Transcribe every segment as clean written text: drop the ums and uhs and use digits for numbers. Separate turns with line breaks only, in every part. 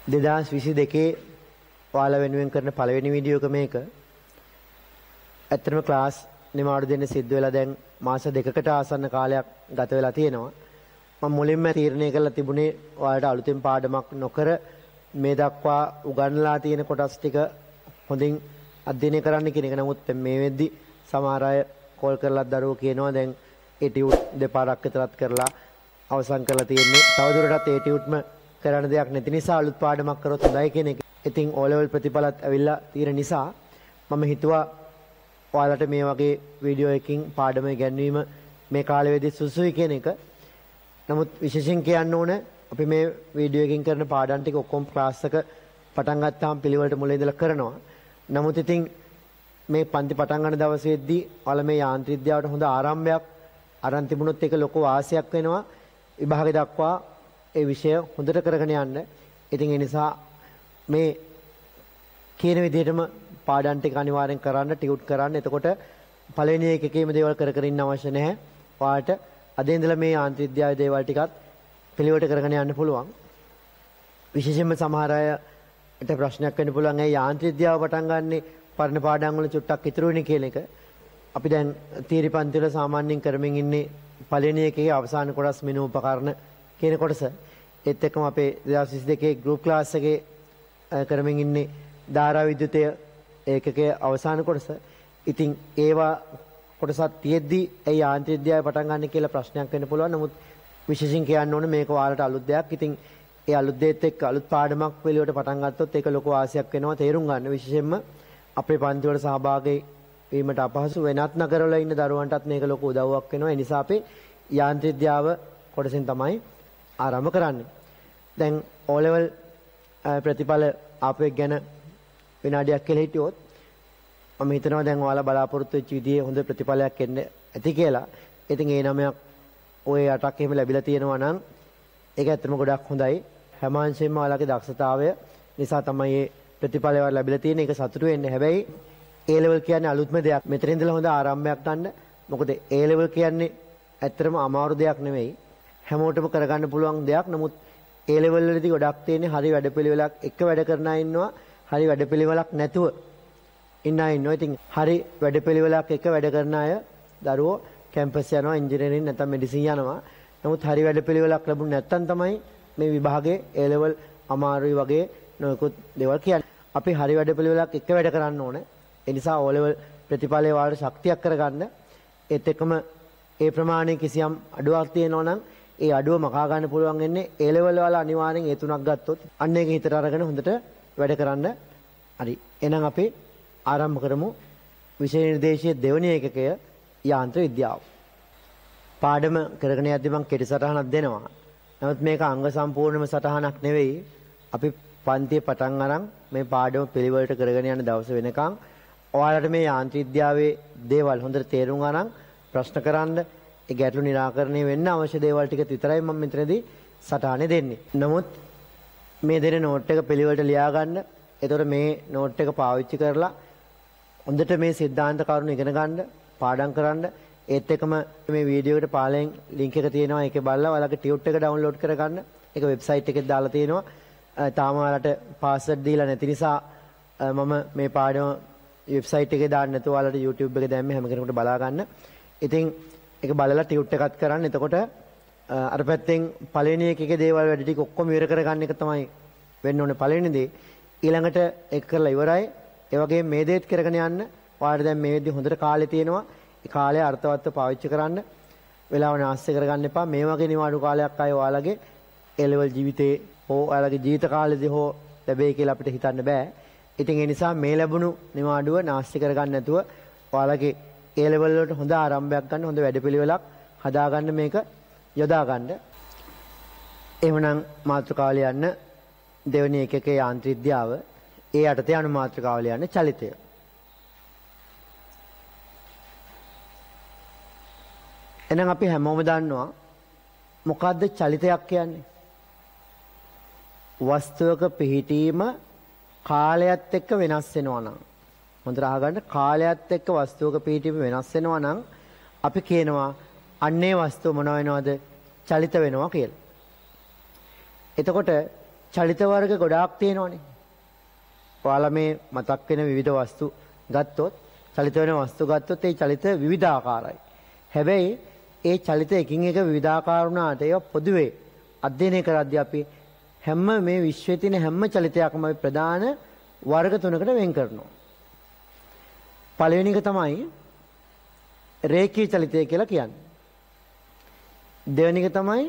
2022 ඔයාලා වෙනුවෙන් කරන පළවෙනි වීඩියෝ එක මේක. ඇත්තටම ක්ලාස් නිමාඩු දෙන්න සිද්ධ වෙලා දැන් මාස 2කට ආසන්න කාලයක් ගත වෙලා තියෙනවා. මම මුලින්ම තීරණය කළා තිබුණේ ඔයාලට අලුතෙන් පාඩමක් නොකර මේ දක්වා උගන්වලා තියෙන කොටස් ටික හොඳින් අධ්‍යයනය කරන්න කියන එක. නමුත් මේ වෙද්දි සමහර අය කෝල් කරලා දරුවෝ කියනවා දැන් ඒ ටියුට් දෙපාරක් විතරත් කරලා අවසන් කරලා තියෙන්නේ. තවදුරටත් ඒ ටියුට්ම කරන්න දෙයක් නැති නිසා අලුත් පාඩමක් කරොත් හොඳයි කියන එක. ඉතින් O level ප්‍රතිඵලත් ඇවිල්ලා තියෙන නිසා මම හිතුවා ඔයාලට මේ වගේ වීඩියෝ එකකින් පාඩම ඉගැන්වීම මේ කාලෙදී සුසුයි කියන එක. නමුත් විශේෂයෙන් කියන්න ඕන අපි මේ වීඩියෝ එකකින් කරන පාඩම් ටික ඔක්කොම ක්ලාස් එක පටන් ගත්තාම පිළිවෙලට මුලින් ඉඳලා කරනවා. නමුත් ඉතින් මේ පන්ති පටන් ගන්න දවසේදී ඔයාලා මේ යාන්ත්‍රික විද්‍යාවට හොඳ ආරම්භයක් අරන් තිබුණොත් ඒක ලොකු වාසියක් වෙනවා. විභාගය දක්වා ඒ විෂය හොඳට කරගෙන යන්න. ඉතින් ඒ නිසා මේ කියන විදිහටම පාඩම් ටික අනිවාර්යෙන් කරන්න, ටියුට් කරන්න. එතකොට පළවෙනි එකකේම දේවල් කර කර ඉන්න අවශ්‍ය නැහැ. ඔයාලට අද ඉඳලා මේ යාන්ත්‍රික විද්‍යාවේ දේවල් ටිකත් පිළිවෙලට කරගෙන යන්න පුළුවන්. විශේෂයෙන්ම සමහර අයට ප්‍රශ්නයක් වෙන්න පුළුවන් ඒ යාන්ත්‍රික විද්‍යාව පටන් ගන්නෙ පරණ පාඩම් වල චුට්ටක් ඉතුරු වෙන කියන එක. අපි දැන් තීරි පන්ති වල සාමාන්‍යයෙන් කරමින් ඉන්නේ පළවෙනි එකේ අවසාන කොටස් මෙනු උපකරණ කියන කොටස. ඒත් එක්කම අපේ 2022 ගෲප් ක්ලාස් එකේ කරමින් ඉන්නේ ධාරා විද්‍යුතය ඒකකයේ අවසාන කොටස. ඉතින් ඒවා කොටසක් තියෙද්දි ඒ යාන්ත්‍රික විද්‍යාව පටන් ගන්න කියලා ප්‍රශ්නයක් වෙන්න පුළුවන්. නමුත් විශේෂයෙන් කියන්න ඕනේ මේක ඔයාලට අලුත් දෙයක්. ඉතින් ඒ අලුත් දෙයත් එක්ක අලුත් පාඩමක් පිළිවෙලට පටන් ගත්තොත් ඒක ලොකු ආසයක් වෙනවා තේරුම් ගන්න. විශේෂයෙන්ම අපේ පන්ති වල සහභාගී වීමට අපහසු වෙනත් නගරවල ඉන්න දරුවන්ටත් මේක ලොකු උදව්වක් වෙනවා. ඒ නිසා අපි යාන්ත්‍රික විද්‍යාව කොටසෙන් තමයි ආරම්භ කරන්නේ. දැන් O level ප්‍රතිඵල ආපු එක ගැන විනාඩියක් කියලා හිටියොත් මම හිතනවා දැන් ඔයාලා බලාපොරොත්තු වෙච්ච විදිහේ හොඳ ප්‍රතිඵලයක් එන්න ඇති කියලා. ඉතින් ඒ 9ක් ඔය 8ක් එහෙම ලැබිලා තියෙනවා නම් ඒක ඇත්තටම ගොඩක් හොඳයි. හැම අංශයෙන්ම ඔයාලගේ දක්ෂතාවය නිසා තමයි මේ ප්‍රතිඵලය ලැබිලා තියෙන්නේ. ඒක සතුටු වෙන්න. හැබැයි A level කියන්නේ අලුත්ම දෙයක්. මෙතන ඉඳලා හොඳ ආරම්භයක් ගන්න. මොකද A level කියන්නේ ඇත්තටම අමාරු දෙයක් නෙමෙයි. හැමෝටම කරගන්න පුළුවන් දෙයක්. නමුත් A level වලදී ගොඩක් තියෙන්නේ හරි වැඩපිළිවෙලක් එක වැඩ කරන අය ඉන්නවා. හරි වැඩපිළිවෙලක් නැතුව ඉන්න අය ඉන්නවා. ඉතින් හරි වැඩපිළිවෙලක් එක වැඩ කරන අය දරුවෝ කැම්පස් යනවා, ඉන්ජිනේරින් නැත්නම් මෙඩිසින් යනවා. නමුත් හරි වැඩපිළිවෙලක් ලැබුණ නැත්නම් තමයි මේ විභාගයේ A level අමාරුයි වගේ නොයෙකුත් දේවල් කියන්නේ. අපි හරි වැඩපිළිවෙලක් එක වැඩ කරන්න ඕනේ. ඒ නිසා O level ප්‍රතිඵලයේ වාට ශක්තියක් කරගන්න. ඒත් එක්කම ඒ ප්‍රමාණයේ කිසියම් අඩුවක් තියෙනවා නම් ඒ අඩුව මකා ගන්න පුළුවන් වෙන්නේ A level වල අනිවාර්යෙන් ඒ තුනක් ගත්තොත් අන්න ඒක හිතට අරගෙන හොඳට වැඩ කරන්න. හරි. එහෙනම් අපි ආරම්භ කරමු විෂය නිර්දේශයේ දෙවැනි ඒකකය යාන්ත්‍රික විද්‍යාව. පාඩම කරගෙන යද්දී මම කෙටි සටහනක් දෙනවා. නමුත් මේක අංග සම්පූර්ණම සටහනක් නෙවෙයි. අපි පන්තියේ පටන් අරන් මේ පාඩම පිළිවෙලට කරගෙන යන දවස වෙනකන් ඔයාලට මේ යාන්ත්‍රික විද්‍යාවේ දේවල් හොඳට තේරුම් අරන් ප්‍රශ්න කරන්න, ඒ ගැටලු निराකරණය වෙන්න අවශ්‍ය දේවල් ටික විතරයි මම මෙතනදී සටහනේ දෙන්නේ. නමුත් මේ දෙන නෝට් එක පිළිවෙලට ලියා ගන්න. එතකොට මේ නෝට් එක පාවිච්චි කරලා හොඳට මේ සිද්ධාන්ත කරුණු ඉගෙන ගන්න, පාඩම් කරන්න. ඒත් එක්කම මේ වීඩියෝ එකට පාලෙන් ලින්ක් එක තියෙනවා. ඒකේ බලලා ඔයාලගේ ටියුට් එක ඩවුන්ලෝඩ් කරගන්න. ඒක වෙබ්සයිට් එකේ දාලා තියෙනවා. තාම ඔයාලට පාස්වර්ඩ් දීලා නැති නිසා මම මේ පාඩම වෙබ්සයිට් එකේ දාන්න නැතුව ඔයාලට YouTube එකේ දැම්මේ හැම කෙනෙකුට බලා ගන්න. ඉතින් ඒක බලලා ටියුට් එකත් කරන්න. එතකොට අර පැත්තෙන් පළවෙනි එකේ දේවල් වැඩි ටික ඔක්කොම ඉවර කරගන්න එක තමයි වෙන්න ඕනේ පළවෙනි දේ. ඊළඟට ඒක කරලා ඉවරයි. ඒ වගේම මේ දේත් කරගෙන යන්න. ඔයාලට දැන් මේ වෙද්දි හොඳට කාලේ තියෙනවා. ඒ කාලය අර්ථවත්ව පාවිච්චි කරන්න. වෙලාව නාස්ති කරගන්න එපා. මේ වගේ නිවාඩු කාලයක් ආයේ ඔයාලගේ A level ජීවිතේ හෝ ඔයාලගේ ජීවිත කාලෙදී හෝ ලැබෙයි කියලා අපිට හිතන්න බෑ. ඉතින් ඒ නිසා මේ ලැබුණු නිවාඩුව නාස්ති කරගන්න නැතුව ඔයාලගේ A level වලට හොඳ ආරම්භයක් ගන්න, හොඳ වැඩපිළිවෙලක් හදාගන්න මේක යොදා ගන්න. එහෙමනම් මාතෘකාවල යන්න දෙවෙනි එකකේ යාන්ත්‍රික විද්‍යාව ඒ යටතේ අනු මාතෘකාවල යන්න චලිතය. එහෙනම් අපි හැමෝම දන්නවා මොකද්ද චලිතයක් කියන්නේ? වස්තුවක පිහිටීම කාලයත් එක්ක වෙනස් වෙනවා නම් හොඳට අහගන්න. කාලයත් එක්ක වස්තුවක පිහිටීම වෙනස් වෙනවා නම් අපි කියනවා අන්නේ වස්තුව මොන වෙනවද? චලිත වෙනවා කියලා. එතකොට චලිත වර්ග ගොඩාක් තියෙනවනේ. ඔයාලා මේ මතක් වෙන විවිධ වස්තු ගත්තොත්, චලිත වෙන වස්තු ගත්තොත් ඒ චලිත විවිධාකාරයි. හැබැයි ඒ චලිත එකින් එක විවිධාකාර වුණාට ඒවා පොදුවේ අධ්‍යයනය කරද්දී අපි හැම මේ විශ්වයේ තියෙන හැම චලිතයක්ම අපි ප්‍රධාන වර්ග තුනකට වෙන් කරනවා. පළවෙනි එක තමයි රේඛීය චලිතය කියලා කියන්නේ. දෙවෙනි එක තමයි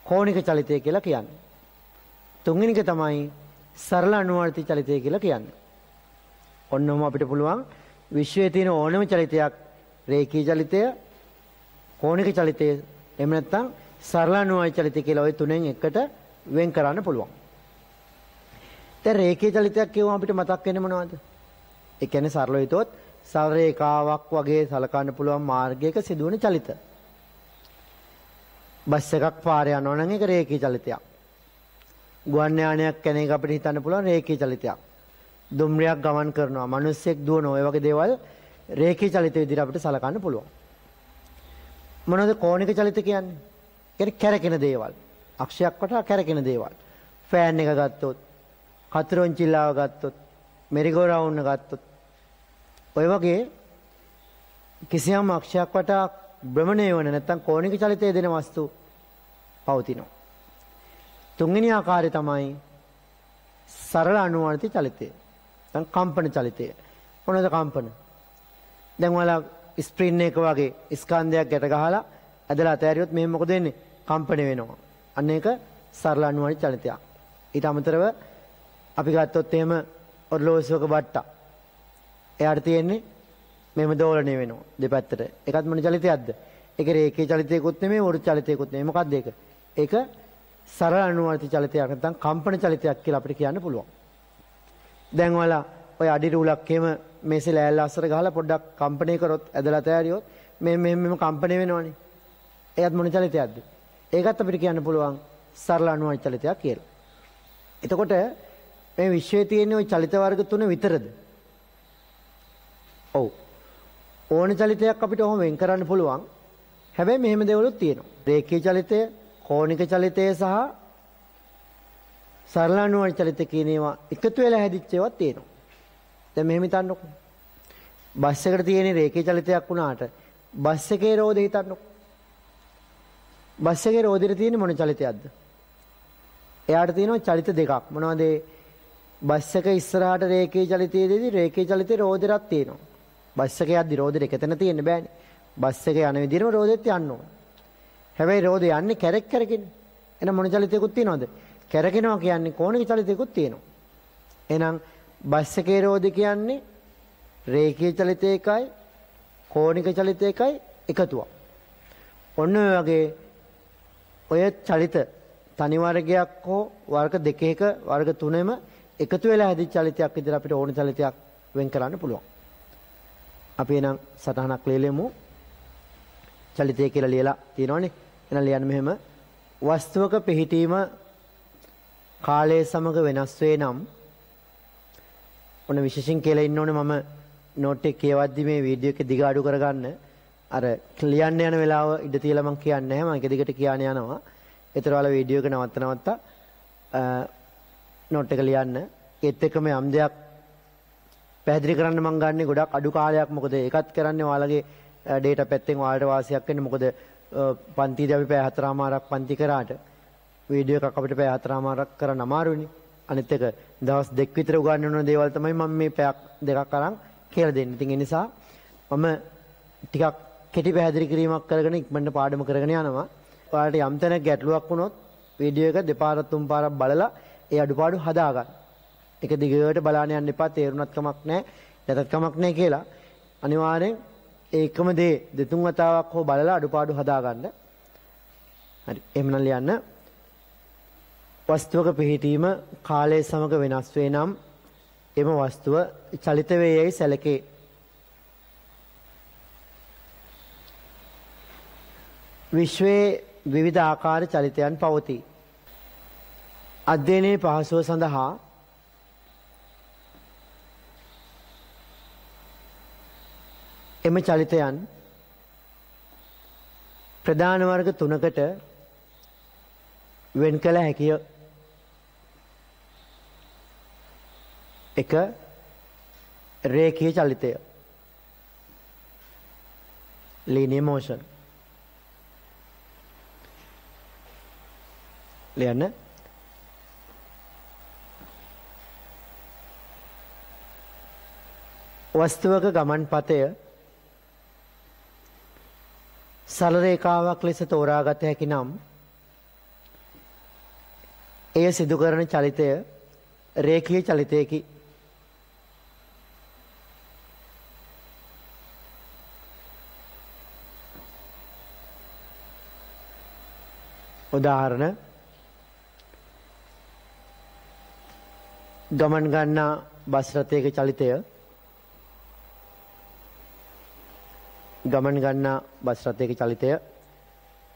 කෝණික චලිතය කියලා කියන්නේ. තුන්වෙනි එක තමයි සරල අනුවර්ති චලිතය කියලා කියන්නේ. ඔන්නම අපිට පුළුවන් විශ්වයේ තියෙන ඕනම චලිතයක් රේඛීය චලිතය, කෝණික චලිතය, එහෙම නැත්නම් සරල අනුවර්ති චලිතය කියලා ওই තුනෙන් එකට වෙන් කරන්න පුළුවන්. දැන් රේඛීය චලිතයක් කියවම අපිට මතක් වෙන්නේ මොනවද? ඒ කියන්නේ සරලව හිතුවොත් සරල රේඛාවක් වගේ සලකන්න පුළුවන් මාර්ගයක සිදුවන චලිත. බස් එකක් පාරේ යනවා නම් ඒක රේඛීය චලිතයක්. ගුවන් යානයක් යන එක අපිට හිතන්න පුළුවන් රේඛීය චලිතයක්. දුම්රියක් ගමන් කරනවා, මිනිස්සෙක් දුවනවා, ඔය වගේ දේවල් රේඛීය චලිත විදිහට අපිට සලකන්න පුළුවන්. මොනවද කෝණික චලිත කියන්නේ? කියන්නේ කැරකෙන දේවල්. අක්ෂයක් වටා කැරකෙන දේවල්. ෆෑන් එක ගත්තොත්, කතරොන්චිල්ලාව ගත්තොත්, මෙරිගෝ රවුන්ඩ් ගත්තොත්, ඔය වගේ කිසියම් අක්ෂයක් වටා භ්‍රමණය වෙන නැත්නම් කෝණික චලිතය දෙන වස්තු පවතිනවා. තුන්වෙනි ආකාරය තමයි සරල අනුවර්ති චලිතය. දැන් කම්පන චලිතය. මොනවද කම්පන? දැන් ඔයාලා ස්ප්‍රින් එක වගේ ස්කන්ධයක් ගැට ගහලා ඇදලා අතෑරියොත් මෙහෙම මොකද වෙන්නේ? කම්පන වෙනවා. අන්න ඒක සරල අනුවර්ති චලිතයක්. ඊට අමතරව අපි ගත්තොත් එහෙම ඔර්ලෝසුවක බට්ටා. එයාට තියෙන්නේ මෙහෙම දෝලණය වෙනවා දෙපැත්තට. ඒකත් මොන චලිතයක්ද? ඒක රේඛීය චලිතයකුත් නෙමෙයි, වෘත්ත චලිතයකුත් නෙමෙයි. මොකක්ද ඒක? ඒක සරල අනුවර්ති චලිතයක් නැත්නම් කම්පන චලිතයක් කියලා අපිට කියන්න පුළුවන්. දැන් ඔයාලා ඔය අඩි රූලක් එහෙම මේසේ ලෑල්ල අස්සර ගහලා පොඩ්ඩක් කම්පණය කරොත් ඇදලා තෑරියොත් මෙහෙම කම්පණය වෙනවනේ. ඒකත් මොන චලිතයක්ද? ඒකත් අපිට කියන්න පුළුවන් සරල අනුවර්ති චලිතයක් කියලා. එතකොට මේ විශ්වයේ තියෙන ওই චලිත වර්ග තුන විතරද? ඔව්. ඕන චලිතයක් අපිට ඔහොම වෙන් කරන්න පුළුවන්. හැබැයි මෙහෙම දේවලුත් තියෙනවා. රේඛීය චලිතය, කෝණික චලිතය සහ සරල අනුවර්ති චලිත කියන ඒවා එකතු වෙලා හැදිච්ච ඒවා තියෙනවා. දැන් මෙහෙම හිතන්නකෝ. බස් එකට තියෙන රේඛීය චලිතයක් වුණාට බස් එකේ රෝදේ හිතන්නකෝ. බස් එකේ රෝදෙට තියෙන මොන චලිතයක්ද? එයාට තියෙනවා චලිත දෙකක්. මොනවද? බස් එක ඉස්සරහට රේඛීය චලිතයේදී රේඛීය චලිතේ රෝදෙරක් තියෙනවා. බස් එක යද්දි රෝදෙට එකතන තියෙන්න බෑනේ. බස් එක යන විදිහම රෝදෙත් යන්න ඕන. හැබැයි රෝදේ යන්නේ කැරක් කැරකින්. එහෙනම් මොන චලිතයකුත් තියෙනවද? කැරකිනවා කියන්නේ කෝණික චලිතයකුත් තියෙනවා. එහෙනම් බස් එකේ රෝදේ කියන්නේ රේඛීය චලිතයකයි කෝණික චලිතයකයි එකතුවක්. ඔන්න ඔය වගේ ඔය චලිත තනි වර්ගයක් හෝ වර්ග දෙකක වර්ග තුනෙම එකතු වෙලා හැදිච්ච චලිතයක් විදිහට අපිට ඕන චලිතයක් වෙන් කරන්න පුළුවන්. අපි එනම් සටහනක් ලියලෙමු. චලිතය කියලා ලියලා තියෙනවනේ. එහෙනම් ලියන්න මෙහෙම. වස්තුවක පිහිටීම කාලය සමග වෙනස් වේ නම් ඔන්න විශේෂයෙන් කියලා ඉන්න ඕනේ මම නෝට් එක කියවද්දි මේ වීඩියෝ එක දිග අඩු කරගන්න. අර ලියන්න යන වෙලාව ඉඳ තියලා මම කියන්නේ නැහැ. මම එක දිගට කියන්න යනවා. ඒතර වල වීඩියෝ එක නවත්ත නෝට් එක ලියන්න. ඒත් එක්කම යම් දෙයක් පැහැදිලි කරන්න මම ගන්නේ ගොඩක් අඩු කාලයක්. මොකද ඒකත් කරන්නේ ඔයාලගේ ඩේටා පැත්තෙන් ඔයාලට වාසියක් වෙන්නේ. මොකද පන්තිදී අපි පැය 4මාරක් පන්ති කරාට වීඩියෝ එකක් අපිට පැය 4මාරක් කරන්න අමාරුනේ. අනිත් එක දවස් දෙක විතර උගන්වන දේවල් තමයි මම මේ පැයක් දෙකක් අරන් කියලා දෙන්නේ. ඉතින් ඒ නිසා මම ටිකක් කෙටි පැහැදිලි කිරීමක් කරගෙන ඉක්මනට පාඩම කරගෙන යනවා. ඔයාලට යම් තැනක ගැටලුවක් වුණොත් වීඩියෝ එක දෙපාරක් තුන් පාරක් බලලා ඒ අඩුපාඩු හදා ගන්න. එක දිගට බලන්න යන්න එපා. තේරුණත් කමක් නැහැ, නැතත් කමක් නැහැ කියලා. අනිවාර්යෙන් ඒකම දේ දෙතුන් වතාවක් හෝ බලලා අඩුපාඩු හදා ගන්න. හරි. එහෙමනම් ලියන්න. වස්තුවක පිහිටීම කාලය සමග වෙනස් වේ නම් එම වස්තුව චලිත වේයයි සැලකේ. විශ්වයේ විවිධ ආකාර චලිතයන් පවතී. අධ්‍යයනයේ පහසුව සඳහා එම චලිතයන් ප්‍රධාන වර්ග තුනකට වෙන් කළ හැකිය. එක රේඛීය චලිතය. linear motion. ලියන්න. වස්තුවක ගමන් පතය සරල රේඛාවක් ලෙස තෝරාගත හැකි නම් එය සිදු කරන චලිතය රේඛීය චලිතයකි. උදාහරණ ගමන් ගන්නා බස් රථයක චලිතය ගමන් ගන්නා බස් රථයක චලිතය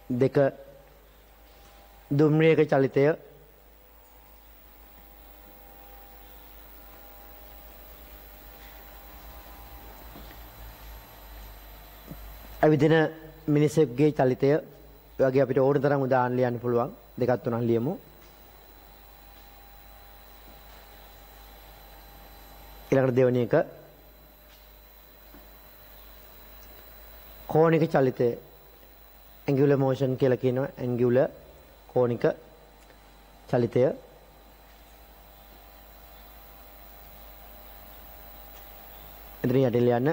දෙක දුම්රියක චලිතය අවිදින මිනිසෙක්ගේ චලිතය වගේ අපිට ඕන තරම් උදාහරණ ලියන්න පුළුවන්. දෙකක් තුනක් ලියමු. ඊළඟට දෙවෙනි එක කෝණික චලිතය angular motion කියලා කියනවා. angular කෝණික චලිතය එතන යටින් ලියන්න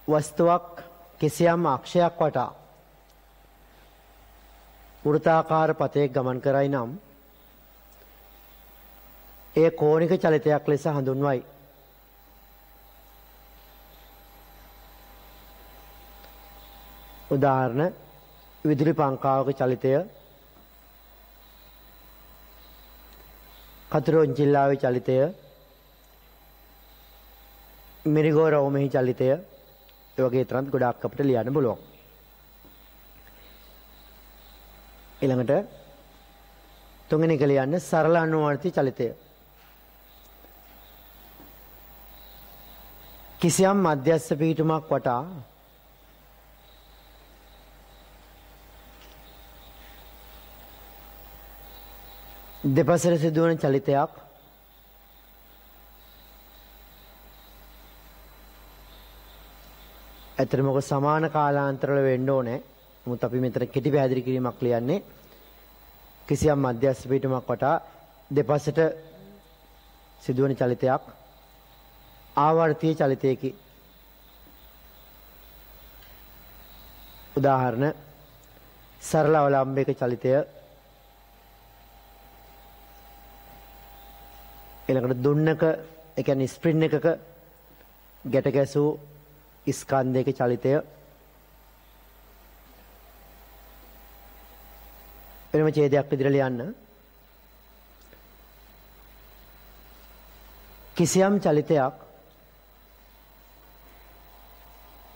වස්තුවක් කිසියම් අක්ෂයක් වටා වෘත්තාකාර පතයක ගමන් කරයි නම් එය කෝණික චලිතයක් ලෙස හඳුන්වයි. උදාහරණ විදුලි පංකාවක චලිතය කතරොන්චිල්ලාවේ චලිතය මිරිගෝ රවුමෙහි චලිතය ඒ වගේ තරම් ගොඩාක් අපිට ලියන්න පුළුවන්. ඊළඟට තුන්වෙනි එක ලියන්න සරල අනුවර්ති චලිතය. කිසියම් මධ්‍යස්ථ පීඨමක් වටා දෙපසට සිදුවන චලිතයක් ඇත්තටම ඔක සමාන කාලාන්තරවල වෙන්න ඕනේ. නමුත් අපි මෙතන කෙටි පැහැදිලි කිරීමක් ලියන්නේ කිසියම් මධ්‍යස්ථ පීඨමක් වටා දෙපසට සිදුවන චලිතයක් ආවර්තීය චලිතයකි. උදාහරණ සරල අවලම්බයක චලිතය ඊළඟට දුන්නක ඒ කියන්නේ ස්ප්‍රින් එකක ගැට ගැසූ ස්කන්ධයක චලිතය වෙනම ඡේදයක් විදිහට ලියන්න කිසියම් චලිතයක්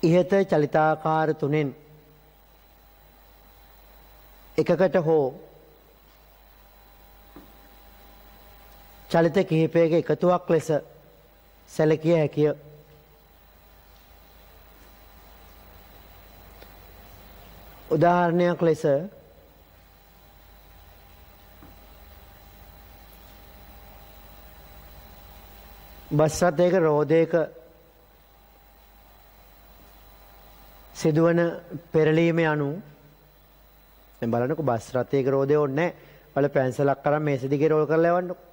ඉහත චලිතාකාර තුනෙන් එකකට හෝ චලිත කිහිපයක එකතුවක් ලෙස සැලකිය හැකිය. උදාහරණයක් ලෙස බස් රථයක රෝදයක සිදුවන පෙරලීම යනු දැන් බලන්නකො බස් රථයක රෝදය ඕනේ වල පැන්සලක් අරන් මේස දිගේ රෝල් කරලා යවන්නකො.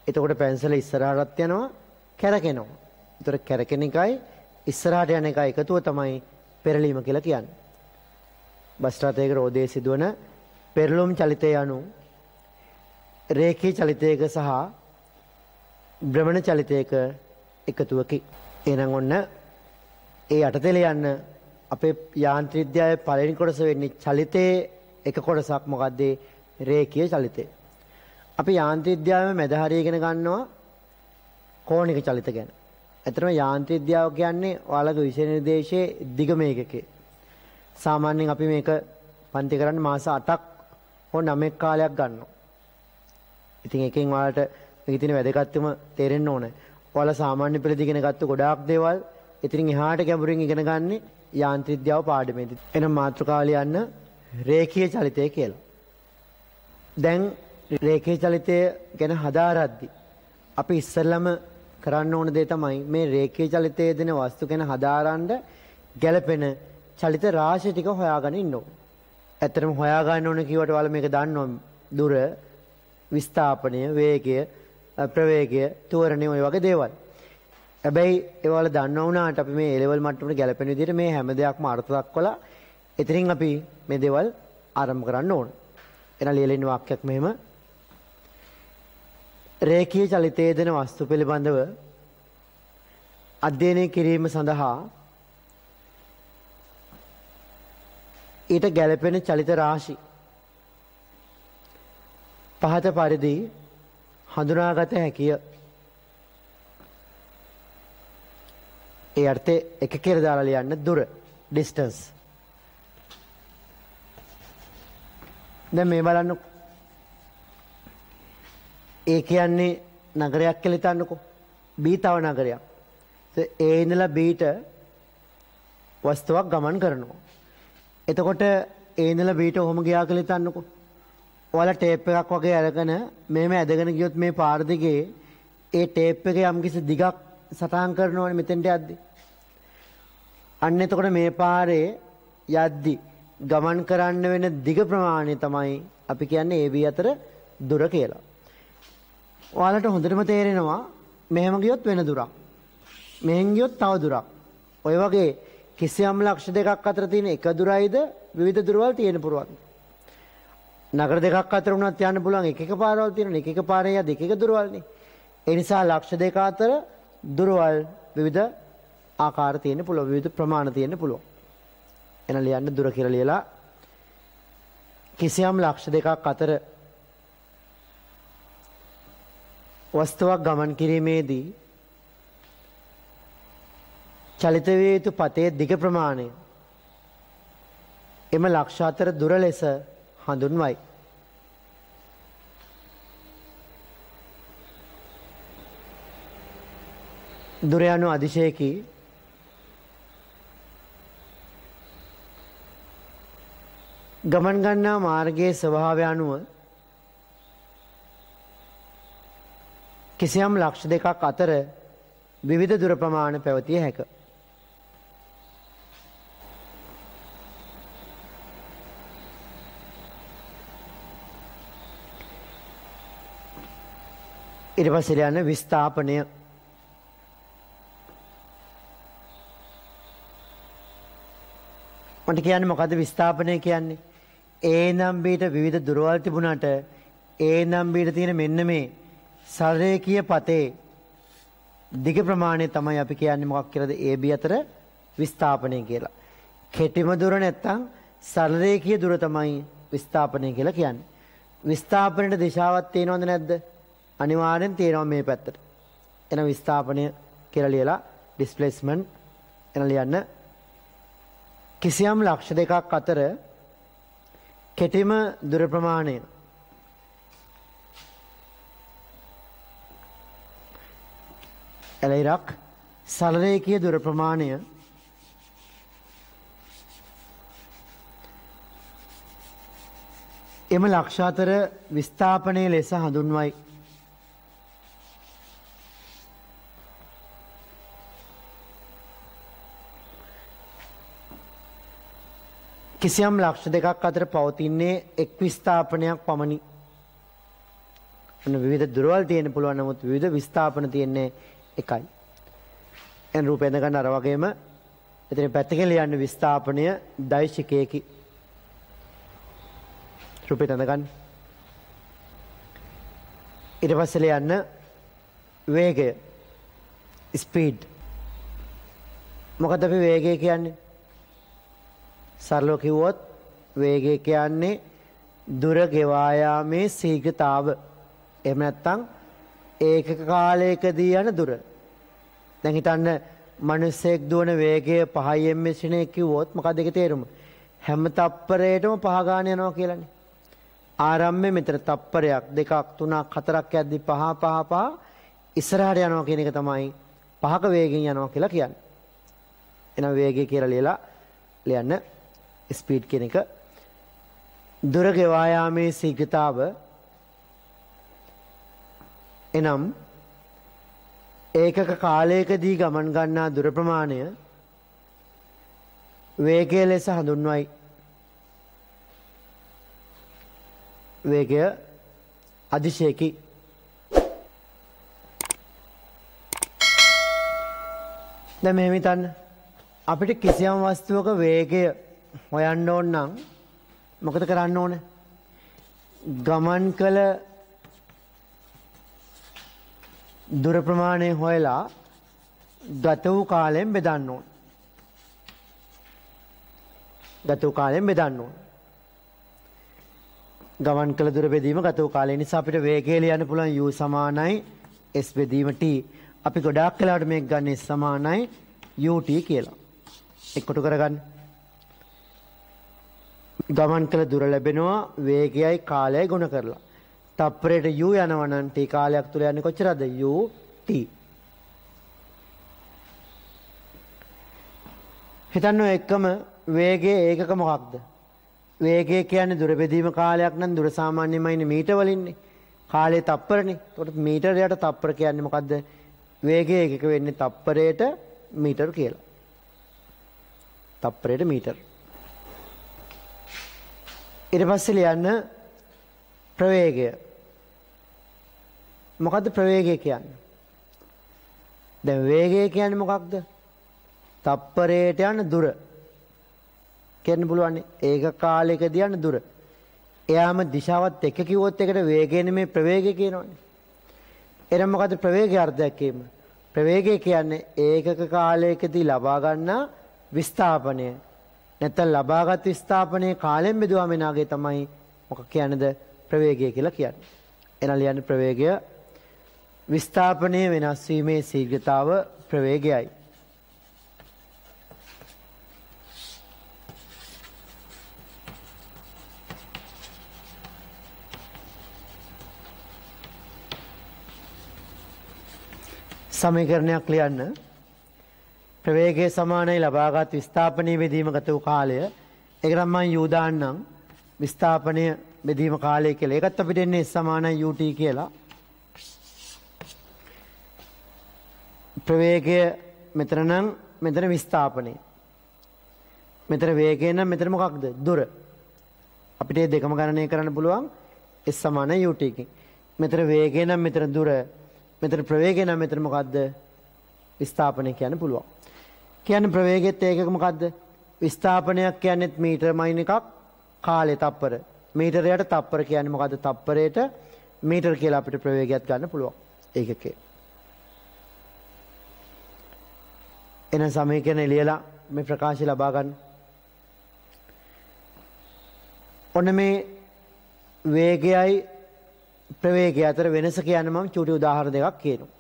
එතකොට පැන්සල ඉස්සරහටත් යනවා කැරකෙනවා. ඒතර කැරකෙන එකයි ඉස්සරහට යන එකයි එකතුව තමයි පෙරලීම කියලා කියන්නේ. බස් රථයක රෝදයේ සිදුවන පෙරළුම් චලිතය යනු රේඛීය චලිතයක සහ භ්‍රමණ චලිතයක එකතුවකි. එහෙනම් ඔන්න ඒ යටතේ ලියන්න අපේ යාන්ත්‍රික විද්‍යාවේ පළවෙනි කොටස වෙන්නේ චලිතයේ එක කොටසක් මොකද්ද? රේඛීය චලිතය. අපි යාන්ත්‍රික විද්‍යාවේ මැද හරිය ඉගෙන ගන්නවා කෝණික චලිත ගැන. ඇත්තටම යාන්ත්‍රික විද්‍යාව කියන්නේ ඔයාලගේ විෂය නිර්දේශයේ දිග මේකකේ. සාමාන්‍යයෙන් අපි මේක පන්ති කරන්නේ මාස 8ක් හෝ 9ක් කාලයක් ගන්නවා. ඉතින් එකෙන් ඔයාලට මේකේ තියෙන වැදගත්කම තේරෙන්න ඕනේ. ඔයාලා සාමාන්‍ය පෙළ දිගෙන ගත්ත ගොඩාක් දේවල් ඉතින් එහාට ගැඹුරින් ඉගෙන ගන්න යාන්ත්‍රික විද්‍යාව පාඩමේදී. එහෙනම් මාතෘකාව ලියන්න රේඛීය චලිතය කියලා. දැන් රේඛීය චලිතය ගැන හදාරද්දී අපි ඉස්සෙල්ලම කරන්න ඕන දේ තමයි මේ රේඛීය චලිතයේ දෙන වස්තු ගැන හදාරන්න ගැළපෙන චලිත රාශිය ටික හොයාගෙන ඉන්න ඕන. ඇත්තටම හොයාගන්න ඕන කියවට වල මේක දන්නවා දුර, විස්ථාපනය, වේගය, ප්‍රවේගය, ත්වරණය ඔය වගේ දේවල්. හැබැයි ඒවල දන්නව වුණාට අපි මේ A level මට්ටමට ගැලපෙන විදිහට මේ හැම දෙයක්ම අර්ථ දක්වලා එතනින් අපි මේ දේවල් ආරම්භ කරන්න ඕන. එන ලියලා ඉන්න වාක්‍යයක් මෙහෙම. රේඛීය චලිතයේ දෙන වස්තු පිළිබඳව අධ්‍යයනය කිරීම සඳහා ඊට ගැලපෙන චලිත රාශි පහත පරිදි හඳුනාගත හැකිය. ඒ අර්ථය එක කියලා දාලා ලියන්න දුර distance. දැන් මේ බලන්න. ඒ කියන්නේ නගරයක් කියලා හිතන්නකෝ. B තව නගරයක්. ඒ ඉඳලා Bට වස්තුවක් ගමන් කරනවා. එතකොට ඒ ඉඳලා Bට ඔහොම ගියා කියලා හිතන්නකෝ. ඔයාලා ටේප් එකක් වගේ අරගෙන මෙහෙම ඇදගෙන ගියොත් මේ පාර දිගේ ඒ ටේප් එකේ යම්කිසි දිගක් සටහන් කරනවනේ මෙතෙන්ට යද්දි. අන්න එතකොට මේ පාරේ යද්දි ගමන් කරන්න වෙන දිග ප්‍රමාණය තමයි අපි කියන්නේ AB අතර දුර කියලා. ඔයාලට හොඳටම තේරෙනවා මෙහෙම ගියොත් වෙන දුරක්. මෙහෙන් ගියොත් තව දුරක්. ඔය වගේ කිසියම් ලක්ෂ දෙකක් අතර තියෙන එක දුරයිද විවිධ දුරවල් තියෙන පුරවත්. නගර දෙකක් අතර වුණත් යන්න පුළුවන් එක එක පාරවල් තියෙනවා. එක එක පාරේ යද්දි එක එක දුරවල්නේ. ඒ නිසා ලක්ෂ දෙක අතර දුරවල් විවිධ ආකාර තියෙන්න පුළුවන්. විවිධ ප්‍රමාණ තියෙන්න පුළුවන්. එන ලියන්න දුර කියලා ලියලා කිසියම් ලක්ෂ දෙකක් අතර වස්තුවක් ගමන් කිරීමේදී චලිත විය යුතු පතේ දිග ප්‍රමාණය එම ලක්ෂ අතර දුර ලෙස හඳුන්වයි. දුර යනු අදිශයකි ගමන් ගන්නා මාර්ගයේ ස්වභාවය අනුව කිසියම් ලක්ෂ දෙකක් අතර විවිධ දුර ප්‍රමාණ පැවතිය හැක. ඊට පස්සේ යන විස්ථාපනය. මට කියන්නේ මොකද්ද විස්ථාපනය කියන්නේ? A නම් Bට විවිධ දුරවල් තිබුණාට A නම් Bට තියෙන මෙන්න මේ සරලරේඛීය පතේ දිග ප්‍රමාණය තමයි අපි කියන්නේ මොකක් කියලාද AB අතර විස්ථාපනය කියලා. කෙටිම දුර නැත්තම් සරලරේඛීය දුර තමයි විස්ථාපනය කියලා කියන්නේ. විස්ථාපනයේ දිශාවක් තියෙනවද නැද්ද? අනිවාර්යෙන් තියෙනවා මේ පැත්තට. එන විස්ථාපනය කියලා ලියලා displacement එන ලියන්න කිසියම් ලක්ෂ දෙකක් අතර කෙටිම දුර ප්‍රමාණය එලයිරක් සරලරේඛීය දුර ප්‍රමාණය එම ලක්ෂ අතර විස්ථාපනය ලෙස හඳුන්වයි. කිසියම් ලක්ෂ දෙකක් අතර පවතින්නේ එක් විස්ථාපනයක් පමණි. විවිධ දුරවල් තියෙන්න පුළුවන් නමුත් විවිධ විස්ථාපන තියෙන්නේ එකයි. එන් රූපයෙන් ගන්න අර වගේම එතන පැත්තකින් ලියන්න විස්ථාපනය දෛශිකයකි. රූපයෙන් ගන්න. ඊට පස්සේ ලියන්න වේගය ස්පීඩ්. මොකද අපි වේගය කියන්නේ? සරලව කිව්වොත් වේගය කියන්නේ දුර ගෙවා යාමේ ශීඝ්‍රතාව. එහෙම නැත්නම් ඒකක කාලයකදී යන දුර. දැන් හිතන්න මිනිස්සෙක් දුවන වේගය 5 ms කිව්වොත් මොකක්ද ඒකේ තේරුම? හැම තප්පරයකටම 5 ගාන යනවා කියලානේ. ආරම්භයේ මෙතන තප්පරයක් 2ක් 3ක් 4ක් යද්දි 5 ඉස්සරහට යනවා කියන එක තමයි 5ක වේගෙන් යනවා කියලා කියන්නේ. එහෙනම් වේගය කියලා ලියන්න ස්පීඩ් කියන එක දුර ගෙවා යාමේ ශීඝ්‍රතාව. එනම් ඒකක කාලයකදී ගමන් ගන්නා දුර ප්‍රමාණය වේගය ලෙස හඳුන්වයි. වේගය අදිශයකි. දැන් මෙහෙම හිතන්න. අපිට කිසියම් වස්තුවක වේගය හොයන්න ඕන නම් මොකද කරන්න ඕන? ගමන් කළ දුර ප්‍රමාණය හොයලා ගත වූ කාලයෙන් බෙදන්න ඕන. ගත වූ කාලයෙන් බෙදන්න ඕන. ගමන් කළ දුර බෙදීම ගත වූ කාලය නිසා අපිට වේගය ලියන්න පුළුවන් u සමානයි s බෙදීම t. අපි ගොඩාක් වෙලාවට මේක ගන්න s සමානයි ut කියලා. එක්කොටු කරගන්න. ගමන් කළ දුර ලැබෙනවා වේගයයි කාලයයි ගුණ කරලා. තප්පරයට u යනවා නම් t කාලයක් තුල යන්නේ කොච්චරද? ut. හිතන්න එකම වේගයේ ඒකක මොකක්ද? වේගය කියන්නේ දුර බෙදීම කාලයක් නම් දුර සාමාන්‍යයෙන්ම ඉන්නේ මීටර වලින්නේ. කාලය තප්පරනේ. ඒකට මීටරයට තප්පර කියන්නේ මොකද්ද? වේගය ඒකක වෙන්නේ තප්පරයට මීටර කියලා. තප්පරයට මීටර. ඊට පස්සේ ලියන්න ප්‍රවේගය. මොකද්ද ප්‍රවේගය කියන්නේ? දැන් වේගය කියන්නේ මොකක්ද? තප්පරයට යන දුර. කියන්න පුළුවන් ඒක කාලයකදී යන දුර. එයාම දිශාවත් එක කිව්වොත් ඒකට වේගය නෙමෙයි ප්‍රවේගය කියනවනේ. එහෙනම් මොකද්ද ප්‍රවේගය අර්ථයක් කියමු. ප්‍රවේගය කියන්නේ ඒකක කාලයකදී ලබා ගන්නා විස්ථාපනය. නැත්නම් ලබාගත් විස්ථාපනයේ කාලයෙන් බෙදුවාම එනාගේ තමයි මොකක් කියන්නේද? ප්‍රවේගය කියලා කියන්නේ. එහෙනම් ලියන්න ප්‍රවේගය විස්ථාපනයේ වෙනස් වීමේ ශීඝ්‍රතාව ප්‍රවේගයයි. සමීකරණයක් ලියන්න. ප්‍රවේගය සමානයි ලබාගත් විස්ථාපනයේ බෙදීම ගත වූ කාලය. ඒකට මම u දාන්නම් විස්ථාපනය බෙදීම කාලය කියලා. ඒකත් අපිට එන්නේ s සමානයි ut කියලා. ප්‍රවේගය මෙතන නම් මෙතන විස්ථාපනය. මෙතන වේගය නම් මෙතන මොකක්ද? දුර. අපිට මේ දෙකම ගණනය කරන්න පුළුවන් s සමානයි ut එකකින්. මෙතන වේගය නම් මෙතන දුර. මෙතන ප්‍රවේගය නම් මෙතන මොකද්ද? විස්ථාපනය කියන්න පුළුවන්. කියන්නේ ප්‍රවේගයත් ඒකක මොකද්ද? විස්ථාපනයක් කියන්නේත් මීටර මයින් එකක් කාලය තප්පර. මීටරයට තප්පර කියන්නේ මොකද්ද? තප්පරයට මීටර කියලා අපිට ප්‍රවේගයක් ගන්න පුළුවන්. ඒකකේ. එන සමීකරණ ලියලා මේ ප්‍රකාශය ලබා ගන්න. ඔන්න මේ වේගයයි ප්‍රවේගය අතර වෙනස කියන්න මම චූටි උදාහරණ දෙකක් කියනවා.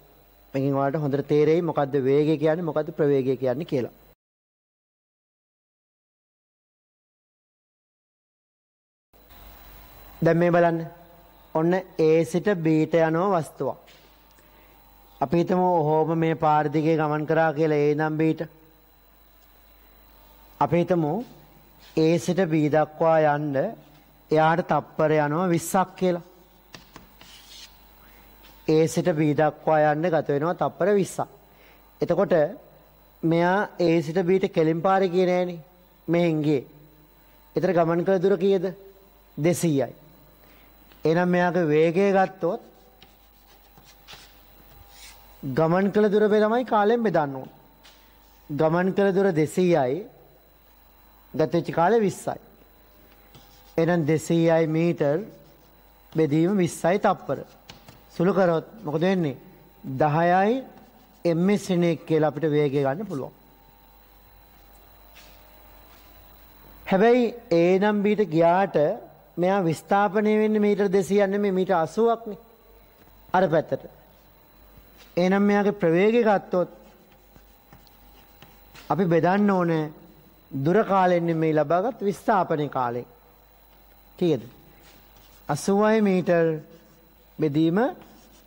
මේකෙන් ඔයාලට හොඳට තේරෙයි මොකද්ද වේගය කියන්නේ මොකද්ද ප්‍රවේගය කියන්නේ කියලා. දැන් මේ බලන්න. ඔන්න A සිට B ට යනවා වස්තුවක්. අපි හිතමු ඔහොම මේ පාර දිගේ ගමන් කරා කියලා A නම් B ට. අපි හිතමු A සිට B දක්වා යන්න එයාට තප්පර යනවා 20ක් කියලා. A සිට B දක්වා යන්න ගත වෙනවා තප්පර 20ක්. එතකොට මෙයා A සිට B ට කෙලින් පාරේ ගියේ නෑනේ. මෙහෙන් ගියේ. ඒතර ගමන් කළ දුර කීයද? 200යි. එහෙනම් මෙයාගේ වේගය ගත්තොත් ගමන් කළ දුර තමයි කාලයෙන් බෙදන්න ඕන. ගමන් කළ දුර 200යි. ගත වෙච්ච කාලය 20යි. එහෙනම් 200යි මීටර බෙදීම 20යි තප්පර. සුළු කරොත් මොකද වෙන්නේ? 10යි ms ශ්‍රේණියක් කියලා අපිට වේගය ගන්න පුළුවන්. හැබැයි A නම් B ට ගියාට මෙයා විස්ථාපනය වෙන්නේ මීටර 200ක් නෙමෙයි මීටර 80ක් නේ. අර පැත්තට. එහෙනම් මෙයාගේ ප්‍රවේගය ගත්තොත් අපි බෙදන්න ඕනේ දුර කාලෙන් නෙමෙයි ලබාගත් විස්ථාපනයේ කාලෙන්. කීයද? 80යි මීටර බෙදීම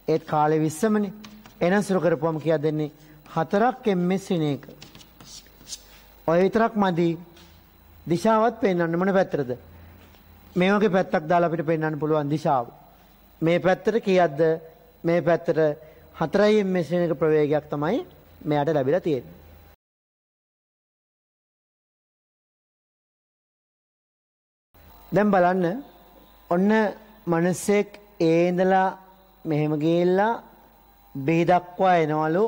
ඒත් කාලේ 20මනේ. එහෙනම් සුරු කරපුවම කීයක් දෙන්නේ? 4ක් ms ශ්‍රේණියක. ඔය විතරක් මදි. දිශාවත් පෙන්වන්න මොන පැත්තටද? මේ වගේ පැත්තක් දාලා අපිට පෙන්වන්න පුළුවන් දිශාව. මේ පැත්තට කීයක්ද? මේ පැත්තට 4 ms ශ්‍රේණික ප්‍රවේගයක් තමයි මෙයාට ලැබිලා තියෙන්නේ. දැන් බලන්න ඔන්න මිනිස්සෙක් ඒ ඉඳලා මෙහෙම ගිහිල්ලා B දක්වා එනවලු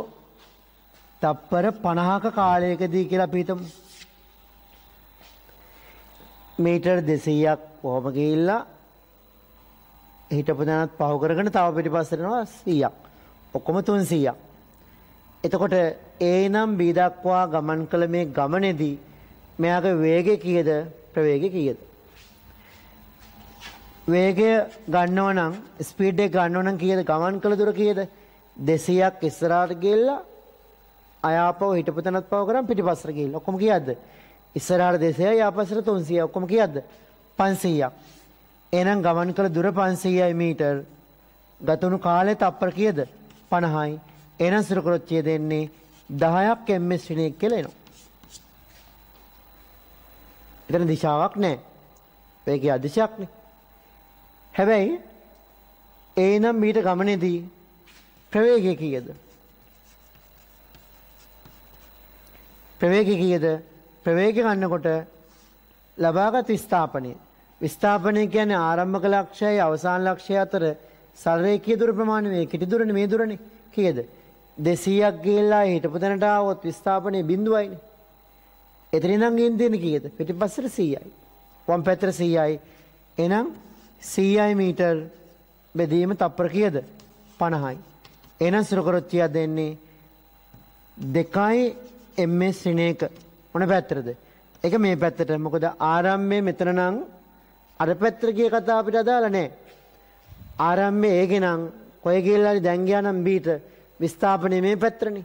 තප්පර 50ක කාලයකදී කියලා අපි හිතමු. මීටර් 200ක් කොහොම ගිහිල්ලා හිටපු දැනත් පහු කරගෙන තව පිටිපස්සට යනවා 100ක්. ඔක්කොම 300ක්. එතකොට A නම් B දක්වා ගමන් කළ මේ ගමනේදී මෙයාගේ වේගය කීයද ප්‍රවේගය කීයද? වේගය ගන්නව නම් ස්පීඩ් එක ගන්නව නම් කීයද? ගමන් කළ දුර කීයද? 200ක් ඉස්සරහට ගිහිල්ලා ආයාපව හිටපු තැනත් පව කරන් පිටිපස්සට ගිහිල්ලා ඔක්කොම කීයක්ද? ඉස්සරහට 200යි ආපස්සට 300යි ඔක්කොම කීයක්ද? 500ක්. එහෙනම් ගමන් කළ දුර 500යි මීටර්. ගතවුණු කාලය තප්පර කීයද? 50යි. එහෙනම් සුරකරොච්චිය දෙන්නේ 10ක් ms ශ්‍රේණියක් කියලා එනවා. එතන දිශාවක් නැහැ. වේගය අදිශයක්නේ. හැබැයි ඒ නම් මීට ගමනේදී ප්‍රවේගය කීයද? ප්‍රවේගය කීයද? ප්‍රවේගය ගන්නකොට ලබාගත් විස්ථාපනය. විස්ථාපනය කියන්නේ ආරම්භක ලක්ෂයයි අවසාන ලක්ෂය අතර සරලරේඛීය දුර ප්‍රමාණය. මේ කෙටි දුරනේ මේ දුරනේ. කීයද? 200ක් ගිහිල්ලා හිටපු තැනට ආවොත් විස්ථාපනය බිඳුවයිනේ. එතන ඉඳන් ගෙන් දෙන්නේ කීයද? පිටිපස්සට 100යි. වම් පැත්තට 100යි. එහෙනම් 100යි මීටර් බෙදීම තප්පර කීයද? 50යි. එහෙනම් සුරකරොච්චිය දෙන්නේ 2යි ms ශ්‍රේණියක මොන පැත්තටද? ඒක මේ පැත්තට. මොකද ආරම්භයේ මෙතන නම් අර පැත්තට ගිය කතාව අපිට අදාළ නැහැ. ආරම්භයේ ඒකේ නම් කොයි ගිහලා දැන් ගියා නම් බීට විස්ථාපනයේ මේ පැත්තටනේ.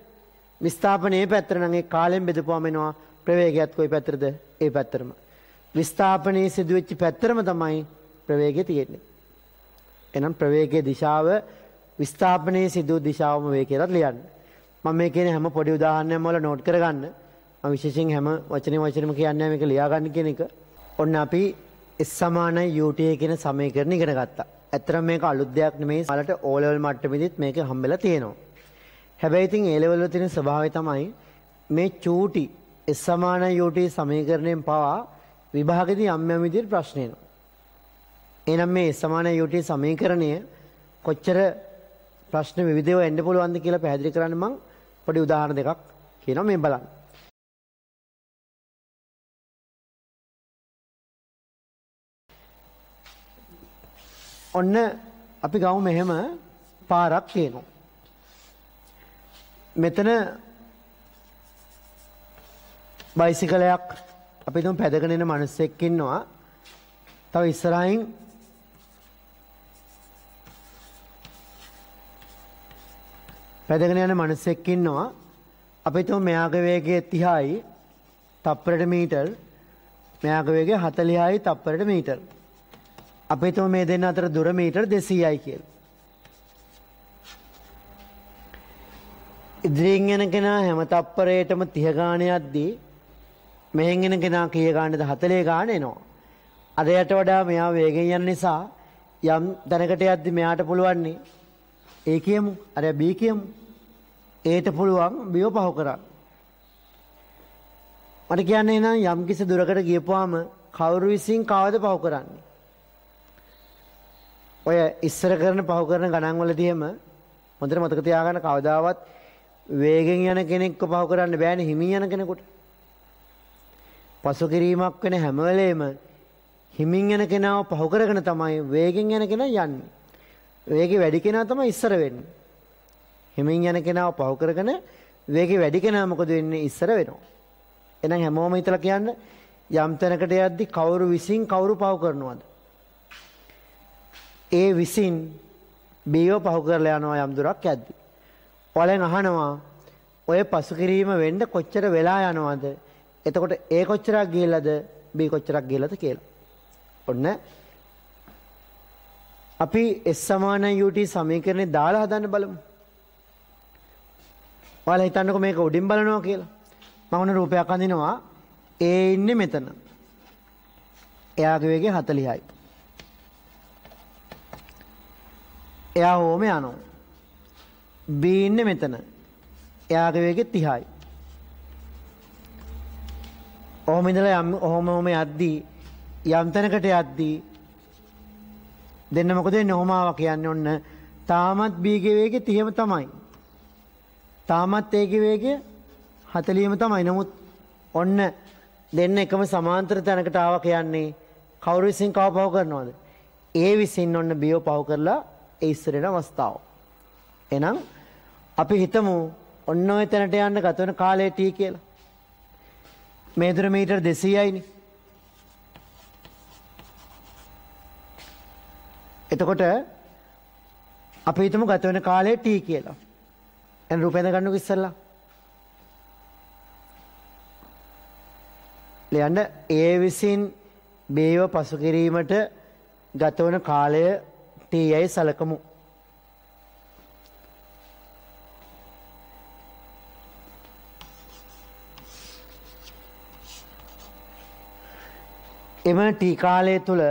විස්ථාපනයේ පැත්තට නම් ඒ කාලෙන් බෙදපුවම එනවා ප්‍රවේගයත් කොයි පැත්තටද? ඒ පැත්තටම. විස්ථාපනයේ සිදුවෙච්ච පැත්තටම තමයි ප්‍රවේගය තියෙන්නේ. එහෙනම් ප්‍රවේගයේ දිශාව විස්ථාපනයේ සිදු දිශාවම වේ කියලා ලියන්න. මම මේ කියන හැම පොඩි උදාහරණයක්ම වල නෝට් කරගන්න. මම විශේෂයෙන් හැම වචනෙම කියන්නේ මේක ලියා ගන්න කියන එක. ඔන්න අපි S = UT කියන සමීකරණ ඉගෙන ගත්තා. ඇත්තටම මේක අලුත් දෙයක් නෙමෙයි. ඔයාලට O level මට්ටමෙදිත් මේක හම්බෙලා තියෙනවා. හැබැයි ඉතින් A level වල තියෙන ස්වභාවය තමයි මේ චූටි S = UT සමීකරණයෙන් පවා විභාගෙදී යම් යම් විදිහට ප්‍රශ්න එනවා. එහෙනම් මේ S = UT සමීකරණය කොච්චර ප්‍රශ්න විවිධව එන්න පුළුවන්ද කියලා පැහැදිලි කරන්න මම පොඩි උදාහරණ දෙකක් කියනවා මේ බලන්න. ඔන්න අපි ගමු මෙහෙම පාරක් කියනවා. මෙතන බයිසිකලයක් අපි තුන් පැදගෙන එන මිනිස්සෙක් ඉන්නවා. තව ඉස්සරහින් පැදගෙන යන මිනිස්සෙක් ඉන්නවා. අපි තුන් මෙයාගේ වේගය 30යි තප්පරයට මීටර්. මෙයාගේ වේගය 40යි තප්පරයට මීටර්. අපි තුන් මේ දෙන්න අතර දුර මීටර් 200යි කියලා. ඉදිරියෙන් යන කෙනා හැම තප්පරයකටම 30 ගාණ යද්දී මෙහෙන් එන කෙනා කීය ගාණද? 40 ගාණ එනවා. අරයට වඩා මෙයා වේගෙන් යන නිසා යම් දැනකට යද්දී මෙයාට පුළුවන් ඒ කියමු අර B කියමු. ඒට පුළුවන් Bව පහු කරන්න. මට කියන්නේ නම් යම් කිසි දුරකට ගියපුවාම කවුරු විසින් කවද පහු කරන්නේ? ඔය ඉස්සර කරන පහු කරන ගණන් වලදීම හොඳට මතක තියාගන්න කවදාවත් වේගෙන් යන කෙනෙක්ව පහු කරන්න බෑනේ හිමින් යන කෙනෙකුට. පසු කිරීමක් වෙන හැම වෙලේම හිමින් යන කෙනාව පහු කරගෙන තමයි වේගෙන් යන කෙනා යන්නේ. වේගය වැඩි කෙනා තමයි ඉස්සර වෙන්නේ. හිමින් යන කෙනාව පහු කරගෙන වේගය වැඩි කෙනා මොකද වෙන්නේ? ඉස්සර වෙනවා. එහෙනම් හැමෝම හිතලා කියන්න යම් තැනකට යද්දි කවුරු විසින් කවුරු පහු කරනවද? ඒ විසින් Bව පහු කරලා යනවා යම් දුරක් යද්දි. ඔයාලෙන් අහනවා ඔය පසු කිරීම වෙන්න කොච්චර වෙලා යනවද? එතකොට A කොච්චරක් ගියලාද B කොච්චරක් ගියලාද කියලා. ඔන්න අපි S = UT සමීකරණේ දාලා හදන්න බලමු. ඔයාලා හිතන්නකෝ මේක උඩින් බලනවා කියලා. මම ඔන්න රූපයක් අඳිනවා. A ඉන්නේ මෙතන. එයාගේ වේගය 40යි. එයා ඕම යනවා. B ඉන්නේ මෙතන. එයාගේ වේගය 30යි. ඔහොම ඉඳලා ඔහොම යද්දී යම් තැනකට යද්දී දෙන්න මොකද වෙන්නේ? ඔහොම ආවා කියන්නේ ඔන්න තාමත් B ගේ වේගය 30ම තමයි. තාමත් A ගේ වේගය 40ම තමයි. නමුත් ඔන්න දෙන්න එකම සමාන්තර තැනකට ආවා කියන්නේ කවුරු විසින් කව පව කරනවද? A විසින් ඔන්න B ව පව කරලා ඒ ඉස්සරේන අවස්ථාව. එහෙනම් අපි හිතමු ඔන්න ඔය තැනට යන්න ගත වෙන කාලය T කියලා. මේ දුර මීටර 200යිනේ. එතකොට අපි හිතමු ගත වෙන කාලය T කියලා. එන රූපෙන් ගන්නකො ඉස්සෙල්ලා. ලියන්න A විසින් B ව පසු කිරීමට ගත වන කාලය T යයි සලකමු. එම T කාලය තුල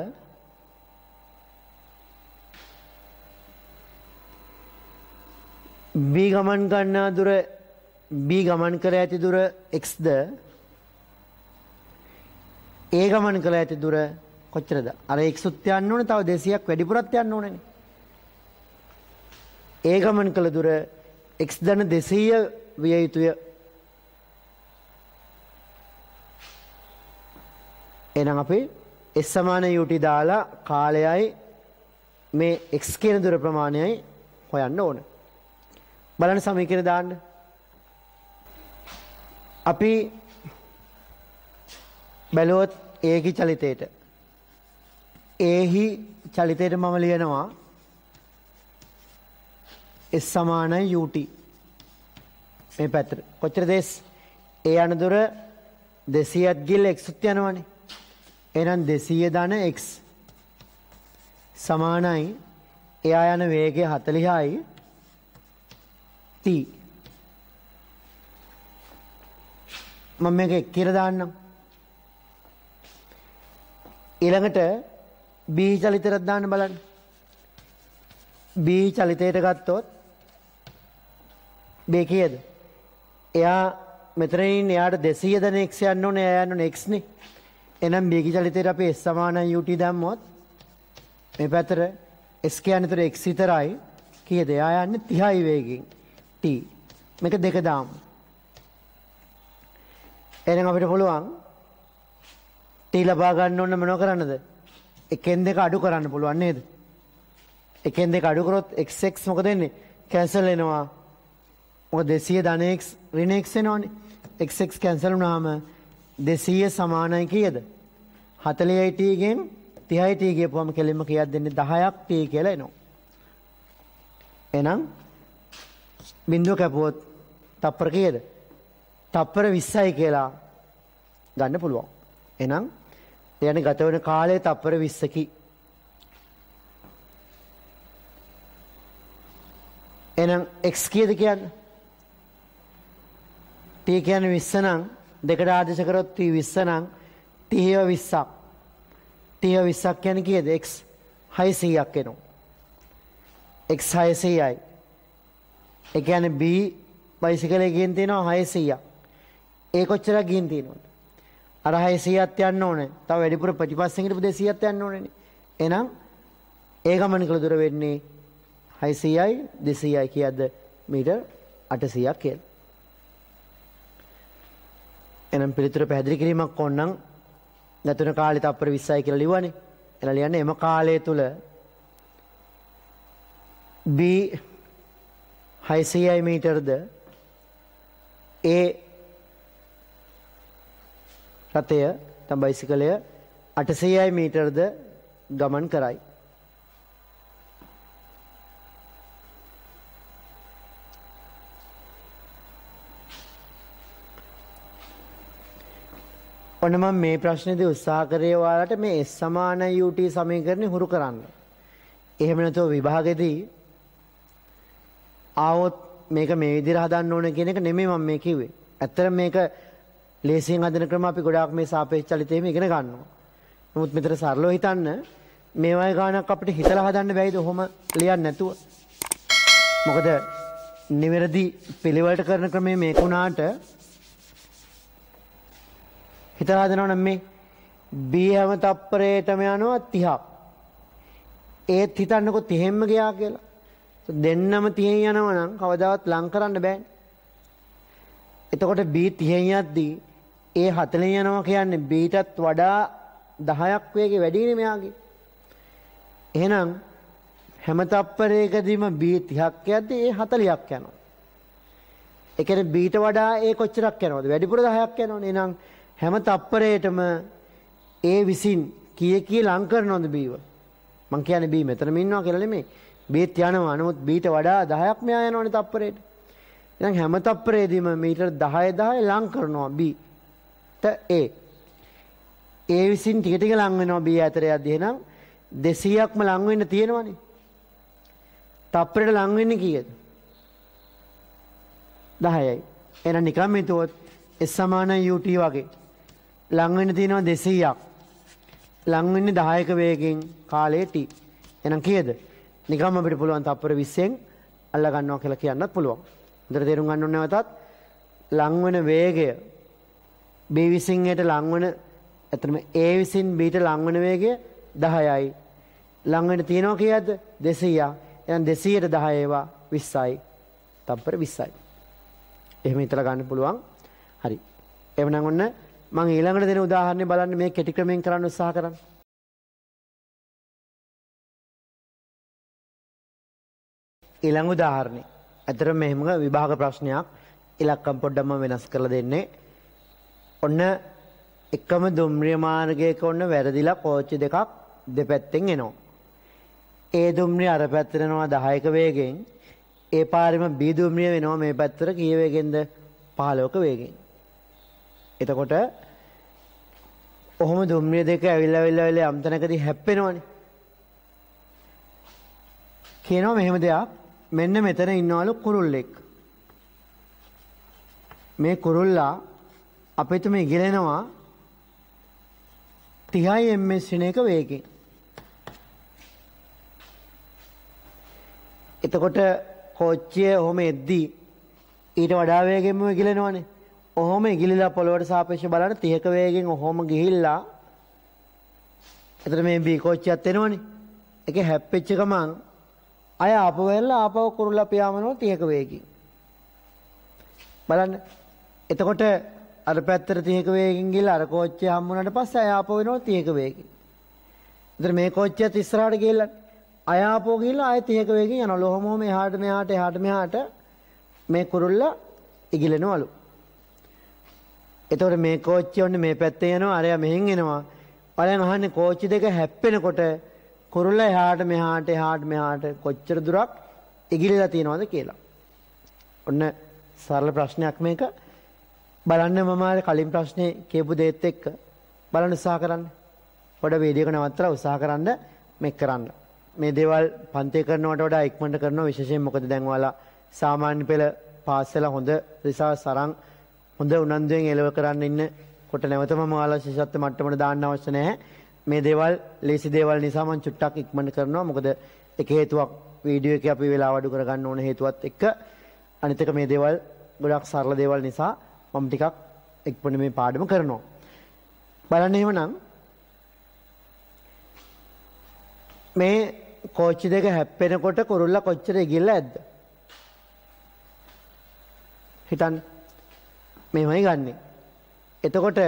B ගමන් ගන්නා දුර B ගමන් කර ඇති දුර x ද A ගමන් කළ ඇති දුර කොච්චරද? අර x උත් යන්න ඕනේ, තව 200ක් වැඩිපුරත් යන්න ඕනේනේ. A ගමන් කළ දුර x ධන 200 විය යුතුය. එහෙනම් අපි s සමාන ut දාලා කාලයයි මේ x කියන දුර ප්‍රමාණයයි හොයන්න ඕන. බලන්න සමීකරණ දාන්න. අපි බැලුවොත් ඒහි චලිතයට ඒහි චලිතයට මම ලියනවා S සමානයි ut මේ පැත්තට. කොච්චරද S? ඒ යන දුර 200ක් ගිහලා x උත් යනවනේ. එහෙනම් 200 ධන x සමානයි එයා යන වේගය 40යි t. මම මේක කියලා දාන්නම්. ඊළඟට B චලිතයට දාන්න බලන්න. B චලිතයට ගත්තොත් B කීයද? එයා මෙතනින් එයාට 200 දන x යන්න ඕනේ, එයා යන්න ඕනේ x නේ. එහෙනම් B ගේ චලිතයට අපි s සමානයි ut දැම්මොත් මේ පැත්තට s කියන්නේ උතර x විතරයි. කීයද? එයා යන්නේ 30යි වේගෙන් t. මේක දෙක දාමු. එහෙනම් අපිට පුළුවන් t ලබා ගන්න ඕන මොනව කරන්නද? එකෙන් දෙක අඩු කරන්න පුළුවන් නේද? එකෙන් දෙක අඩු කරොත් xx මොකද වෙන්නේ? කැන්සල් වෙනවා. මොකද 200 ධන x ඍණ x වෙනවනේ. xx කැන්සල් වුණාම 200 සමානයි කීයද? 40යි t ගෙන් 30යි t ගියපුවම කෙලින්ම කීයක් දෙන්නේ? 10ක් t කියලා එනවා. එහෙනම් බිඳුව කැපුවොත් තප්පර කීයද? තප්පර 20යි කියලා ගන්න පුළුවන්. එහෙනම් යන්නේ ගත වෙන කාලය තප්පර 20කි. එහෙනම් x කීයද කියන්නේ? t කියන්නේ 20 නම් දෙකට ආදේශ කරොත් t 20 නම් t 20ක්. t 20ක් කියන්නේ කීයද? x 600ක් එනවා. x 600යි. ඒ කියන්නේ b බයිසිකලේ ගින් තියෙනවා 600ක්. ඒ කොච්චරක් ගින් තියෙනවද? අර 600ක් යන්න ඕනේ. තව වැඩිපුර ප්‍රතිපස්සෙන් හිටපු 200ක් යන්න ඕනේනේ. එහෙනම් ඒ ගමන කළ දුර වෙන්නේ 600යි 200යි කියද්ද මීටර් 800ක් කියලා. එහෙනම් පිළිතුර පැහැදිලි කිරීමක් ඕනනම් ගතන කාලේ තප්පර 20යි කියලා ලිව්වනේ. එහෙනම් ලියන්නේ එම කාලය තුල b 600යි මීටරද a රථය තම බයිසිකලය 800යි මීටරද ගමන් කරයි. ඔන්න මම මේ ප්‍රශ්නේදී උත්සාහ කරේ ඔයාලට මේ S සමාන ut සමීකරණය හුරු කරන්න. එහෙම නැත්නම් විභාගෙදී ආවොත් මේක මේ විදිහට හදන්න ඕන කියන එක නෙමෙයි මම මේ කිව්වේ. ඇත්තටම මේක ලේසියෙන් හදන ක්‍රම අපි ගොඩාක් මේ සාපේක්ෂ චලිතයෙම ඉගෙන ගන්නවා. නමුත් මෙතන සරලව හිතන්න මේ වගේ ගානක් අපිට හිතලා හදන්න බැයිද ඔහොම ලියන්න නැතුව? මොකද නිවැරදි පිළිවෙලට කරන ක්‍රමය මේක උනාට හිතලා හදනවා නම් මේ B හැම තප්පරයටම යනවා 30ක්. ඒත් හිතන්නකො 30ෙම ගියා කියලා. දෙන්නම 30න් යනවා නම් කවදාවත් ලං කරන්න බෑනේ. එතකොට B 30න් යද්දී A 40න් යනවා කියන්නේ B ටත් වඩා 10ක් වේගෙ වැඩිනේ මෙයාගේ. එහෙනම් හැම තප්පරයකදීම B 30ක් යද්දී A 40ක් යනවා. ඒ කියන්නේ B ට වඩා A කොච්චරක් යනවද? වැඩිපුර 10ක් යනවනේ. එහෙනම් හැම තප්පරයකටම A විසින් කී ලං කරනවද B ව? මං කියන්නේ B මෙතනම ඉන්නවා කියලා නෙමෙයි. B ත් යනවා. නමුත් B ට වඩා 10ක් මෙයා යනවනේ තප්පරයට. එහෙනම් හැම තප්පරයකදීම මීටර 10 10 ලං කරනවා B ට A. A විසින් ටික ටික ලං වෙනවා B අතර යද්දී. එහෙනම් 200ක්ම ලං වෙන්න තියෙනවනේ. තප්පරයට ලං වෙන්නේ කීයද? 10යි. එහෙනම් නිකම් හිතුවොත් S = UT වගේ ලං වෙන්න තියෙනවා 200ක්. ලං වෙන්නේ 10ක වේගෙන් කාලේ T. එහෙනම් කීයද? නිකම් අපිට පුළුවන් තප්පර 20න් අල්ල ගන්නවා කියලා කියන්නත් පුළුවන්. හොඳට තේරුම් ගන්න ඕනේ නැවතත් ලං වෙන වේගය B විසින් Aට ලං වෙන එතනම A විසින් B ට ලං වෙන වේගය 10යි. ලං වෙන්න තියෙනවා කීයද? 200ක්. එහෙනම් 200ට 10 ඒවා 20යි. තප්පර 20යි. එහෙම හිතලා ගන්න පුළුවන්. හරි. එවනම් ඔන්න මම ඊළඟට දෙන උදාහරණය බලන්න මේ කෙටි ක්‍රමයෙන් කරන්න උත්සාහ කරන්න. ඊළඟ උදාහරණය. අතර මෙහෙම විභාග ප්‍රශ්නයක් ඉලක්කම් පොඩ්ඩක්ම වෙනස් කරලා දෙන්නේ. ඔන්න එකම දුම්රිය මාර්ගයක ඔන්න වැරදිලා කෝච්චි දෙකක් දෙපැත්තෙන් එනවා. ඒ දුම්රිය අර පැත්තට යනවා 10ක වේගෙන්. ඒ පාරෙම B දුම්රිය වෙනවා මේ පැත්තට කී වේගෙන්ද? 15ක වේගෙන්. එතකොට ඔහොම දුම්රිය දෙක ඇවිල්ලා යම් තැනකදී හැප්පෙනවනේ. කියනවා මෙහෙම දෙයක්. මෙන්න මෙතන ඉන්නවලු කුරුල්ලෙක්. මේ කුරුල්ලා අපිටම ඉගිලෙනවා 30 ms එක වේගෙන්. එතකොට කෝච්චිය ඔහොම එද්දී ඊට වඩා වේගෙන්ම ඉගිලෙනවනේ. ඔහොම ඉගිලිලා පොළොවට සාපේක්ෂව බලන 30ක වේගෙන් ඔහොම ගිහිල්ලා එතන මේ B කෝච්චියත් එනවනේ. ඒකේ හැප්පෙච්ච ගමන් අය ආපහු වෙලා ආපහු කුරුල්ලා පියාඹනවා 30ක වේගෙන්. බලන්න. එතකොට අර පැත්තට 30ක වේගෙන් ගිහලා අර කෝච්චිය හම්බුනාට පස්සේ අය ආපහු වෙනවා 30ක වේගෙන්. එතන මේ කෝච්චියත් ඉස්සරහට ගිහලා අය ආපහු ගිහලා ආයෙ 30ක වේගෙන් යනවා. ඔහොම එහාට මෙහාට මේ කුරුල්ලා ඉගිලෙනවලු. එතකොට මේ කෝච්චිය ඔන්නේ මේ පැත්තේ යනවා අරයා මෙහෙන් එනවා. බලන්න අහන්නේ කෝච්චි දෙක හැප්පෙනකොට කුරුල්ලා එහාට මෙහාට කොච්චර දුරක් ඉගිලිලා තියෙනවද කියලා. ඔන්න සරල ප්‍රශ්නයක් මේක. බලන්න මම කලින් ප්‍රශ්නේ කියපු දේත් එක්ක බලන්න උත්සාහ කරන්න. පොඩ වීඩියෝ එක නවත්තලා උත්සාහ කරන්න මේක කරන්න. මේ දේවල් පන්තියේ කරනවට වඩා ඉක්මනට කරනවා විශේෂයෙන් මොකද දැන් ඔයාලා සාමාන්‍ය පෙළ පාස් වෙලා හොඳ රිසර්ච් අරන් හොඳ උනන්දුවෙන් එළව කරන්න ඉන්න කොට නැවතම ඔයාලා ශිෂ්‍යත්ව මට්ටමට දාන්න අවශ්‍ය නැහැ. මේ දේවල් ලේසි දේවල් නිසා මම චුට්ටක් ඉක්මනට කරනවා. මොකද එක හේතුවක් වීඩියෝ එකේ අපි වෙලාව අඩු කරගන්න ඕන හේතුවත් එක්ක අනිත් එක මේ දේවල් ගොඩක් සරල දේවල් නිසා මම ටිකක් ඉක්මනට මේ පාඩම කරනවා. බලන්න එහෙමනම් මේ කෝච්චි දෙක හැප්පෙනකොට කුරුල්ලා කොච්චර ඉගිල්ලා ඇද්ද? හිතන්න. මෙහෙමයි ගන්නෙ. එතකොට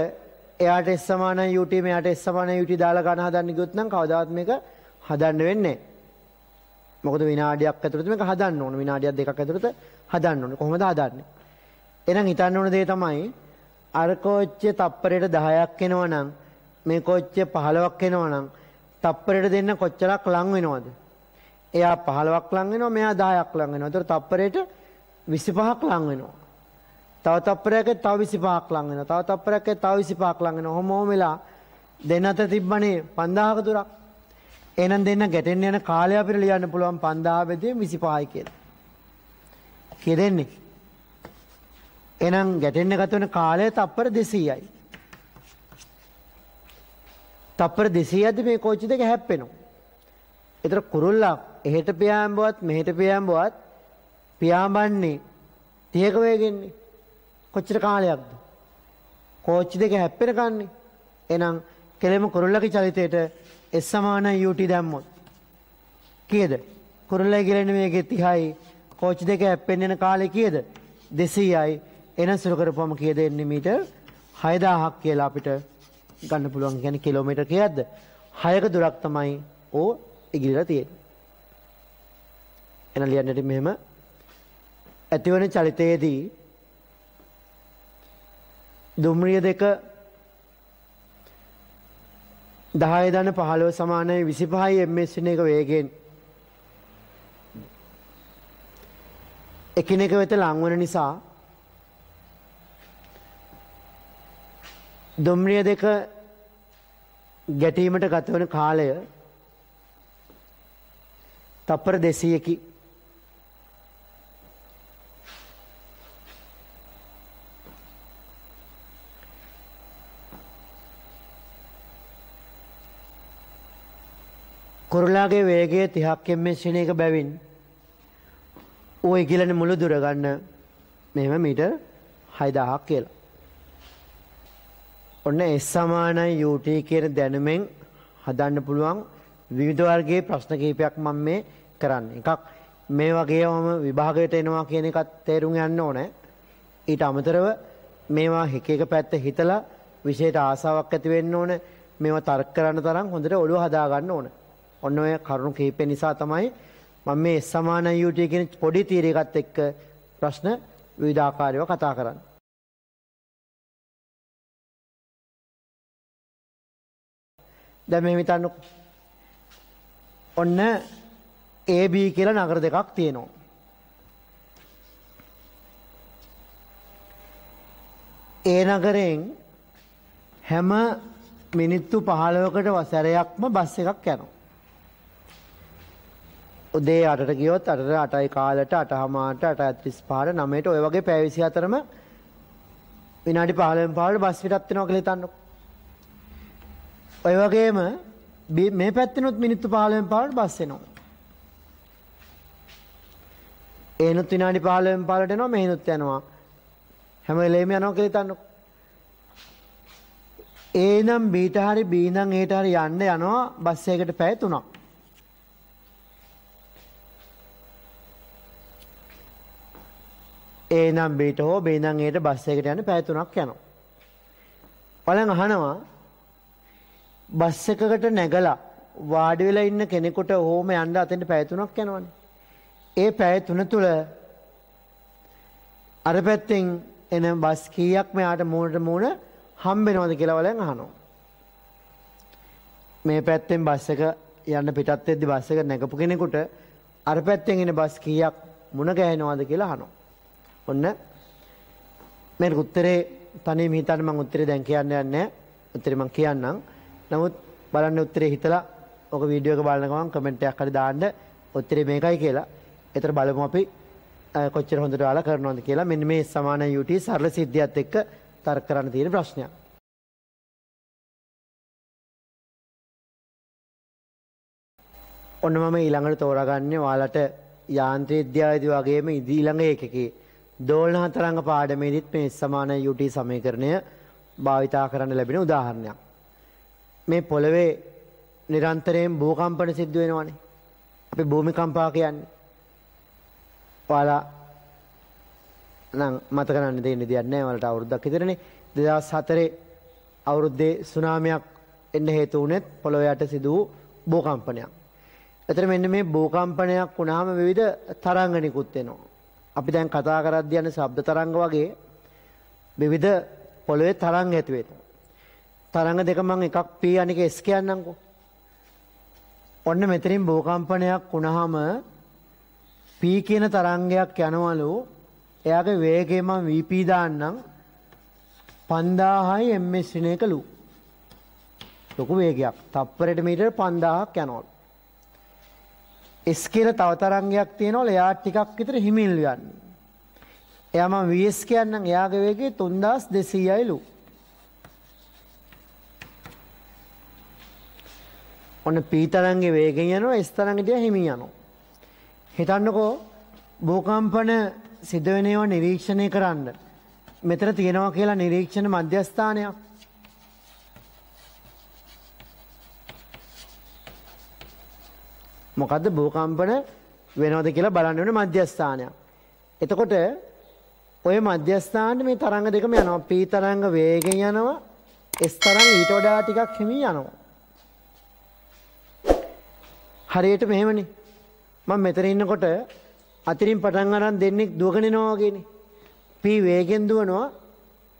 එයාට S = UT මෙයාට S = UT දාලා ගන්න හදන්න ගියොත් නම් කවදාවත් මේක හදන්න වෙන්නේ නැහැ. මොකද විනාඩියක් ඇතුළත මේක හදන්න ඕන. විනාඩියක් දෙකක් ඇතුළත හදන්න ඕන. කොහොමද හදන්නේ? එහෙනම් හිතන්න ඕන දේ තමයි අර කෝච්චිය තප්පරයට 10ක් එනවා නම් මේ කෝච්චිය 15ක් එනවා නම් තප්පරයට දෙන්න කොච්චරක් ලං වෙනවද? එයා 15ක් ලං වෙනවා මෙයා 10ක් ලං වෙනවා. ඒතර තප්පරයට 25ක් ලං වෙනවා. තව තප්පරයක තව 25ක් ලං වෙනවා. තව තප්පරයක තව 25ක් ලං වෙනවා. ඔහොම වෙලා දෙන්න අතර තිබ්බනේ 5000ක දුරක්. එහෙනම් දෙන්න ගැටෙන්න යන කාලය අපිට ලියන්න පුළුවන් 5000 බෙදීම 25යි කියලා. කී දෙන්නේ? එහෙනම් ගැටෙන්න ගත වෙන කාලය තප්පර 200යි. තප්පර 200ක්දී මේ කෝච්චි දෙක හැප්පෙනවා. ඒතර කුරුල්ලා එහෙට පියාඹුවත් මෙහෙට පියාඹුවත් පියාඹන්නේ 30ක වේගෙන්නේ. කොච්චර කාලයක්ද? කෝච්චි දෙක හැප්පෙන කන්නේ. එහෙනම් කෙලෙම කුරුල්ලගේ චලිතයට S සමානයි ut දැම්මොත් කීයද? කුරුල්ලයි ගිලෙන වේගය 30යි. කෝච්චි දෙක හැප්පෙන්න යන කාලය කීයද? 200යි. එහෙනම් සුළු කරපුවම කීයද එන්නේ මීටර් 6000ක් කියලා අපිට ගන්න පුළුවන්. කියන්නේ කිලෝමීටර් කීයක්ද? 6ක දුරක් තමයි ඕ ඉගිලලා තියෙන්නේ. එහෙනම් ලියන්නට මෙහෙම ඇතිවන චලිතයේදී දුම්රිය දෙක 10 ධන 15 සමානයි 25යි ms වෙන එක වේගයෙන් එකිනෙක වෙත ලංවන නිසා දුම්රිය දෙක ගැටීමට ගතවන කාලය තප්පර 200කි. කුරුලාගේ වේගය 30ක් ms වෙන එක බැවින් ඌ ඉගිලන මුළු දුර ගන්න මෙහෙම මීටර් 6000ක් කියලා. ඔන්න S සමානයි ut කියන දැනුමෙන් හදන්න පුළුවන් විවිධ වර්ගයේ ප්‍රශ්න කිහිපයක් මම මේ කරන්නේ. එකක් මේ වගේම විභාගයට එනවා කියන එකත් තේරුම් ගන්න ඕනේ. ඊට අමතරව මේවා එක එක පැත්ත හිතලා විෂයට ආසාවක් ඇති වෙන්න ඕනේ. මේවා තර්ක කරන්න තරම් හොඳට ඔළුව හදා ගන්න ඕනේ. ඔන්න ඔය කරුණු කිහිපය නිසා තමයි මම මේ S සමානයි ut කියන පොඩි තීරයකට එක්ක ප්‍රශ්න විවිධාකාරව කතා කරන්නේ. දැන් මේ හිතන්නකො. ඔන්න AB කියලා නගර දෙකක් තියෙනවා. ඒ නගරයෙන් හැම මිනිත්තු 15කට වසරයක්ම බස් එකක් යනවා. උදේ 8ට ගියොත් 8ට 8යි කාලට 8:00ට 8:35ට 9ට ඔය වගේ පැය 24ම විනාඩි 15න් පාරට බස් පිටත් වෙනවා කියලා හිතන්නකො. ඔය වගේම මේ පැත්තෙනුත් මිනිත්තු 15න් පාරට බස් එනවා. ඒනොත් විනාඩි 15න් පාරට එනවා මෙහෙනුත් යනවා. හැම වෙලේම යනවා කියලා හිතන්නකො. A නම් B ට හරි B නම් A ට හරි යන්න යනවා බස් එකකට පැය 3ක්. A නම් B ට හෝ B නම් A ට බස් එකකට යන්න පැය 3ක් යනවා. බලන්න අහනවා බස් එකකට නැගලා වාඩි වෙලා ඉන්න කෙනෙකුට ඕම යන්න අතෙන්ට පැය 3ක් යනවනේ. ඒ පැය 3 තුල අර පැත්තෙන් එන බස් කීයක් මෙයාට මූණට මූණ හම්බ වෙනවද කියලා වලෙන් අහනවා. මේ පැත්තෙන් බස් එක යන්න පිටත් වෙද්දි බස් එක නැගපු කෙනෙකුට අර පැත්තෙන් එන බස් කීයක් මුණ ගැහෙනවද කියලා අහනවා. ඔන්න මේක උත්තරේ තනියම හිතන්න මම උත්තරේ දැන් කියන්න යන්නේ නැහැ. උත්තරේ මම කියන්නම්. නමුත් බලන්න උත්තරේ හිතලා ඔක වීඩියෝ එක බලන ගමන් කමෙන්ට් එකක් හරි දාන්න උත්තරේ මේකයි කියලා. ඒතර බලමු අපි කොච්චර හොඳට ඔයාලා කරනවද කියලා. මෙන්න මේ සමාන ut සරල සිද්ධියත් එක්ක තර්ක කරන්න තියෙන ප්‍රශ්නයක්. ඔන්න මම ඊළඟට තෝරාගන්නේ ඔයාලට යාන්ත්‍ර විද්‍යාවේදී වගේම ඊළඟ ඒකකේ දෝලන තරංග පාඩමේදීත් මේ සමාන ut සමීකරණය භාවිතා කරන්න ලැබෙන උදාහරණයක්. මේ පොළවේ නිරන්තරයෙන් භූකම්පන සිද්ධ වෙනවනේ. අපි භූමිකම්පා කියන්නේ. ඔයාලා නම් මතක ගන්න දෙන්න දෙයක් නැහැ. ඔයාලට අවුරුද්දක් විතරනේ. 2004 අවුරුද්දේ සුනාමියක් එන්න හේතු වුණෙත් පොළොව යට සිදු වූ භූකම්පනයක්. එතන මෙන්න මේ භූකම්පනයක් වුණාම විවිධ තරංග නිකුත් වෙනවා. අපි දැන් කතා කරද්දී යන ශබ්ද තරංග වගේ විවිධ පොළොවේ තරංග ඇති වෙනවා. තරංග දෙක මම එකක් P අනික S කියන්නම්කෝ. ඔන්න මෙතනින් භූකම්පනයක් වුණාම P කියන තරංගයක් යනවලු. එයාගේ වේගය මම Vp දාන්නම් 5000යි ms වෙන එකලු. ලොකු වේගයක්. තප්පරයට මීටර 5000ක් යනවලු. S කියලා තව තරංගයක් තියෙනවලු. එයා ටිකක් විතර හිමින් යන්නේ. එයා මම Vs කියන්නම්. එයාගේ වේගය 3200යිලු. ඔන්න P තරංගේ වේගෙන් යනවා S තරංගෙ දිහා හිමින් යනවා. හිතන්නකෝ භූකම්පන සිද්ධ වෙන ඒවා නිරීක්ෂණය කරන්න මෙතන තියෙනවා කියලා නිරීක්ෂණ මධ්‍යස්ථානයක්. මොකද්ද භූකම්පන වෙනවද කියලා බලන්න වෙන මධ්‍යස්ථානයක්. එතකොට ඔය මධ්‍යස්ථානයේ මේ තරංග දෙකම යනවා. P තරංග වේගෙන් යනවා. S තරංග ඊට වඩා ටිකක් හිමින් යනවා. හරියට මෙහෙමනේ. මම මෙතන ඉන්නකොට අතිරින් පටන් අරන් දෙන්නේ දුවගෙන යනවා වගේනේ. P වේගෙන් දුවනවා.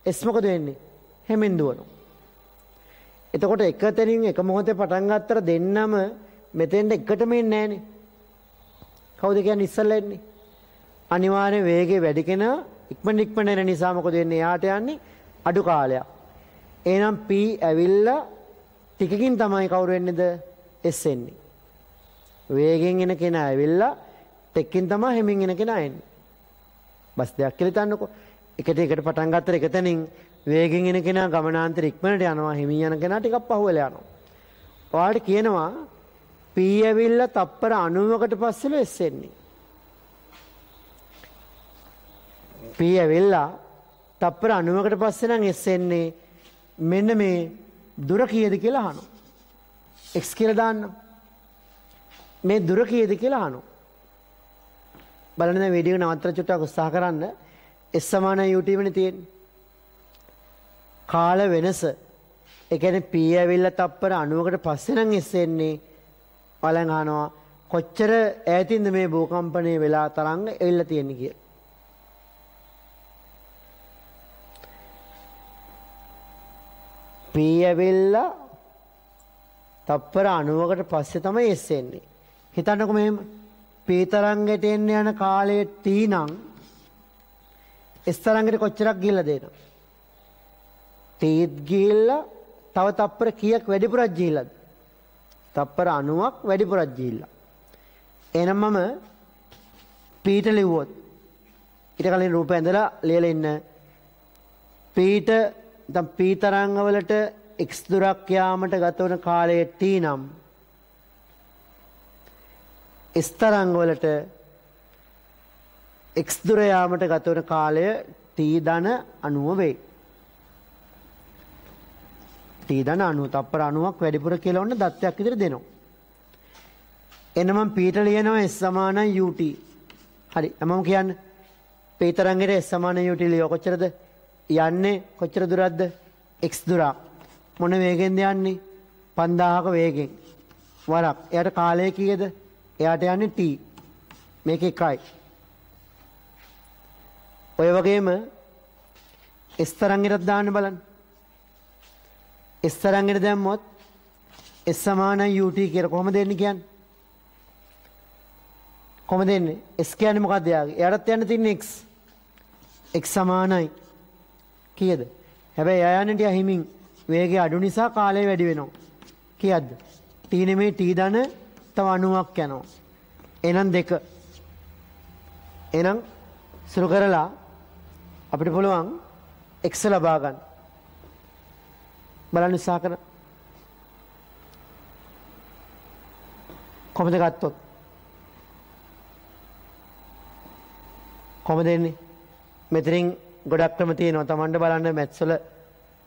S මොකද වෙන්නේ? හැමෙන් දුවනවා. එතකොට එක තැනින් එක මොහොතේ පටන් ගත්තට දෙන්නම මෙතෙන්ට එකටම එන්නේ නැහනේ. කවුද කියන්නේ ඉස්සල්ලා එන්නේ? අනිවාර්යෙන් වේගය වැඩි කෙනා ඉක්මන එන නිසා මොකද වෙන්නේ? යාට යන්නේ අඩු කාලයක්. එහෙනම් P ඇවිල්ලා ටිකකින් තමයි කවුරු වෙන්නේද? S එන්නේ. වේගෙන් එන කෙනා ඇවිල්ලා ටිකකින් තමයි හැමින් එන කෙනා එන්නේ. බස් දෙයක් කියලා හිතන්නකෝ. එකට පටන් ගත්තට එක තැනින් වේගෙන් එන කෙනා ගමනාන්තර ඉක්මනට යනවා. හැමින් යන කෙනා ටිකක් පහුවෙලා යනවා. ඔයාලට කියනවා P ඇවිල්ලා තප්පර 90කට පස්සෙලු S එන්නේ. P ඇවිල්ලා තප්පර 90කට පස්සේ නම් S එන්නේ. මෙන්න මේ දුර කීයද කියලා අහනවා. x කියලා දාන්න. මේ දුර කීයද කියලා අහනවා. බලන්න දැන් වීඩියෝ එක නවත්තලා චුට්ටක් උත්සාහ කරන්න. S සමානයි ut වෙන්නේ තියෙන්නේ. කාල වෙනස. ඒ කියන්නේ P ඇවිල්ලා තප්පර 90කට පස්සේ නම් S එන්නේ. බලන් අහනවා කොච්චර ඈතින්ද මේ භූකම්පණය වෙලා තරංග එල්ල තියෙන්නේ කියලා. P ඇවිල්ලා තප්පර 90කට පස්සේ තමයි S එන්නේ. හිතන්නකෝ මෙහෙම P තරංගයට එන්න යන කාලයේ T නම් S තරංගයට කොච්චරක් ගිහිල්ලා දෙනවා? T ගිහිල්ලා තව තප්පර කීයක් වැඩිපුරක් ගිහිල්ලාද? තප්පර 90ක් වැඩිපුරක් ගිහිල්ලා. එහෙනම් මම P ට ලිව්වොත් ඊට කලින් රූපය ඇඳලා ලියලා ඉන්න P ට දැන් P තරංග වලට x දුරක් යාමට ගත වන කාලය t නම් S තරංග වලට x දුර යාමට ගත වන කාලය t ධන 90 වෙයි. t ධන 90 තප්පර 90ක් වැඩිපුර කියලා ඔන්න දත්තයක් විදිහට දෙනවා. එන්න මම p ට ලියනවා s සමානයි ut. හරි. මම කියන්නේ p තරංගෙට s සමානයි ut ලියව කොච්චරද? යන්නේ කොච්චර දුරක්ද? x දුරක්. මොන වේගෙන්ද යන්නේ? 5000ක වේගෙන්. වරක්. එයාට කාලය කීයද? එයාට යන්නේ t. මේක එකයි. ඔය වගේම s තරංගෙට දාන්න බලන්න. S තරංගෙට දැම්මොත් s සමානයි ut කියලා කොහොමද එන්නේ කියන්නේ? කොහොමද එන්නේ? s කියන්නේ මොකක්ද යාගේ? එයාටත් යන්න තියෙන්නේ x. x සමානයි කීයද? හැබැයි එයා යන්නේ ටික හිමින් වේගය අඩු නිසා කාලය වැඩි වෙනවා. කීයක්ද? t නෙමෙයි t ධන තව 90ක් යනවා. එහෙනම් 2. එහෙනම් සුළු කරලා අපිට පුළුවන් x ලබා ගන්න. බලන්න උත්සාහ කරන්න. කොහොමද ගත්තොත්? කොහොමද එන්නේ? මෙතනින් ගොඩක් ක්‍රම තියෙනවා. Tamanට බලන්න මැත්ස් වල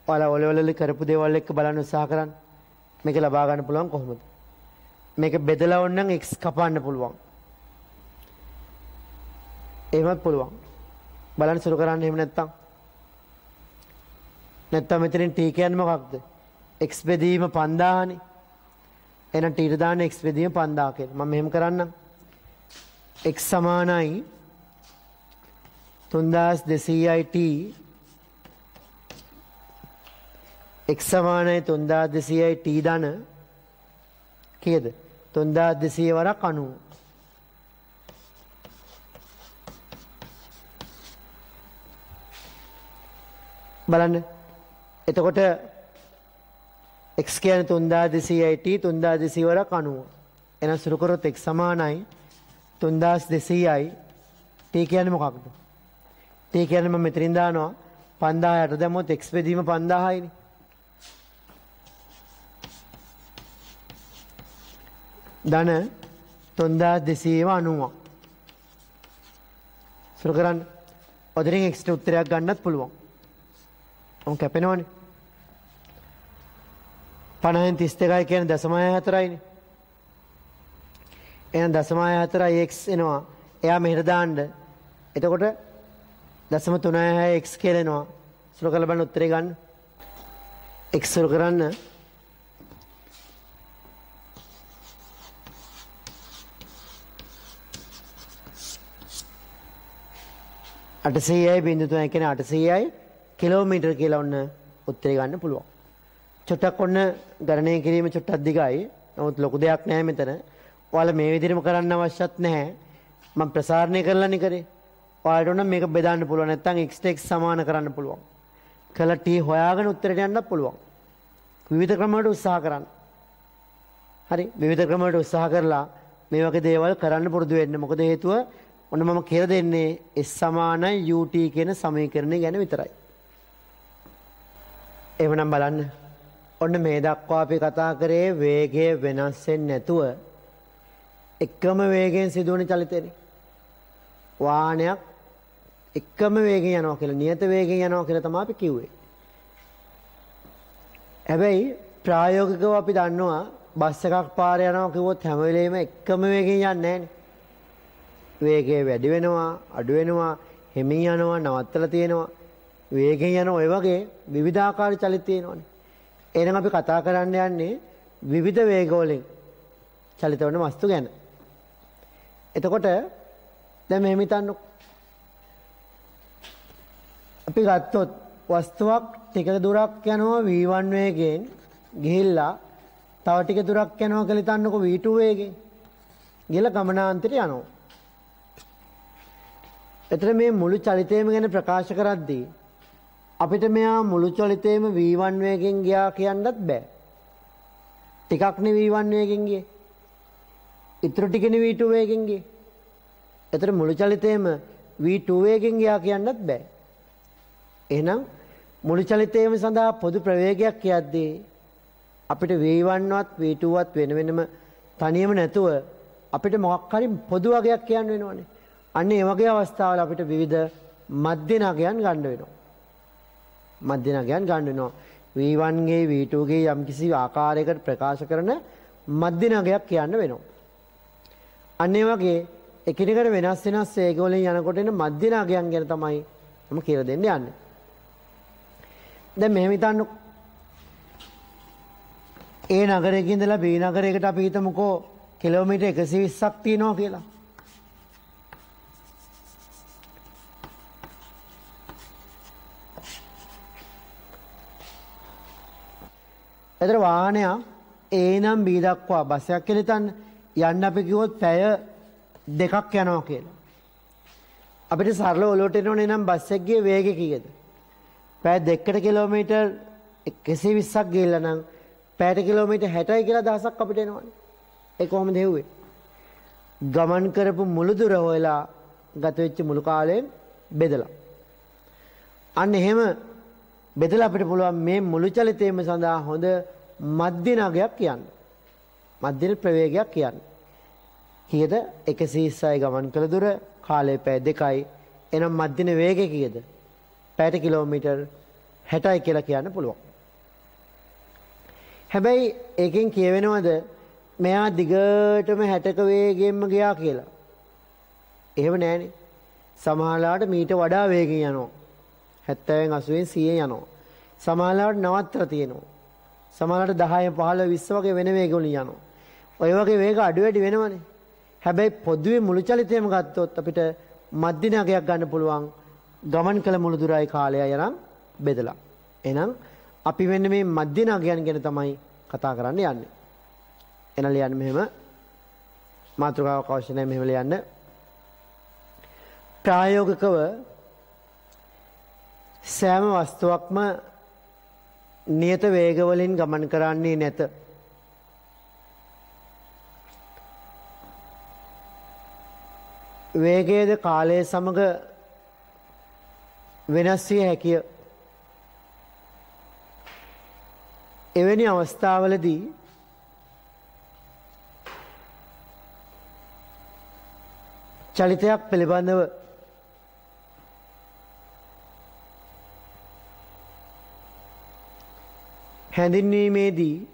ඔයාලා ඔලවල කරපු දේවල් එක්ක බලන්න උත්සාහ කරන්න. මේක ලබා ගන්න පුළුවන් කොහොමද? මේක බෙදලා ඕනනම් x කපන්න පුළුවන්. එහෙමත් පුළුවන්. බලන්න සුළු කරන්න එහෙම නැත්තම්. නැත්තම් මෙතනින් t කියන්නේ මොකක්ද? x බෙදීම 5000නේ. එහෙනම් t ට දාන්න x බෙදීම 5000 කියලා. මම මෙහෙම කරන්නම්. x සමානයි 3200යි t x සමානයි 3200යි t ධන කීයද? 3200 වරක් 90. බලන්න. එතකොට x කියන්නේ 3200යි t 3200 වරක් 90. එහෙනම් සුළු කරොත් x සමානයි 3200යි t කියන්නේ මොකක්ද? t කියන්නේ මම මෙතනින් දානවා 5000ට දැම්මොත් x බෙදීම 5000යිනේ. ධන 3290. සුළු කරන්න. ඔතනින් x ට උත්තරයක් ගන්නත් පුළුවන්. ඔව් කැපෙනවනේ. 50න් 32යි කියන්නේ 0.4යිනේ. එහෙනම් 0.4යි x එනවා. එයා මෙහෙට දාන්න. එතකොට 0.36 x කියලා එනවා. සුළු කරලා බලන්න උත්තරේ ගන්න. x සුළු කරන්න. අටසීයයි බිඳු තුනයි කියන්නේ 800යි කිලෝමීටර කියලා ඔන්න උත්තරේ ගන්න පුළුවන්. චුට්ටක් ඔන්න ගණනය කිරීම චුට්ටක් දිගයි. නමුත් ලොකු දෙයක් නැහැ මෙතන. ඔයාලා මේ විදිහටම කරන්න අවශ්‍යත් නැහැ. මම ප්‍රසාරණය කරලානේ කරේ. ඔයාලට ඕන මේක බෙදන්න පුළුවන්. නැත්නම් x ට x සමාන කරන්න පුළුවන්. කළා t හොයාගෙන උත්තරයට යන්නත් පුළුවන්. විවිධ ක්‍රම වලට උත්සාහ කරන්න. හරි විවිධ ක්‍රම වලට උත්සාහ කරලා මේ වගේ දේවල් කරන්න පුරුදු වෙන්න. මොකද හේතුව ඔන්න මම කියලා දෙන්නේ s සමානයි ut කියන සමීකරණය ගැන විතරයි. එහෙනම් බලන්න. ඔන්න මේ දක්වා අපි කතා කරේ වේගය වෙනස් වෙන්නේ නැතුව එකම වේගයෙන් සිදුවන චලිතයනේ. වාහනයක් එකම වේගයෙන් යනවා කියලා නියත වේගයෙන් යනවා කියලා තමයි අපි කිව්වේ. හැබැයි ප්‍රායෝගිකව අපි දන්නවා බස් එකක් පාරේ යනවා කිව්වොත් හැම වෙලෙම එකම වේගයෙන් යන්නේ නැහැනේ. වේගය වැඩි වෙනවා, අඩු වෙනවා, හිමින් යනවා, නවත්තලා තියෙනවා. වේගයෙන් යන ඔය වගේ විවිධාකාර චලිත තියෙනවානේ. එහෙනම් අපි කතා කරන්න යන්නේ විවිධ වේග වලින් චලිත වන වස්තු ගැන. එතකොට දැන් මෙහෙම හිතන්නකො. අපි ගත්තොත් වස්තුවක් ටික දුරක් යනවා v1 වේගයෙන් ගිහිල්ලා තව ටික දුරක් යනවා කියලා හිතන්නකො v2 වේගයෙන්. ගිහලා ගමනාන්තරයට යනවා. එතන මේ මුළු චලිතයම ගැන ප්‍රකාශ කරද්දී අපිට මෙයා මුළු චලිතයම v1 වේගෙන් ගියා කියන්නත් බෑ. ටිකක් නේ v1 වේගෙන් ගියේ. ඊටු ටිකනේ v2 වේගෙන් ගියේ. එතන මුළු චලිතයම v2 වේගෙන් ගියා කියන්නත් බෑ. එහෙනම් මුළු චලිතයම සඳහා පොදු ප්‍රවේගයක් කියද්දී අපිට v1වත් v2වත් වෙන වෙනම තනියම නැතුව අපිට මොකක් හරි පොදු වගයක් කියන්න වෙනවනේ. අන්න ඒ වගේ අවස්ථාවල අපිට විවිධ මධ්‍ය නගයන් ගන්න වෙනවා. මධ්‍ය නගයන් ගන්න වෙනවා. v1 ගේ v2 ගේ යම්කිසි ආකාරයකට ප්‍රකාශ කරන මධ්‍ය නගයක් කියන්න වෙනවා. අන්න ඒ වගේ එකිනෙකට වෙනස් වෙනස් වේග වලින් යනකොට එන මධ්‍ය නගයන් ගැන තමයි මම කියලා දෙන්න යන්නේ. දැන් මෙහෙම හිතන්නකො. A නගරයක ඉඳලා B නගරයකට අපි හිතමුකෝ කිලෝමීටර් 120ක් තියෙනවා කියලා. එතන වාහනයක් A නම් B දක්වා බස් එකක් කියලා හිතන්න යන්න අපි කිව්වොත් පැය දෙකක් යනවා කියලා. අපිට සරල ඔලුවට එනෝනේ නම් බස් එකේ වේගය කීයද? පැය දෙකකට කිලෝමීටර් 120ක් ගිහලා නම් පැයට කිලෝමීටර් 60යි කියලා දහසක් අපිට එනවනේ. ඒ කොහොමද හෙව්වේ? ගමන් කරපු මුළු දුර හොයලා ගත වෙච්ච මුළු කාලයෙන් බෙදලා. අන්න එහෙම බෙදලා අපිට පුළුවන් මේ මුළු චලිතයම සඳහා හොඳ මධ්‍ය නගයක් කියන්න. මධ්‍ය ප්‍රවේගයක් කියන්න. කීයද? 120යි ගමන් කළ දුර කාලය පැය 2යි. එනම් මධ්‍ය වේගය කීයද? පැයට කිලෝමීටර් 60යි කියලා කියන්න පුළුවන්. හැබැයි ඒකෙන් කියවෙනවද මෙයා දිගටම 60ක වේගයෙන්ම ගියා කියලා? එහෙම නෑනේ. සමහරලාට මීට වඩා වේගෙන් යනවා. 70න් 80න් 100න් යනවා. සමහරලාට නවත්තලා තියෙනවා. සමහරලාට 10 15 20 වගේ වෙන වේග වලින් යනවා. ඔය වගේ වේග අඩු වැඩි වෙනවනේ. හැබැයි පොදුවේ මුළු චලිතයම ගත්තොත් අපිට මධ්‍ය නගයක් ගන්න පුළුවන්. ගමන් කළ මුළු දුරයි කාලයයි යනම් බෙදලා. එහෙනම් අපි මෙන්න මේ මධ්‍ය නගයන් ගැන තමයි කතා කරන්න යන්නේ. එන ලියන්න මෙහෙම මාතෘකාවක් අවශ්‍ය නැහැ මෙහෙම ලියන්න. ප්‍රායෝගිකව සෑම වස්තුවක්ම නියත වේග වලින් ගමන් කරන්නේ නැත. වේගයේද කාලය සමග වෙනස් විය හැකිය. එවැනි අවස්ථාවලදී චලිතයක් පිළිබඳව හැඳින්වීමේදී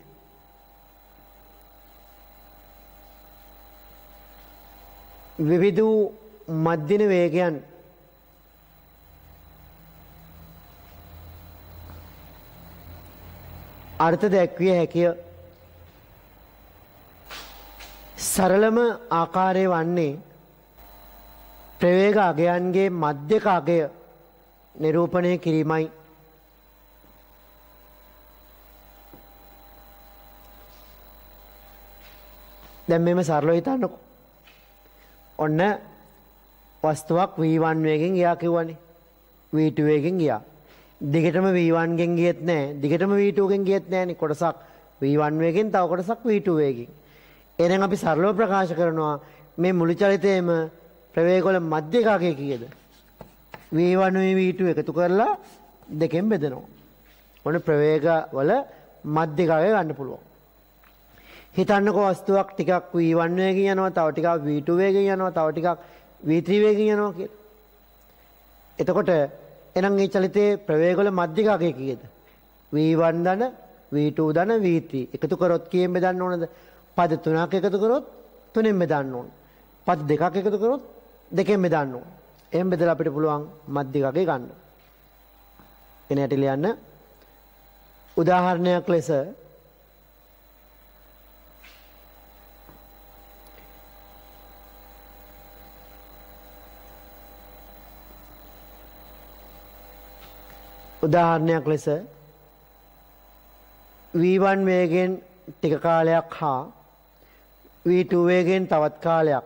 විවිධ මධ්‍යන වේගයන් අර්ථ දැක්විය හැකිය. සරලම ආකාරය වන්නේ ප්‍රවේග අගයන්ගේ මධ්‍යක අගය නිරූපණය කිරීමයි. දැන් මෙම සරලව හිතන්නකො. ඔන්න වස්තුවක් V1 වේගෙන් ගියා කිව්වනේ. V2 වේගෙන් ගියා. දිගටම V1 ගෙන් ගියෙත් නැහැ. දිගටම V2 ගෙන් ගියෙත් නැහැනේ. කොටසක් V1 වේගෙන් තව කොටසක් V2 වේගෙන්. එහෙනම් අපි සරලව ප්‍රකාශ කරනවා මේ මුළු චලිතයේම ප්‍රවේගවල මධ්‍යකාගය කීයද? V1 V2 එකතු කරලා දෙකෙන් බෙදනවා. ඔන්න ප්‍රවේගවල මධ්‍යකාගය ගන්න පුළුවන්. හිතන්නකෝ වස්තුවක් ටිකක් V1 වේගෙන් යනවා, තව ටිකක් V2 වේගෙන් යනවා, තව ටිකක් V3 වේගෙන් යනවා කියලා. එතකොට එහෙනම් මේ චලිතයේ ප්‍රවේගවල මධ්‍යකාගය කීයද? V1 ධන, V2 ධන, V3 එකතු කරොත් කීයෙන් බෙදන්න ඕනද? පද 3ක් එකතු කරොත් 3ෙන් බෙදන්න ඕන. පද 2ක් එකතු කරොත් 2ෙන් බෙදන්න ඕන. එහෙන් බෙදලා අපිට පුළුවන් මධ්‍යකාගය ගන්න. එන ඇටි ලියන්න. උදාහරණයක් ලෙස V1 වේගෙන් ටික කාලයක් හා V2 වේගෙන් තවත් කාලයක්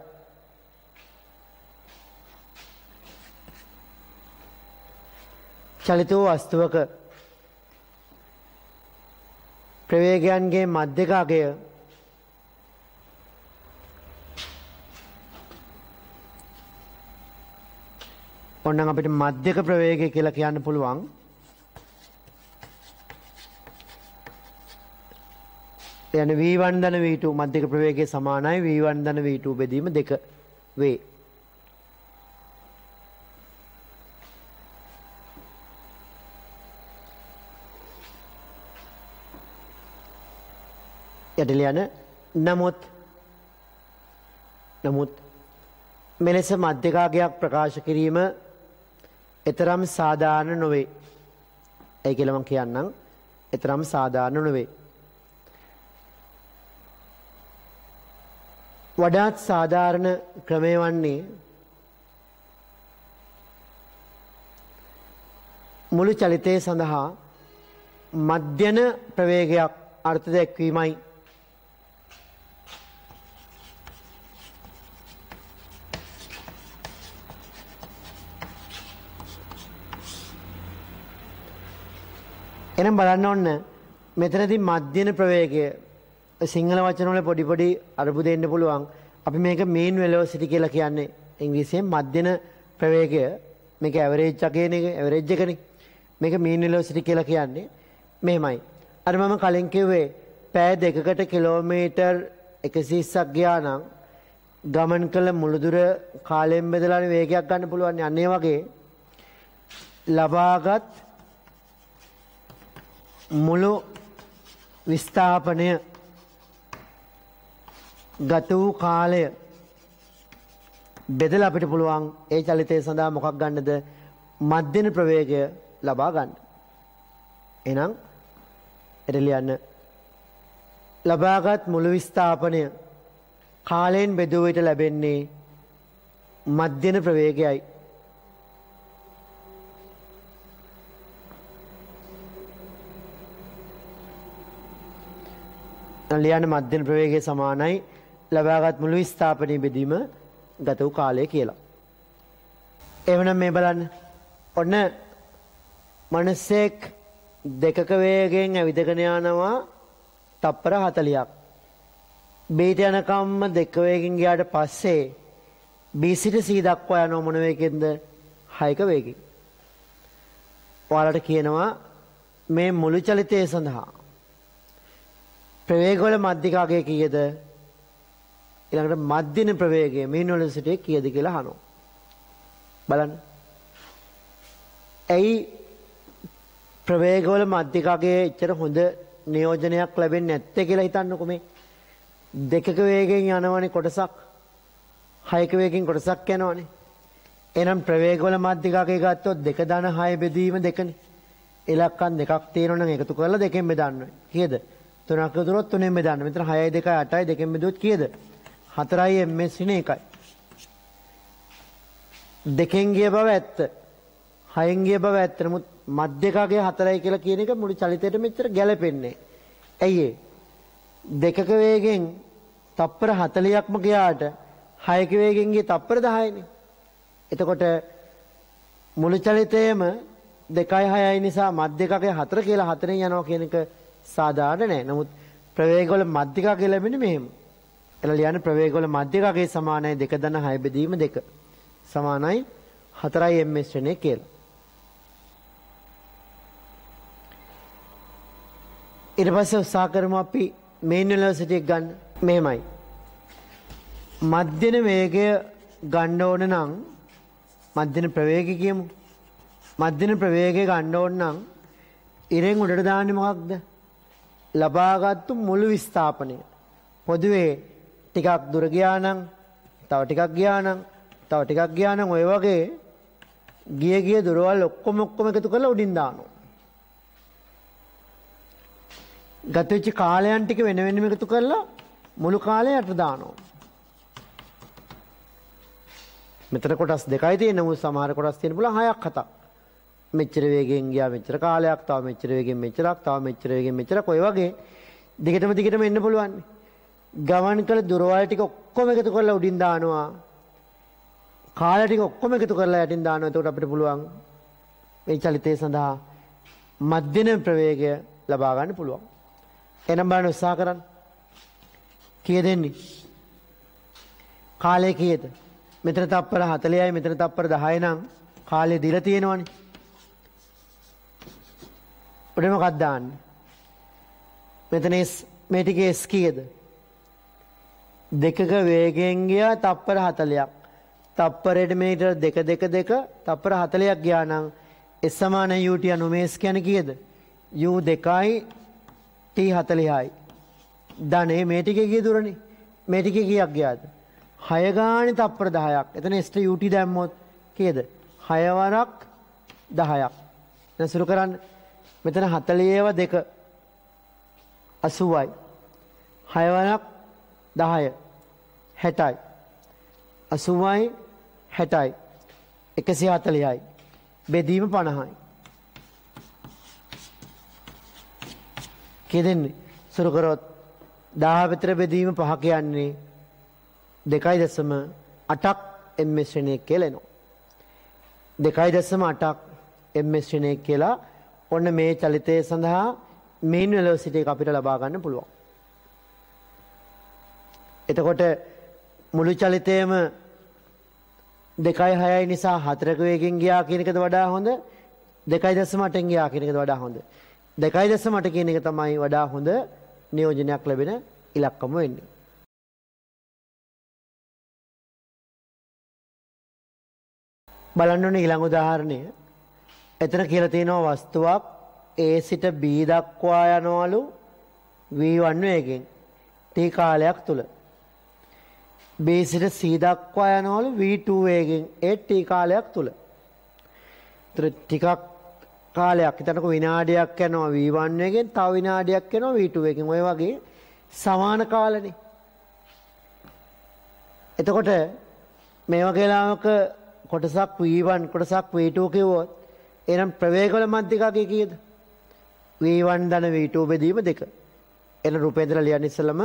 චලිත වූ වස්තුවක ප්‍රවේගයන්ගේ මධ්‍යකාගය ඕනනම් අපිට මධ්‍යක ප්‍රවේගය කියලා කියන්න පුළුවන්. යන V1 ධන V2 මධ්‍යක ප්‍රවේගයේ සමානයි V1 ධන V2 බෙදීම 2 වේ. යටලියන නමුත් මෙලෙස මධ්‍යකාගයක් ප්‍රකාශ කිරීම එතරම් සාධාරණ නොවේ. ඒ කියලා මම කියන්නම්. එතරම් සාධාරණ නොවේ. වඩාත් සාධාරණ ක්‍රමය වන්නේ මුළු චලිතය සඳහා මධ්‍යන ප්‍රවේගයක් අර්ථ දැක්වීමයි. එනම් බලන්න ඕන්න මෙතනදී මධ්‍යන ප්‍රවේගය සිංහල වචන වල පොඩි අරුබු දෙන්න පුළුවන්. අපි මේක mean velocity කියලා කියන්නේ ඉංග්‍රීසියෙන් මධ්‍යන ප්‍රවේගය. මේක ඇවරේජ් එකනේ. මේක mean velocity කියලා කියන්නේ මෙහෙමයි. අර මම කලින් කිව්වේ පැය දෙකකට කිලෝමීටර් 120ක් ගියා නම් ගමන් කළ මුළු දුර කාලයෙන් බෙදලානේ වේගයක් ගන්න පුළුවන්. අන්න ඒ වගේ ලබාගත් මුළු විස්ථාපනය ගත වූ කාලය බෙදලා අපිට පුළුවන් ඒ චලිතය සඳහා මොකක් ගන්නද? මධ්‍යන ප්‍රවේගය ලබා ගන්න. එහෙනම් එතලියන්න ලබාගත් මුළු විස්ථාපනය කාලයෙන් බෙදුව විට ලැබෙන්නේ මධ්‍යන ප්‍රවේගයයි. ලියන්න මධ්‍යන ප්‍රවේගය සමානයි ලබාගත් මුළු විස්ථාපනයේ බෙදීම ගත වූ කාලය කියලා. එවනම් මේ බලන්න. ඔන්න මිනිස්සෙක් දෙකක වේගයෙන් ඇවිදගෙන යනවා තප්පර 40ක්. බීට යනකම්ම දෙක වේගෙන් ගියාට පස්සේ B සිට C දක්වා යන මොන වේගෙන්ද? 6ක වේගෙන්. ඔයාලට කියනවා මේ මුළු චලිතය සඳහා ප්‍රවේගවල මධ්‍යකාගය කීයද? ඊළඟට මධ්‍යන ප්‍රවේගය mean velocity කීයද කියලා අහනවා. බලන්න. ඇයි ප්‍රවේගවල මධ්‍යකාගය එච්චර හොඳ නියෝජනයක් ලැබෙන්නේ නැත්තේ කියලා හිතන්නකෝ මේ. දෙකක වේගයෙන් යනවනේ කොටසක්. හයක වේගයෙන් කොටසක් යනවනේ. එහෙනම් ප්‍රවේගවල මධ්‍යකකේ ගත්තොත් 2/6 බෙදීම 2නේ. ඉලක්කම් දෙකක් තියෙනවා නම් එකතු කරලා දෙකෙන් බෙදන්න ඕනේ. කීයද? 3ක් විතරොත් 3ෙන් බෙදන්න. මෙතන 6යි 2යි 8යි දෙකෙන් බෙදුවොත් කීයද? 4යි ms නේ 1යි. දෙකෙන් ගිය බව ඇත්ත. 6න් ගිය බව ඇත්ත. නමුත් මධ්‍යකකේ 4යි කියලා කියන එක මුළු චලිතයට මෙච්චර ගැලපෙන්නේ. ඇයි ඒ? දෙකක වේගෙන් තප්පර 40ක්ම ගියාට 6ක වේගෙන් ගියේ තප්පර 10යිනේ. එතකොට මුළු චලිතයේම 2යි 6යි නිසා මධ්‍යකකේ 4 කියලා 4ෙන් යනවා කියන එක සාධාරණ නෑ. නමුත් ප්‍රවේගවල මධ්‍යකකේ ලැබෙන්නේ මෙහෙම. එලා ලියන්න ප්‍රවේගවල මධ්‍යකකේ සමානයි 2/6 බෙදීම 2 සමානයි 4යි ms ශ්‍රේණිය කියලා. ඊට පස්සේ උත්සාහ කරමු අපි මේන් වෙලොසිටි එක ගන්න. මෙහෙමයි. මධ්‍යන වේගය ගන්න ඕන නම් මධ්‍යන ප්‍රවේගය කියමු. මධ්‍යන ප්‍රවේගය ගන්න ඕන නම් ඉරෙන් උඩට දාන්නේ මොකක්ද? ලබාගත්තු මුළු විස්ථාපනය. පොදුවේ ටිකක් දුර ගියා නම්, තව ටිකක් ගියා නම්, තව ටිකක් ගියා නම් ඔය වගේ ගිය දුරවල් ඔක්කොම එකතු කරලා උඩින් දානවා. ගත වෙච්ච කාලයන් ටික වෙන වෙනම එකතු කරලා මුළු කාලය යට දානවා. මෙතන කොටස් දෙකයි තියෙන නමුත් සමහර කොටස් තියෙන පුළුවන් 6ක් 7ක්. මෙච්චර වේගෙන් ගියා මෙච්චර කාලයක්, තව මෙච්චර වේගෙන් මෙච්චරක්, තව මෙච්චර වේගෙන් මෙච්චරක් ඔය වගේ දිගටම එන්න පුළුවන්. ගමන් කළ දුරවල් ටික ඔක්කොම එකතු කරලා උඩින් දානවා. කාලය ටික ඔක්කොම එකතු කරලා යටින් දානවා. එතකොට අපිට පුළුවන් මේ චලිතය සඳහා මධ්‍යන ප්‍රවේගය ලබා ගන්න පුළුවන්. එනම් බලන්න උත්සාහ කරන්න. කීයද එන්නේ? කාලය කීයද? මෙතන තප්පර 40යි මෙතන තප්පර 10යි නම් කාලය දීලා තියෙනවනේ. උඩ මොකක්ද දාන්නේ? මෙතන මේ ටිකේ s කීයද? දෙකක වේගයෙන් ගියා තප්පර 40ක්. තප්පරයට මීටර 2 තප්පර 40ක් ගියා නම් s සමාන ut අනු මේ s කියන්නේ කීයද? u 2යි t 40යි. ධනේ මේ ටිකේ ගිය දුරනේ. මේ ටිකේ කීයක් ගියාද? 6 ගානේ තප්පර 10ක්. එතන st ut දැම්මොත් කීයද? 6 වරක් 10ක්. දැන් සුරු කරන්න. මෙතන 40ව 2 80යි. 6 වරක් 10 60යි. 80යි 60යි. 140යි. බෙදීම 50යි. කීයදන්නේ? සුරු කරොත් 10 විතර බෙදීම 5 කියන්නේ 2.8ක් ms ශ්‍රේණිය කියලා එනවා. 2.8ක් ms ශ්‍රේණිය කියලා ඔන්න මේ චලිතය සඳහා මේන් වෙලොසිටි එක අපිට ලබා ගන්න පුළුවන්. එතකොට මුළු චලිතයම 2.6යි නිසා 4ක වේගෙන් ගියා කියන එකද වඩා හොඳ? 2.8න් ගියා කියන එකද වඩා හොඳ? 2.8 කියන එක තමයි වඩා හොඳ නියෝජනයක් ලැබෙන ඉලක්කම වෙන්නේ. බලන්න ඕනේ ඊළඟ උදාහරණය. එතන කියලා තියෙනවා වස්තුවක් A සිට B දක්වා යනවලු v1 වේගෙන් t කාලයක් තුල. B සිට C දක්වා යනවලු v2 වේගෙන් ඒ t කාලයක් තුල. ඒතර ටිකක් කාලයක් හිතන්නකො විනාඩියක් යනවා v1 වේගෙන්, තව විනාඩියක් යනවා v2 වේගෙන්. ඔය වගේ සමාන කාලනේ. එතකොට මේ වගේ ලාමක කොටසක් v1 කොටසක් v2 කිව්වොත් එහෙනම් ප්‍රවේගවල මධ්‍යකකේ කීයද? v1 ධන v2 බෙදීම 2. එන රූපේන්ද්‍ර ලියන්න ඉස්සෙල්ලම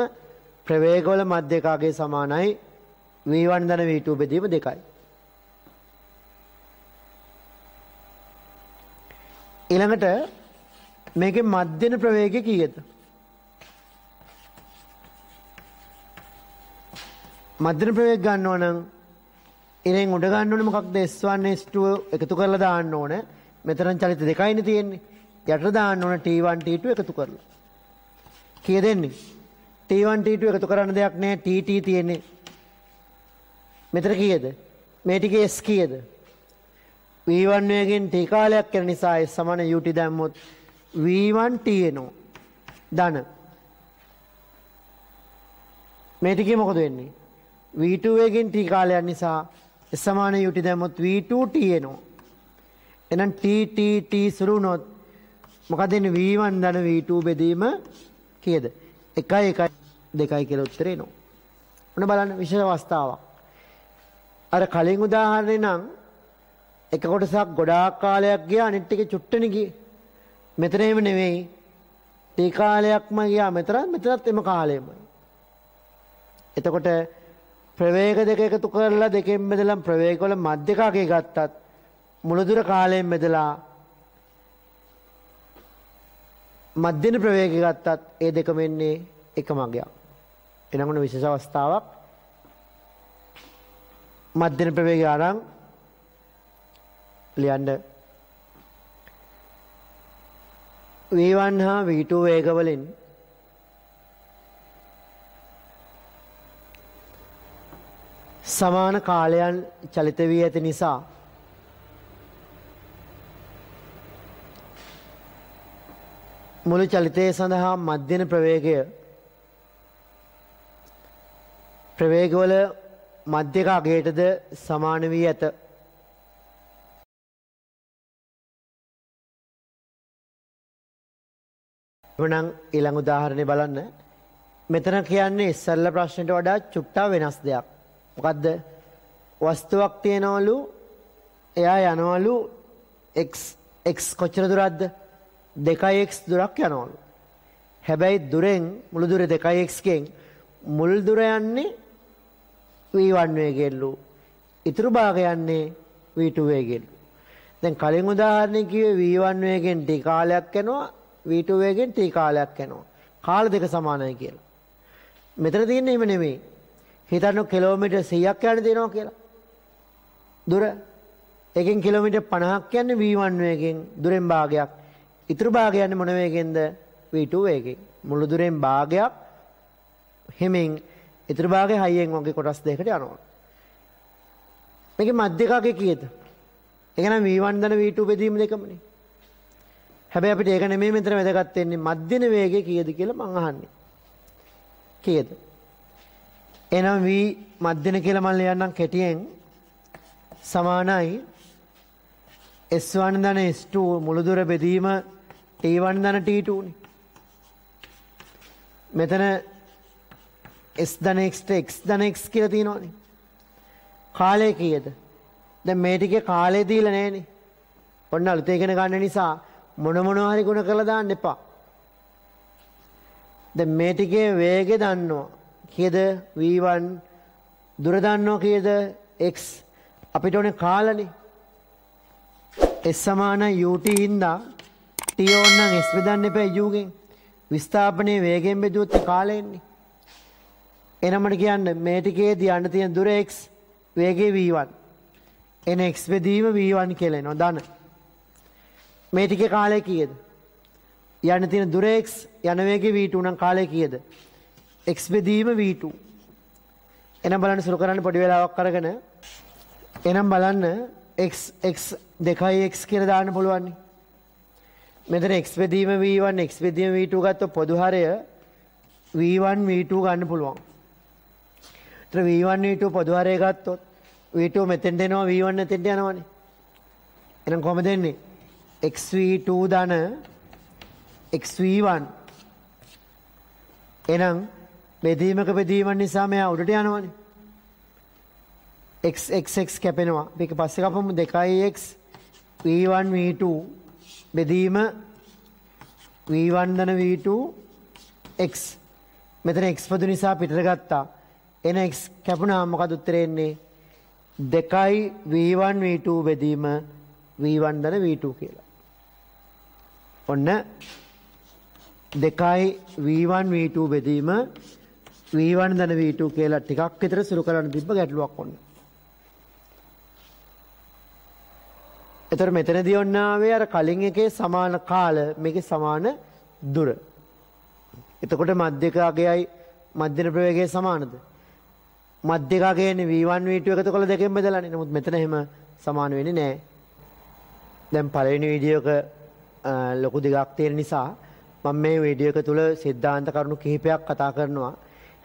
ප්‍රවේගවල මධ්‍යකකේ සමානයි v1 ධන v2 බෙදීම 2යි. ඊළඟට මේකේ මධ්‍යන ප්‍රවේගය කීයද? මධ්‍යන ප්‍රවේගය ගන්නවා නම් ඉරෙන් උඩ ගන්න ඕනේ මොකක්ද? S1 S2 එකතු කරලා දාන්න ඕනේ. මෙතන චලිත දෙකයිනේ තියෙන්නේ. යට දාන්න ඕනේ T1 T2 එකතු කරලා. කීයද එන්නේ? T1 T2 එකතු කරන්න දෙයක් නැහැ. TT තියෙන්නේ. මෙතන කීයද? මේ ටිකේ S කීයද? V1 වේගෙන් T කාලයක් යන නිසා S සමාන UT දැම්මොත් V1 T එනවා. ධන. මේ ටිකේ මොකද වෙන්නේ? v2 වේගෙන් t කාලයක් නිසා s සමාන ut දැම්මොත් v2t එනවා. එහෙනම් t සුරු වුණොත් මොකද එන්නේ? v1 ධන v2 බෙදීම කීයද? 1 1 2 කියලා උත්තරේ එනවා. ඔන්න බලන්න විශේෂ අවස්ථාවක්. අර කලින් උදාහරණේ නම් එක කොටසක් ගොඩාක් කාලයක් ගියා අනිත් ටික චුට්ටනේ ගියේ. මෙතන එහෙම නෙවෙයි. ටී කාලයක්ම ගියා මෙතනත් එම කාලෙමයි. එතකොට ප්‍රවේග දෙක එකතු කරලා දෙකෙන් බෙදලා ප්‍රවේග වල මධ්‍යකාගේ ගත්තත් මුලදුර කාලයෙන් බෙදලා මධ්‍යන ප්‍රවේගය ගත්තත් ඒ දෙකම එන්නේ එකම අගයක්. එනකොට විශේෂ අවස්ථාවක් මධ්‍යන ප්‍රවේගය අරන් ලියන්න v1 හා v2 වේග වලින් සමාන කාලයන් චලිත වී ඇති නිසා මුළු චලිතය සඳහා මධ්‍යන ප්‍රවේගවල මධ්‍යක අගයටද සමාන වී ඇත. එවනම් ඊළඟ උදාහරණය බලන්න. මෙතන කියන්නේ ඉස්සෙල්ලා ප්‍රශ්නෙට වඩා චුට්ටා වෙනස් දෙයක්. මොකද්ද? වස්තුවක් තියනවලු එයා යනවලු x කොච්චර දුරක්ද? 2x දුරක් යනවලු. හැබැයි දුරෙන් මුළු දුර 2x කෙන් මුල් දුර යන්නේ v1 වේගෙන්ලු. ඉතුරු භාගය යන්නේ v2 වේගෙන්ලු. දැන් කලින් උදාහරණේ කිව්වේ v1 වේගෙන් t කාලයක් යනවා v2 වේගෙන් t කාලයක් යනවා. කාල දෙක සමානයි කියලා. මෙතන තියෙන්නේ එහෙම නෙමෙයි. හිතන්න කිලෝමීටර් 100ක් යන්න දෙනවා කියලා. දුර. එකෙන් කිලෝමීටර් 50ක් යන්නේ v1 වේගෙන් දුරෙන් භාගයක්. ඉතුරු භාගය යන්නේ මොන වේගෙන්ද? v2 වේගෙන්. මුළු දුරෙන් භාගයක් හිමින් ඉතුරු භාගය හයියෙන් වගේ කොටස් දෙකකට යනවා. මේකේ මධ්‍යකගේ කීයද? ඒක නම් v1 ධන v2 බෙදීම දෙකමනේ. හැබැයි අපිට ඒක නෙමෙයි මෙතන වැදගත් වෙන්නේ මධ්‍යන වේගය කීයද කියලා මං අහන්නේ. කීයද? එහෙනම් v මධ්‍යන කියලා මම ලියන්නම් කෙටියෙන් සමානයි s1 ධන s2 මුළු දුර බෙදීම t1 ධන t2 නේ. මෙතන s ධන x x ධන x කියලා තියෙනවනේ. කාලය කීයද? දැන් මේ ටිකේ කාලය දීලා නැහැනේ. ඔන්න අලුතෙන් ඉගෙන ගන්න නිසා මොනවා හරි ගුණ කරලා දාන්න එපා. දැන් මේ ටිකේ වේගය දන්නවා. කීයද? v1 දුර දන්නවා කීයද? x. අපිට ඕනේ කාලනේ. s සමාන ut ඉඳා t ඕනනම් s බෙදන්න එපා u ගෙන්. විස්ථාපනයේ වේගයෙන් බෙදුවොත් කාලය එන්නේ. එහෙනම් මට කියන්න මේ ටිකේදී යන්න තියෙන දුර x වේගය v1. එන x බෙදීම v1 කියලා එනවා ධන. මේ ටිකේ කාලය කීයද? යන්න තියෙන දුර x යන වේගය v2 නම් කාලය කීයද? x බෙදීම v2. එහෙනම් බලන්න සුළු කරන්න පොඩි වෙලාවක් අරගෙන එහෙනම් බලන්න x 2x කියලා දාන්න පුළුවන්. මෙතන x බෙදීම v1 x බෙදීම v2 ගත්තොත් පොදු හරය v1 v2 ගන්න පුළුවන්. ඒතර v1 v2 පොදු හරය ගත්තොත් v2 මෙතෙන්ට එනවා v1 මෙතෙන්ට යනවානේ. එහෙනම් කොහමද එන්නේ? xv2 ධන xv1. එහෙනම් බෙදීමක බෙදීම නිසා මෙයා උඩට යනවානේ. x කැපෙනවා. මේක පස්සේ කපමු 2x v1 v2 බෙදීම v1 ධන v2 x. මෙතන x පොදු නිසා පිටට ගත්තා. එන x කැපුණාම මොකද උත්තරේ එන්නේ? 2 v1 v2 බෙදීම v1 ධන v2 කියලා. ඔන්න 2 v1 v2 බෙදීම v1 ධන v2 කියලා ටිකක් විතර සුළු කරන්න තිබ්බ ගැටලුවක් ඔන්න. එතකොට මෙතනදී ඔන්න ආවේ අර කලින් එකේ සමාන කාල මේකේ සමාන දුර. එතකොට මධ්‍යක අගයයි මධ්‍යන ප්‍රවේගය සමානද? මධ්‍යක අගයනේ v1 v2 එකතු කරලා දෙකෙන් බෙදලානේ. නමුත් මෙතන එහෙම සමාන වෙන්නේ නැහැ. දැන් පළවෙනි වීඩියෝ එක ලොකු දෙකක් තියෙන නිසා මම මේ වීඩියෝ එක තුල සිද්ධාන්ත කරුණු කිහිපයක් කතා කරනවා.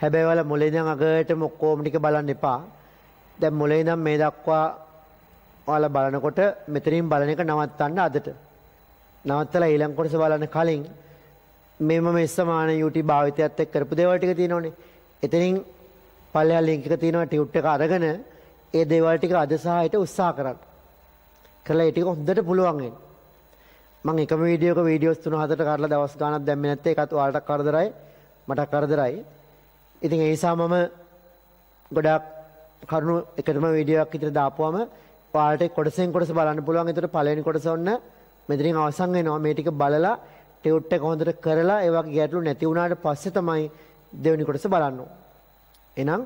හැබැයි ඔයාලා මුලින් ඉඳන් අගටම ඔක්කොම ටික බලන්න එපා. දැන් මුලින් ඉඳන් මේ දක්වා ඔයාලා බලනකොට මෙතනින් බලන එක නවත්තන්න අදට. නවත්තලා ඊළඟ කොටස බලන්න කලින් මේ මම ඉස්සමාන YouTube භාවිතයත් එක්ක කරපු දේවල් ටික තියෙනවනේ. එතනින් පල්ලෙහා link එක තියෙනවා ටියුට් එක අරගෙන ඒ දේවල් ටික අද සහ හෙට උත්සාහ කරන්න. කරලා ඒ ටික හොඳට පුළුවන් වෙන්න. මම එකම වීඩියෝස් 3-4ට කරලා දවස් ගාණක් දැම්මේ නැත්තේ ඒකත් ඔයාලට කරදරයි මට කරදරයි. ඉතින් ඒ නිසා මම ගොඩාක් කරුණු එකටම වීඩියෝ එකක් විතර දාපුවම ඔයාලට කොටසෙන් කොටස බලන්න පුළුවන්. ඒතර පළවෙනි කොටස ඔන්න මෙතනින් අවසන් වෙනවා. මේ ටික බලලා ටියුට් එක හොඳට කරලා ඒ වගේ ගැටලු නැති වුණාට පස්සේ තමයි දෙවෙනි කොටස බලන්න ඕනේ. එහෙනම්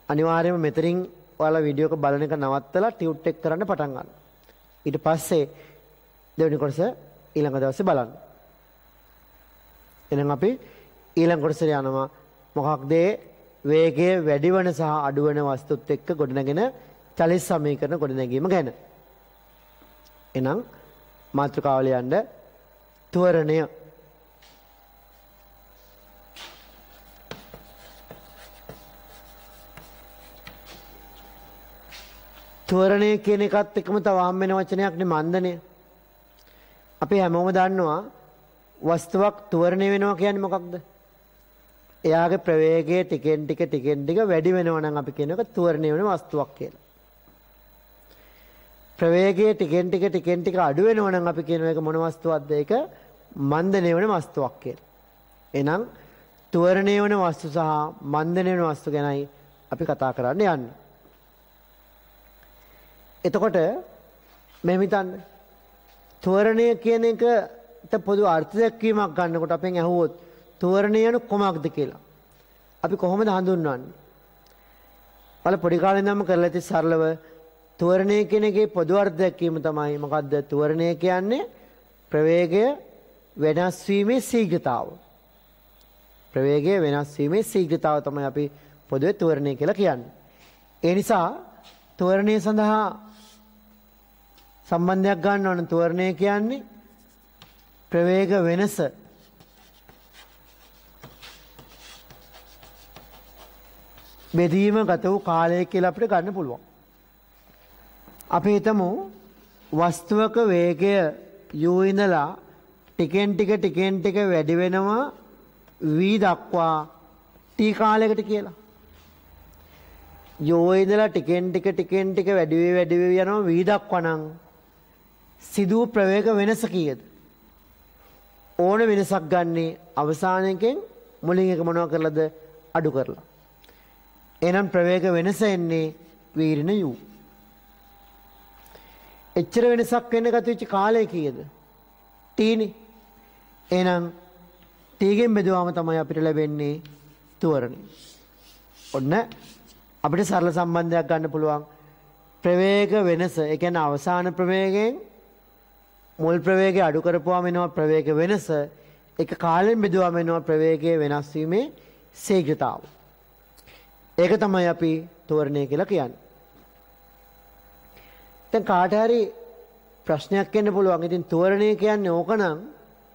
අනිවාර්යයෙන්ම මෙතනින් ඔයාලා වීඩියෝ එක බලන එක නවත්තලා ටියුට් එක කරන්න පටන් ගන්න. ඊට පස්සේ දෙවෙනි කොටස ඊළඟ දවසේ බලන්න. එහෙනම් අපි ඊළඟ කොටසට යනවා. මොකක්ද වේගය වැඩි වෙන සහ අඩු වෙන වස්තුත් එක්ක ගොඩනගෙන චලිත සමීකරණ ගොඩනැගීම ගැන. එහෙනම් මාතෘකාව ලියන්න ත්වරණය. ත්වරණය කියන එකත් එක්කම තව හම් වෙන වචනයක් නේ මන්දනය. අපි හැමෝම දන්නවා වස්තුවක් ත්වරණය වෙනවා කියන්නේ මොකක්ද? එයාගේ ප්‍රවේගය ටිකෙන් ටික වැඩි වෙනවා නම් අපි කියන එක ත්වරණය වෙන වස්තුවක් කියලා. ප්‍රවේගය ටිකෙන් ටික අඩු වෙනවා නම් අපි කියන එක මොන වස්තුවක්ද? ඒක මන්දනය වෙන වස්තුවක් කියලා. එහෙනම් ත්වරණය වෙන වස්තු සහ මන්දනය වෙන වස්තු ගැනයි අපි කතා කරන්න යන්නේ. එතකොට මෙහෙම හිතන්න. ත්වරණය කියන එකට පොදු අර්ථ දැක්වීමක් ගන්නකොට අපෙන් අහුවොත් ත්වරණය යන කොමක්ද කියලා. අපි කොහොමද හඳුන්වන්නේ? වල පොඩි කාලේ ඉඳන්ම කරලා තියෙ සරලව ත්වරණය කියන එකේ පොදු අර්ථ දැක්වීම තමයි මොකද්ද? ත්වරණය කියන්නේ ප්‍රවේගය වෙනස් වීමේ ශීඝ්‍රතාව. ප්‍රවේගය වෙනස් වීමේ ශීඝ්‍රතාව තමයි අපි පොදුවේ ත්වරණය කියලා කියන්නේ. ඒ නිසා ත්වරණය සඳහා සම්බන්ධයක් ගන්න ඕන. ත්වරණය කියන්නේ ප්‍රවේග වෙනස බෙදීම ගත වූ කාලය කියලා අපිට ගන්න පුළුවන්. අපි හිතමු වස්තුවක වේගය u ඉඳලා ටිකෙන් ටික වැඩි වෙනවා v දක්වා t කාලයකට කියලා. u ඉඳලා ටිකෙන් ටික වැඩි වෙවි යනවා v දක්වා නම් සිදු ප්‍රවේග වෙනස කීයද? ඕන වෙනසක් ගන්නේ අවසානයකින් මුලින් එක මොනවා කරලාද? අඩු කරලා. එහෙනම් ප්‍රවේග වෙනස එන්නේ v ඍණ u. එච්චර වෙනසක් වෙන්න ගත වෙච්ච කාලය කීයද? t නේ. එහෙනම් t ගෙන් බෙදුවාම තමයි අපිට ලැබෙන්නේ ත්වරණය. ඔන්න අපිට සරල සම්බන්ධයක් ගන්න පුළුවන්. ප්‍රවේග වෙනස, ඒ කියන්නේ අවසාන ප්‍රවේගයෙන් මුල් ප්‍රවේගය අඩු කරපුවාම එනවා ප්‍රවේග වෙනස. ඒක කාලයෙන් බෙදුවාම එනවා ප්‍රවේගයේ වෙනස් වීමේ ශීඝ්‍රතාව. ඒක තමයි අපි ත්වරණය කියලා කියන්නේ. දැන් කාට හරි ප්‍රශ්නයක් එන්න පුළුවන්. ඉතින් ත්වරණය කියන්නේ ඕකනම්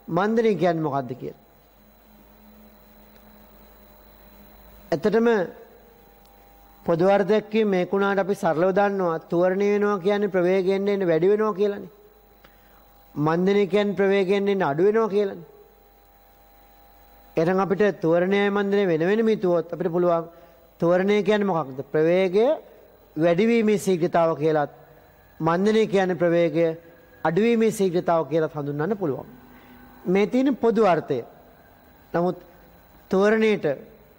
මන්දනය කියන්නේ මොකද්ද කියලා. ඇත්තටම පොදු අර්ථයකින් මේකුණාට අපි සරලව දන්නවා ත්වරණය වෙනවා කියන්නේ ප්‍රවේගයෙන් එන්නේ වැඩි වෙනවා කියලානේ. මන්දනය කියන්නේ ප්‍රවේගයෙන් එන්නේ අඩු වෙනවා කියලානේ. එහෙනම් අපිට ත්වරණයයි මන්දනය වෙන වෙනම හිතුවොත් අපිට පුළුවන් ත්වරණය කියන්නේ මොකක්ද? ප්‍රවේගය වැඩිවීමේ ශීඝ්‍රතාව කියලාත් මන්දනය කියන්නේ ප්‍රවේගය අඩුවීමේ ශීඝ්‍රතාව කියලාත් හඳුන්වන්න පුළුවන්. මේ තියෙන පොදු අර්ථය. නමුත් ත්වරණයට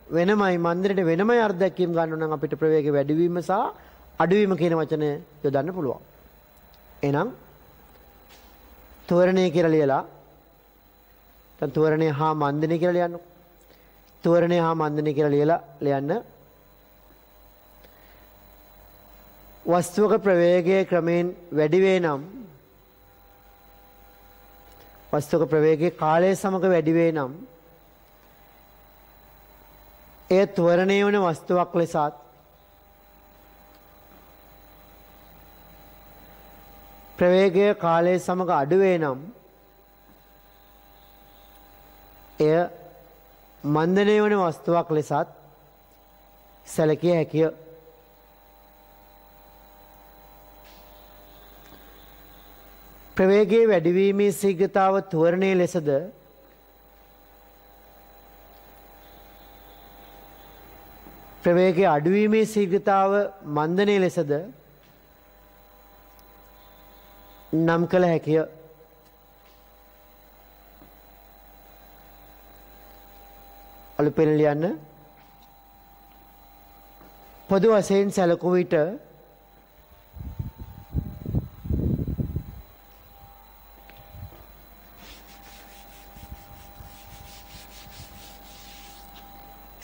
වෙනමයි මන්දනයට වෙනමයි අර්ථ දැක්වීම ගන්න නම් අපිට ප්‍රවේගය වැඩිවීම සහ අඩුවීම කියන වචනය යොදන්න පුළුවන්. එහෙනම් ත්වරණය කියලා ලියලා දැන් ත්වරණය හා මන්දනය කියලා ලියන්න. ත්වරණය හා මන්දනය කියලා ලියලා ලියන්න. වස්තුවක ප්‍රවේගය ක්‍රමයෙන් වැඩි වේ නම් වස්තුවක ප්‍රවේගය කාලය සමග වැඩි වේ නම් එය ත්වරණය වන වස්තුවක් ලෙසත් ප්‍රවේගය කාලය සමග අඩු වේ නම් එය මන්දනය වන වස්තුවක් ලෙසත් සැලකිය හැකිය. ප්‍රවේගයේ වැඩිවීමේ ශීඝ්‍රතාව ත්වරණයේ ලෙසද ප්‍රවේගයේ අඩුවීමේ ශීඝ්‍රතාව මන්දනයේ ලෙසද නම් කළ හැකිය. අලුපෙන් ලියන්න. පොදු වශයෙන් සැලකුව විට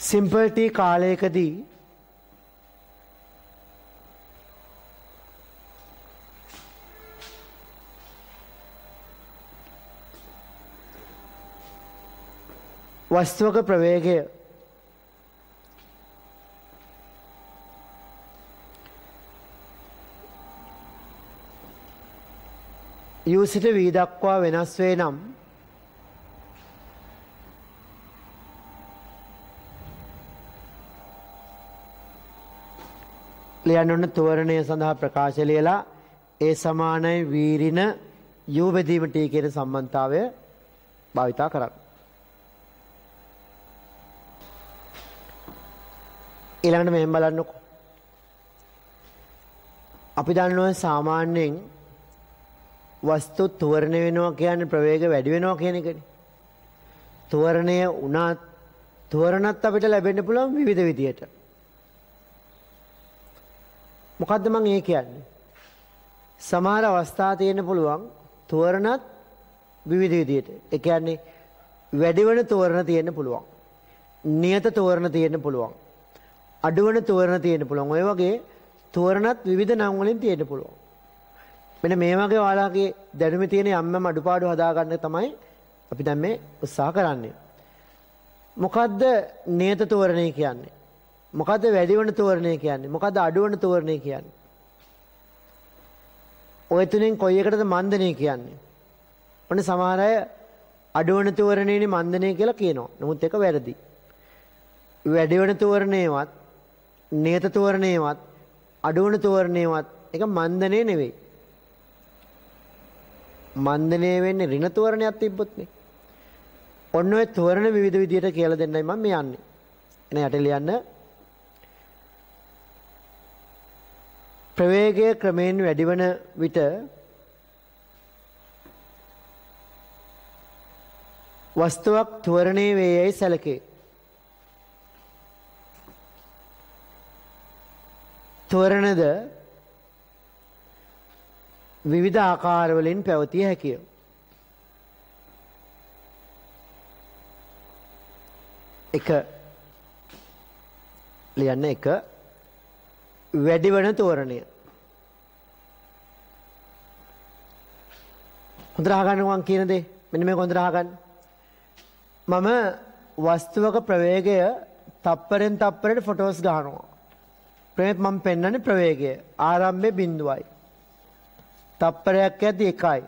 සිම්පල් ටී කාලයකදී වස්තුවක ප්‍රවේගය U සිට V දක්වා වෙනස් වේ නම් ලියන්න ඕන තෝරණය සඳහා ප්‍රකාශ ලියලා A සමානයි V ඍණ U බෙදීම T කියන සම්බන්ධතාවය භාවිතා කරන්න. ඊළඟට මෙහෙම බලන්නකො. අපි දන්නවා සාමාන්‍යයෙන් වස්තු ත්වරණය වෙනවා කියන්නේ ප්‍රවේගය වැඩි වෙනවා කියන එකනේ. ත්වරණය උනත් ත්වරණත් අපිට ලැබෙන්න පුළුවන් විවිධ විදියට. මොකද්ද මම ඒ කියන්නේ? සමහර අවස්ථා තියෙන්න පුළුවන් ත්වරණත් විවිධ විදියට. ඒ කියන්නේ වැඩි වෙන ත්වරණ තියෙන්න පුළුවන්. නියත ත්වරණ තියෙන්න පුළුවන්. අඩුවන තෝරණ තියෙන්න පුළුවන්. ඔය වගේ තෝරණත් විවිධ නම් වලින් තියෙන්න පුළුවන්. මෙන්න මේ වගේ ඔයාලගේ දැනුමේ තියෙන යම් අඩුපාඩු හදාගන්න තමයි අපි දැන් මේ උත්සාහ කරන්නේ. මොකද්ද නියත තෝරණය කියන්නේ? මොකද්ද වැඩි වෙන තෝරණය කියන්නේ? මොකද්ද අඩු වෙන තෝරණය කියන්නේ? ඔය තුනෙන් කොයි එකටද මන්දනය කියන්නේ? ඔන්න සමහර අය අඩු වෙන තෝරණේනේ මන්දනය කියලා කියනවා. නමුත් ඒක වැරදි. වැඩි වෙන තෝරණේවත් නියත තෝරණේවත් අඩුවන තෝරණේවත් එක මන්දනේ නෙවෙයි. මන්දනේ වෙන්නේ ඍණ තෝරණයක් තිබ්බොත් නේ. ඔන්න ඔය තෝරණ විවිධ විදියට කියලා දෙන්නයි මම මේ යන්නේ. එන යට ලියන්න. ප්‍රවේගය ක්‍රමයෙන් වැඩි වන විට වස්තුවක් ත්වරණේ වේයයි සැලකේ. ත්වරණද විවිධ ආකාරවලින් පැවතිය හැකිය. එක ලියන්න. එක වැඩි වන තෝරණය. හොඳට අහගන්න මම කියන දේ. මෙන්න මේක හොඳට අහගන්න. මම වස්තුවක ප්‍රවේගය තප්පරෙන් තප්පරයට ෆොටෝස් ගහනවා. මම පෙන්වන්නේ ප්‍රවේගය. ආරම්භයේ බිඳුවයි. තප්පරයක් යද්දී 1යි.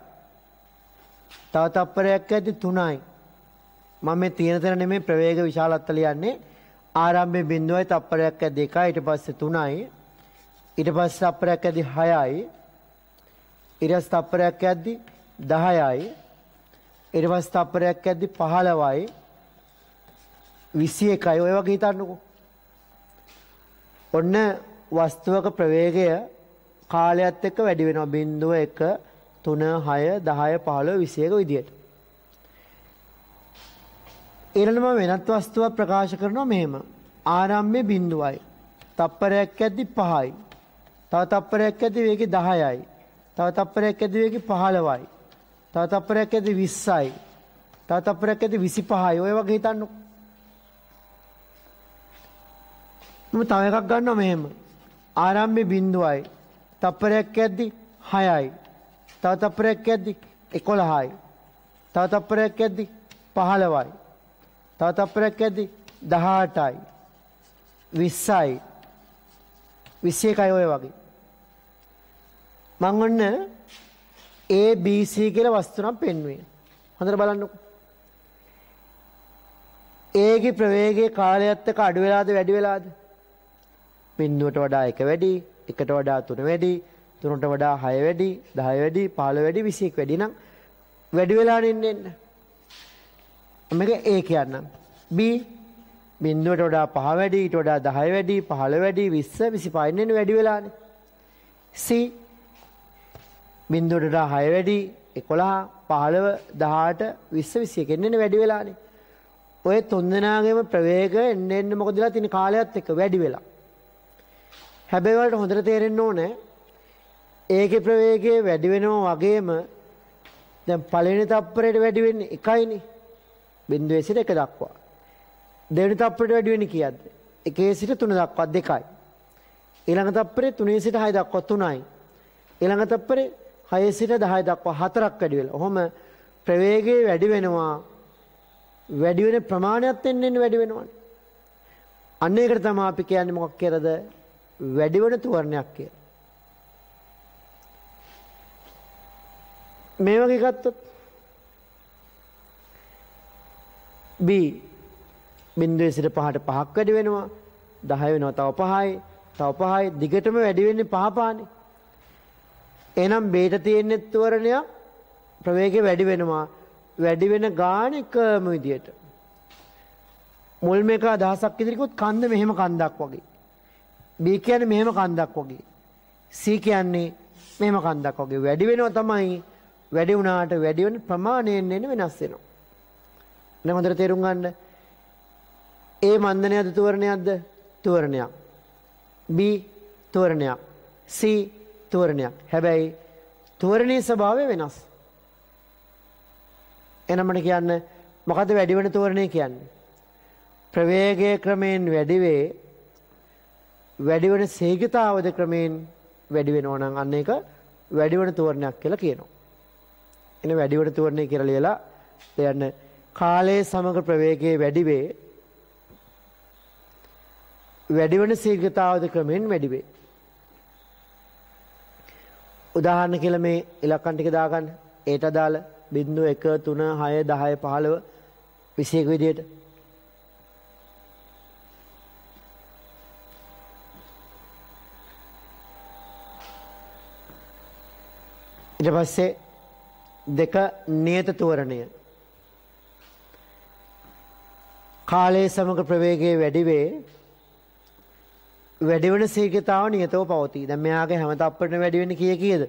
තව තප්පරයක් යද්දී 3යි. මම මේ තියෙන තැන නෙමෙයි ප්‍රවේග විශාලත්ව ලියන්නේ. ආරම්භයේ බිඳුවයි තප්පරයක් යද්දී 1යි. ඊට පස්සේ 3යි. ඊට පස්සේ තප්පරයක් යද්දී 6යි. ඊට පස්සේ තප්පරයක් යද්දී 10යි. ඊට පස්සේ තප්පරයක් යද්දී 15යි. 21යි. ඔය වගේ හිතන්නකෝ. ඔන්න වස්තුවක ප්‍රවේගය කාලයත් එක්ක වැඩි වෙනවා. 0 1 3 6 10 15 21 විදියට. ඊළඟට මම වෙනත් වස්තුවක් ප්‍රකාශ කරනවා මෙහෙම. ආරම්භයේ බිඳුවයි. තප්පරයක් යද්දි 5යි. තව තප්පරයක් යද්දි වේගය 10යි. තව තප්පරයක් යද්දි වේගය 15යි. තව තප්පරයක් යද්දි 20යි. තව තප්පරයක් යද්දි 25යි. ඔය වගේ හිතන්නකෝ. මම තව එකක් ගන්නවා මෙහෙම. ආරම්භයේ බිඳුවයි. තප්පරයක් යද්දි 6යි. තව තප්පරයක් යද්දි 11යි. තව තප්පරයක් යද්දි 15යි. තව තප්පරයක් යද්දි 18යි. 20යි. 21යි ඔය වගේ. මම ඔන්න A B C කියලා වස්තු නම් පෙන්වුවේ. හොඳට බලන්නකෝ. ඒගේ ප්‍රවේගයේ කාලයත් එක්ක අඩු වෙලාද වැඩි වෙලාද? බිඳුවට වඩා 1 වැඩි, 1ට වඩා 3 වැඩි, 3ට වඩා 6 වැඩි, 10 වැඩි, 15 වැඩි, 21 වැඩි නම් වැඩි වෙලානේ ඉන්නේ. මේක A කියන්නම්. B බිඳුවට වඩා 5 වැඩි, ඊට වඩා 10 වැඩි, 15 වැඩි, 20, 25 ඉන්නේ වැඩි වෙලානේ. C බිඳුවට වඩා 6 වැඩි, 11, 15, 18, 20, 21 ඉන්නේ වැඩි වෙලානේ. ඔය තුන් දෙනාගේම ප්‍රවේග එන්න මොකද වෙලා තියෙන කාලයත් එක්ක වැඩි වෙලා. හැබැයි වලට හොඳට තේරෙන්න ඕනේ ඒකේ ප්‍රවේගය වැඩි වෙනවා වගේම දැන් පළවෙනි තප්පරයට වැඩි වෙන්නේ 1යිනේ. බිඳුවේ සිට 1 දක්වා. දෙවෙනි තප්පරයට වැඩි වෙන්නේ කීයද? 1 සිට 3 දක්වා 2යි. ඊළඟ තප්පරේ 3 සිට 6 දක්වා 3යි. ඊළඟ තප්පරේ 6 සිට 10 දක්වා 4ක් වැඩි වෙලා. ඔහොම ප්‍රවේගය වැඩි වෙනවා. වැඩි වෙන ප්‍රමාණයත් එන්න වැඩි වෙනවනේ. අන්න ඒකට තමයි අපි කියන්නේ මොකක් කියලාද? වැඩි වෙන තෝරණයක් කියලා. මේ වගේ ගත්තොත් B බිඳුවේ සිට 5ට 5ක් වැඩි වෙනවා. 10 වෙනවා තව 5යි. තව 5යි. දිගටම වැඩි වෙන්නේ 5 පානේ. එහෙනම් Bට තියෙන තෝරණයක් ප්‍රවේගය වැඩි වෙනවා. වැඩි වෙන ගාන එකම විදියට. මුල් මේක අදහසක් ඉදිරියකොත් කන්ද මෙහෙම කන්දක් වගේ. B කියන්නේ මෙහෙම කන්දක් වගේ. C කියන්නේ මෙහෙම කන්දක් වගේ. වැඩි වෙනවා තමයි. වැඩි වුණාට වැඩි වෙන ප්‍රමාණයෙන් වෙනස් වෙනවා. දැන් හොඳට තේරුම් ගන්න. A මන්දනයක්ද තෝරණයක්ද? තෝරණයක්. B තෝරණයක්. C තෝරණයක්. හැබැයි තෝරණයේ ස්වභාවය වෙනස්. එහෙනම් මට කියන්න මොකද්ද වැඩි වෙන තෝරණය කියන්නේ? ප්‍රවේගයේ ක්‍රමයෙන් වැඩි වේ වැඩි වෙන ශීඝ්‍රතාවද ක්‍රමයෙන් වැඩි වෙනවා නම් අන්න ඒක වැඩි වෙන තෝරණයක් කියලා කියනවා. එනේ වැඩි වෙන තෝරණය කියලා ලියලා දෙන්න කාලයේ සමග ප්‍රවේගයේ වැඩි වේ වැඩි වෙන ශීඝ්‍රතාවද ක්‍රමයෙන් වැඩි වේ. උදාහරණ කියලා මේ ඉලක්කම් ටික දාගන්න. ඒට අදාළ 0 1 3 6 10 15 21 විදියට. ඊට පස්සේ දෙක නියත තෝරණය. කාලයේ සමග ප්‍රවේගයේ වැඩි වේ වැඩි වෙන ශීඝ්‍රතාව නියතව පවතී. දැන් මෙයාගේ හැම තප්පරෙම වැඩි වෙන්නේ කීයද?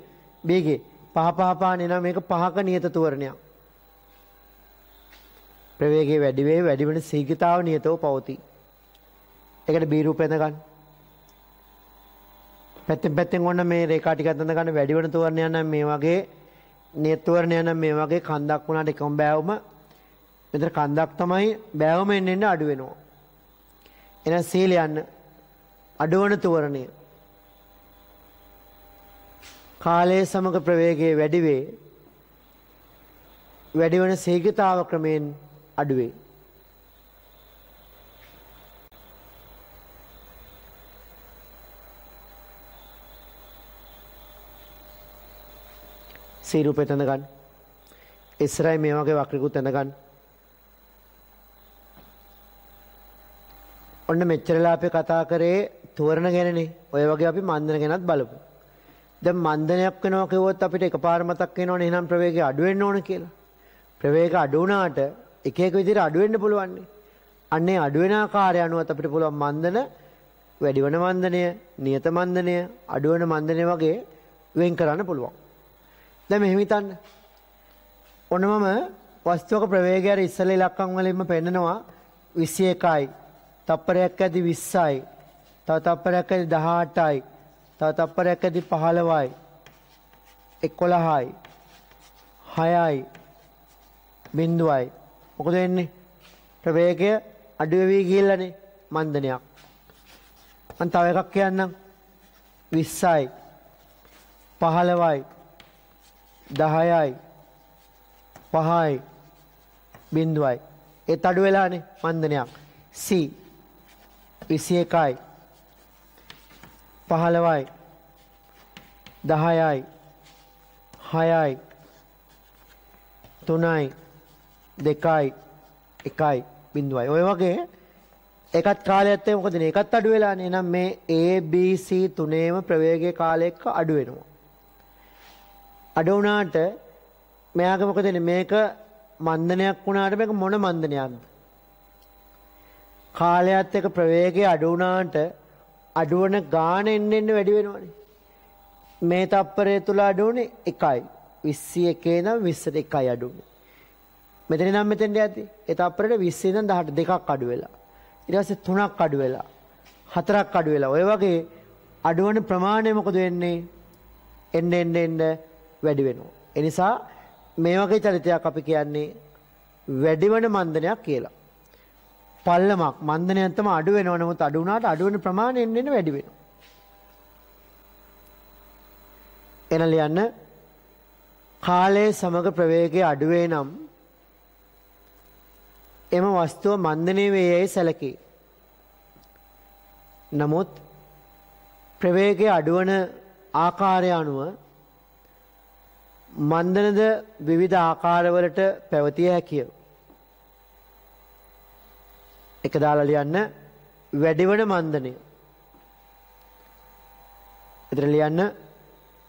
B ගේ 5 පානේ නම් මේක 5ක නියත තෝරණයක්. ප්‍රවේගයේ වැඩි වේ වැඩි වෙන ශීඝ්‍රතාව නියතව පවතී. ඒකට B රූපය දගන්න. පැත්තෙන් ඔන්න මේ රේඛා ටිකක් දඳ ගන්න වැඩි වෙන තෝරණයක් නම් මේ වගේ නියත තෝරණයක් නම් මේ වගේ කන්දක් වුණාට එකම බෑවම මෙතන කන්දක් තමයි බෑවම එන්න අඩු වෙනවා. එහෙනම් C ලියන්න අඩු වෙන තෝරණය. කාලයේ සමග ප්‍රවේගයේ වැඩි වේ වැඩි වෙන ශීඝ්‍රතාව ක්‍රමයෙන් අඩු වේ. C රූපේ තඳ ගන්න. ඉස්සරයි මේ වගේ වක්‍රිකුත් තඳ ගන්න. ඔන්න මෙච්චරලා අපි කතා කරේ තෝරණ ගැනනේ. ඔය වගේ අපි මන්දන ගැනත් බලමු. දැන් මන්දනයක් වෙනවා කිව්වොත් අපිට එකපාර මතක් වෙනවනේ එහෙනම් ප්‍රවේගය අඩු වෙන්න ඕන කියලා. ප්‍රවේගය අඩු වුණාට එක එක විදිහට අඩු වෙන්න පුළුවන්. අන්නේ අඩු වෙන ආකාරය අනුවත් අපිට පුළුවන් මන්දන වැඩි වෙන මන්දනය, නියත මන්දනය, අඩු වෙන මන්දනය වගේ වෙන් කරන්න පුළුවන්. දැන් මෙහෙම හිතන්න. ඔන්න මම වස්තුවක ප්‍රවේගය අර ඉස්සෙල්ලා ඉලක්කම් වලින්ම පෙන්නනවා 21යි. තප්පරයක් ඇදි 20යි. තව තප්පරයක් ඇදි 18යි. තව තප්පරයක් ඇදි 15යි. 11යි. 6යි. බිඳුවයි. මොකද වෙන්නේ? ප්‍රවේගය අඩු වෙවි ගිහිල්ලානේ මන්දනයක්. මම තව එකක් කියන්නම්. 20යි. 15යි. 10යි. 5යි. බිඳුවයි. ඒත් අඩු වෙලානේ මන්දනයක්. C 21යි 15යි 10යි 6යි 3යි 2යි 1යි බිඳුවයි. ඔය වගේ එකත් කාලයත් එක්ක මොකද ඒකත් අඩු වෙලානේ. එහෙනම් මේ A B C තුනේම ප්‍රවේගයේ කාලය එක්ක අඩු වෙනවා. අඩු වුණාට මෙයාගේ මොකද මේක මන්දනයක් වුණාට මේක මොන මන්දනයක්ද? කාලයත් එක්ක ප්‍රවේගය අඩු වුණාට අඩුවන ගාන එන්න වැඩි වෙනවනේ. මේ තප්පරය තුල අඩුවනේ 1යි. 21 ඉඳන් 20ට 1යි අඩුවනේ. මෙතන නම් මෙතෙන්ට යද්දි ඒ තප්පරයට 20 ඉඳන් 18 දෙකක් අඩු වෙලා. ඊට පස්සේ 3ක් අඩු වෙලා. 4ක් අඩු වෙලා. ඔය වගේ අඩුවන ප්‍රමාණය මොකද වෙන්නේ? එන්න වැඩි වෙනවා. ඒ නිසා මේ වගේ චරිතයක් අපි කියන්නේ වැඩිවන මන්දනයක් කියලා. පල්ලමක් මන්දනයක් තමයි අඩු වෙනව. නමුත් අඩු වුණාට අඩු වෙන ප්‍රමාණය එන්න වැඩි වෙනවා. එන ලියන්න කාලයේ සමග ප්‍රවේගය අඩු වේ නම් එම වස්තුව මන්දනය වේයයි සැලකේ. නමුත් ප්‍රවේගය අඩුවන ආකාරය අනුව මන්දනද විවිධ ආකාරවලට පැවතිය හැකිය. එක දාලා ලියන්න වැඩිවන මන්දනය. එතන ලියන්න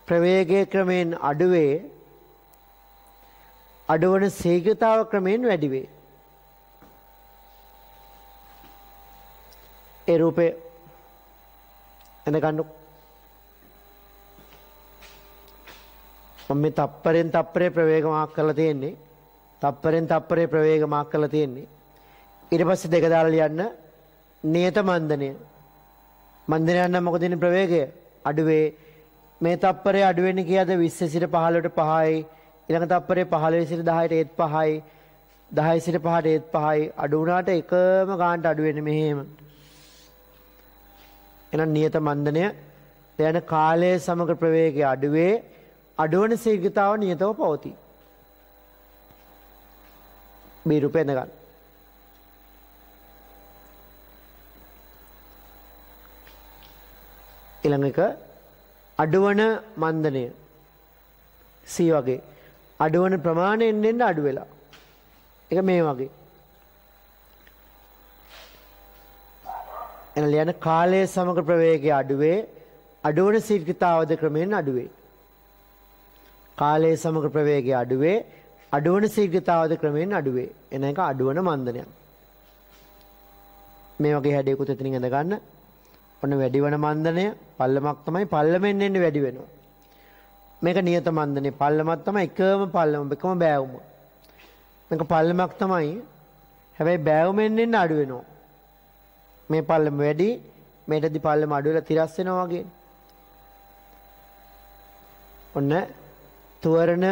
ප්‍රවේගයේ ක්‍රමයෙන් අඩුවේ අඩුවන ශීඝ්‍රතාව ක්‍රමයෙන් වැඩි වේ. ඒ රූපේ එන ගන්නු. මම මේ තප්පරෙන් තප්පරේ ප්‍රවේග මාක් කරලා තියෙන්නේ. තප්පරෙන් තප්පරේ ප්‍රවේග මාක් කරලා තියෙන්නේ. ඊට පස්සේ දෙක දාලා ලියන්න නියත මන්දනය. මන්දනය නම් මොකද ඉන්නේ ප්‍රවේගය අඩුවේ. මේ තප්පරේ අඩු වෙන්නේ කීයද? 20 සිට 15ට 5යි. ඊළඟ තප්පරේ 15 සිට 10ට ඒත් 5යි. 10 සිට 5ට ඒත් 5යි. අඩු වුණාට එකම ගානට අඩු වෙන්නේ මෙහෙම. එහෙනම් නියත මන්දනය දැන කාලයේ සමග ප්‍රවේගය අඩුවේ අඩුවන ශීඝ්‍රතාව නියතව පවතී. මේ රූපේ නගන්න. ඊළඟ එක අඩුවන මන්දනය C වගේ අඩුවන ප්‍රමාණයෙන් එන්න අඩු වෙලා. ඒක මේ වගේ. එන ලියන කාලයේ සමග ප්‍රවේගය අඩුවේ අඩුවන ශීඝ්‍රතාවද ක්‍රමයෙන් අඩුවේ. කාලයේ සමග ප්‍රවේගය අඩුවේ අඩුවන ශීඝ්‍රතාවද ක්‍රමයෙන් අඩුවේ. එන එක අඩුවන මන්දනයක්. මේ වගේ හැඩයකුත් එතනින් ඇඳ ගන්න. ඔන්න වැඩි වෙන මන්දනය පල්ලමක් තමයි පල්ලමෙන් එන්නේ වැඩි වෙනවා. මේක නියත මන්දනය පල්ලමක් තමයි එකම පල්ලම එකම බෑවුම. මේක පල්ලමක් තමයි හැබැයි බෑවුමෙන් එන්නේ අඩු වෙනවා. මේ පල්ලම වැඩි මේටදී පල්ලම අඩු වෙලා තිරස් වෙනවා වගේ. ඔන්න තුවරණ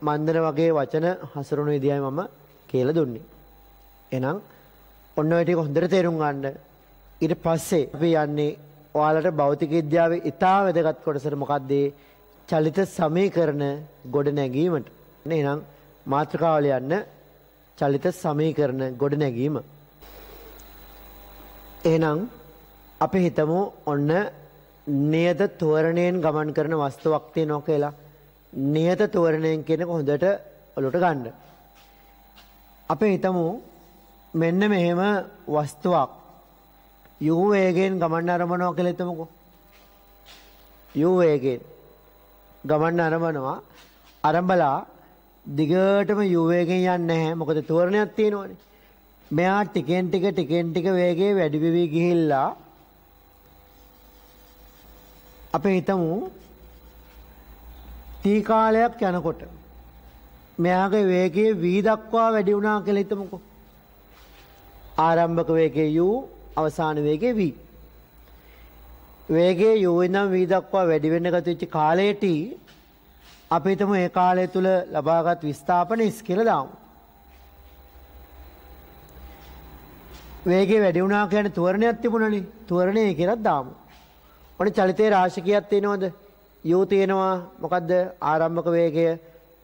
මන්දන වගේ වචන හසුරුවන විදියයි මම කියලා දුන්නේ. එහෙනම් ඔන්න ඔය ටික හොඳට තේරුම් ගන්න. ඊට පස්සේ අපි යන්නේ ඔයාලට භෞතික විද්‍යාවේ ඉතා වැදගත් කොටසට මොකක්ද? චලිත සමීකරණ ගොඩ නැගීමට. එහෙනම් මාතෘකාව ලියන්න චලිත සමීකරණ ගොඩ නැගීම. එහෙනම් අපි හිතමු ඔන්න නියත තෝරණයෙන් ගමන් කරන වස්තුවක් තියෙනවා කියලා. නියත තෝරණයෙන් කියනක හොඳට ඔලුවට ගන්න. අපි හිතමු මෙන්න මෙහෙම වස්තුවක් u වේගයෙන් ගමන් ආරම්භනවා කියලා හිතමුකෝ. u වේගයෙන් ගමන් ආරම්භනවා. ආරම්භලා දිගටම u වේගයෙන් යන්නේ නැහැ. මොකද තෝරණයක් තියෙනවනේ. මෙයා ටිකෙන් ටික වේගයේ වැඩි වෙවි ගිහිල්ලා අපි හිතමු t කාලයක් යනකොට මෙයාගේ වේගය v දක්වා වැඩි වුණා කියලා හිතමුකෝ. ආරම්භක වේගය u අවසාන වේගය v. වේගය u ඉඳන් v දක්වා වැඩි වෙන්න ගත වෙච්ච කාලය t අපි හිතමු ඒ කාලය තුල ලබාගත් විස්ථාපන s කියලා දාමු. වේගය වැඩි වුණා කියන්නේ ත්වරණයක් තිබුණනේ. ත්වරණය කියලා දාමු. ඔන්න චලිතයේ රාශිකයක් තියෙනවද? u තියෙනවා මොකද්ද? ආරම්භක වේගය.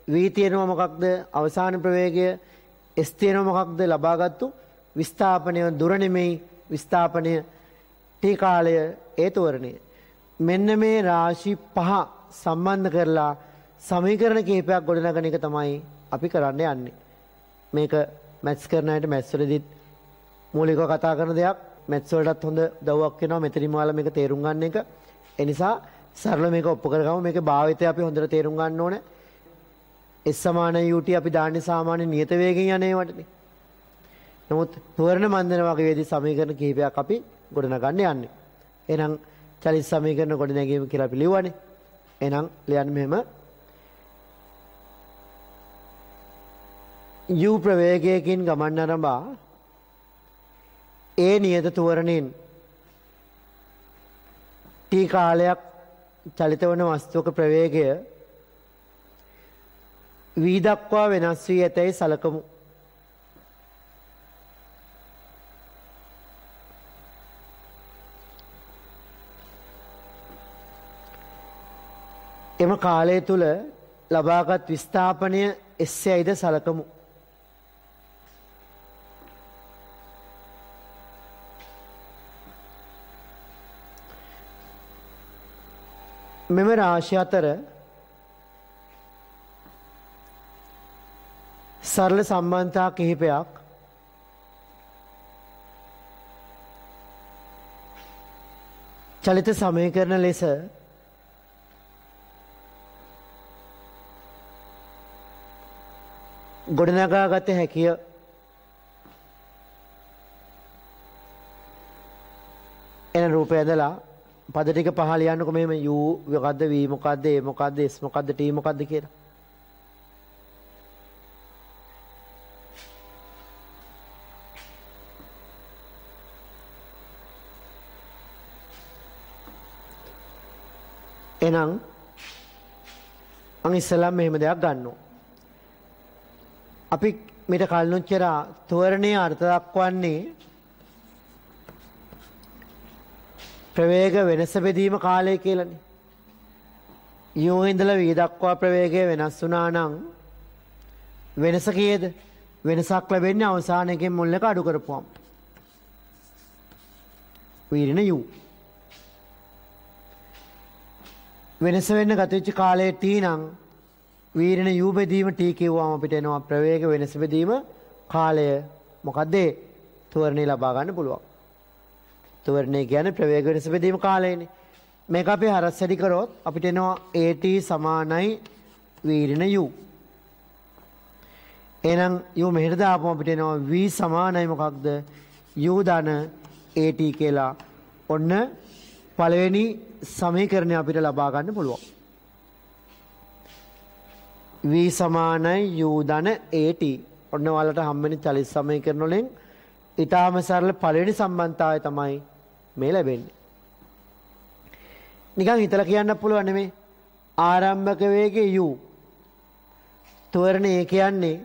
v තියෙනවා මොකක්ද? අවසාන ප්‍රවේගය. s තියෙනවා මොකක්ද? ලබාගත්තු විස්ථාපනය. දුර නෙමෙයි විස්ථාපනය. t කාලය ඒ ත්වරණය. මෙන්න මේ රාශි පහ සම්බන්ධ කරලා සමීකරණ කිහිපයක් ගොඩනගන එක තමයි අපි කරන්න යන්නේ. මේක මැත්ස් කරන අයට මැත්ස් වලදීත් මූලිකව කතා කරන දෙයක්. මැත්ස් වලටත් හොඳ දවුවක් වෙනවා මෙතනින් ඔයාලා මේක තේරුම් ගන්න එක. ඒ නිසා සරල මේක ඔප්පු කරගමු. මේකේ භාවිතය අපි හොඳට තේරුම් ගන්න ඕනේ. S = UT අපි දාන්නේ සාමාන්‍ය නියත වේගයෙන් යන ඒවටනේ. නමුත් තෝරන මන්දන වගේ වේදී සමීකරණ කිහිපයක් අපි ගොඩනගන්න යන්නේ. එහෙනම් චලිත සමීකරණ ගොඩනැගීම කියලා අපි ලියුවානේ. එහෙනම් ලියන්න මෙහෙම u ප්‍රවේගයකින් ගමන් ආරම්භා a නියත තෝරණයෙන් t කාලයක් චලිත වන වස්තුවක ප්‍රවේගය v දක්වා වෙනස් වී ඇතැයි සලකමු. එම කාලය තුල ලබාගත් විස්ථාපනය එසේයිද සලකමු. මෙම රාශි අතර සරල සම්බන්ධතා කිහිපයක් චලිත සමීකරණ ලෙස ගොඩනගා ගත හැකිය. එන රූපය ඇදලා පද ටික පහ ලියන්නකො මෙහෙම u මොකද්ද v මොකද්ද a මොකද්ද s මොකද්ද t මොකද්ද කියලා. එහෙනම් මම ඉස්සෙල්ලා මෙහෙම දෙයක් ගන්නවා. අපි මෙට කලිනුත් කරා තෝරණයේ අර්ථ දක්වන්නේ ප්‍රවේග වෙනස බෙදීම කාලය කියලානේ. u ඉඳලා v දක්වා ප්‍රවේගය වෙනස් වුණා නම් වෙනස කීයද? වෙනසක් ලැබෙන්නේ අවසානයේකින් මුල් එක අඩු කරපුවම. වීරින u. වෙනස වෙන්න ගත වෙච්ච කාලය t නම් වීරින u බෙදීම t කියවම අපිට එනවා ප්‍රවේග වෙනස බෙදීම කාලය. මොකද්ද? තෝරණේ ලබා ගන්න පුළුවන්. තෝරණේ කියන්නේ ප්‍රවේග වෙනස බෙදීම කාලයනේ. මේක අපි හරස් වැඩි කරොත් අපිට එනවා at සමානයි වීරින u. එහෙනම් u මෙහෙට දාපුවම අපිට එනවා v සමානයි මොකක්ද? u ධන at කියලා. ඔන්න පළවෙනි සමීකරණය අපිට ලබා ගන්න පුළුවන්. v සමානයි u ධන at. ඔන්න ඔයාලට හම්බෙන චලිත සමීකරණ වලින් ඊටාම සරල පළවෙනි සම්බන්ධතාවය තමයි මේ ලැබෙන්නේ. නිකන් හිතලා කියන්න පුළුවන් නෙමේ. ආරම්භක වේගය u. තෝරණේ කියන්නේ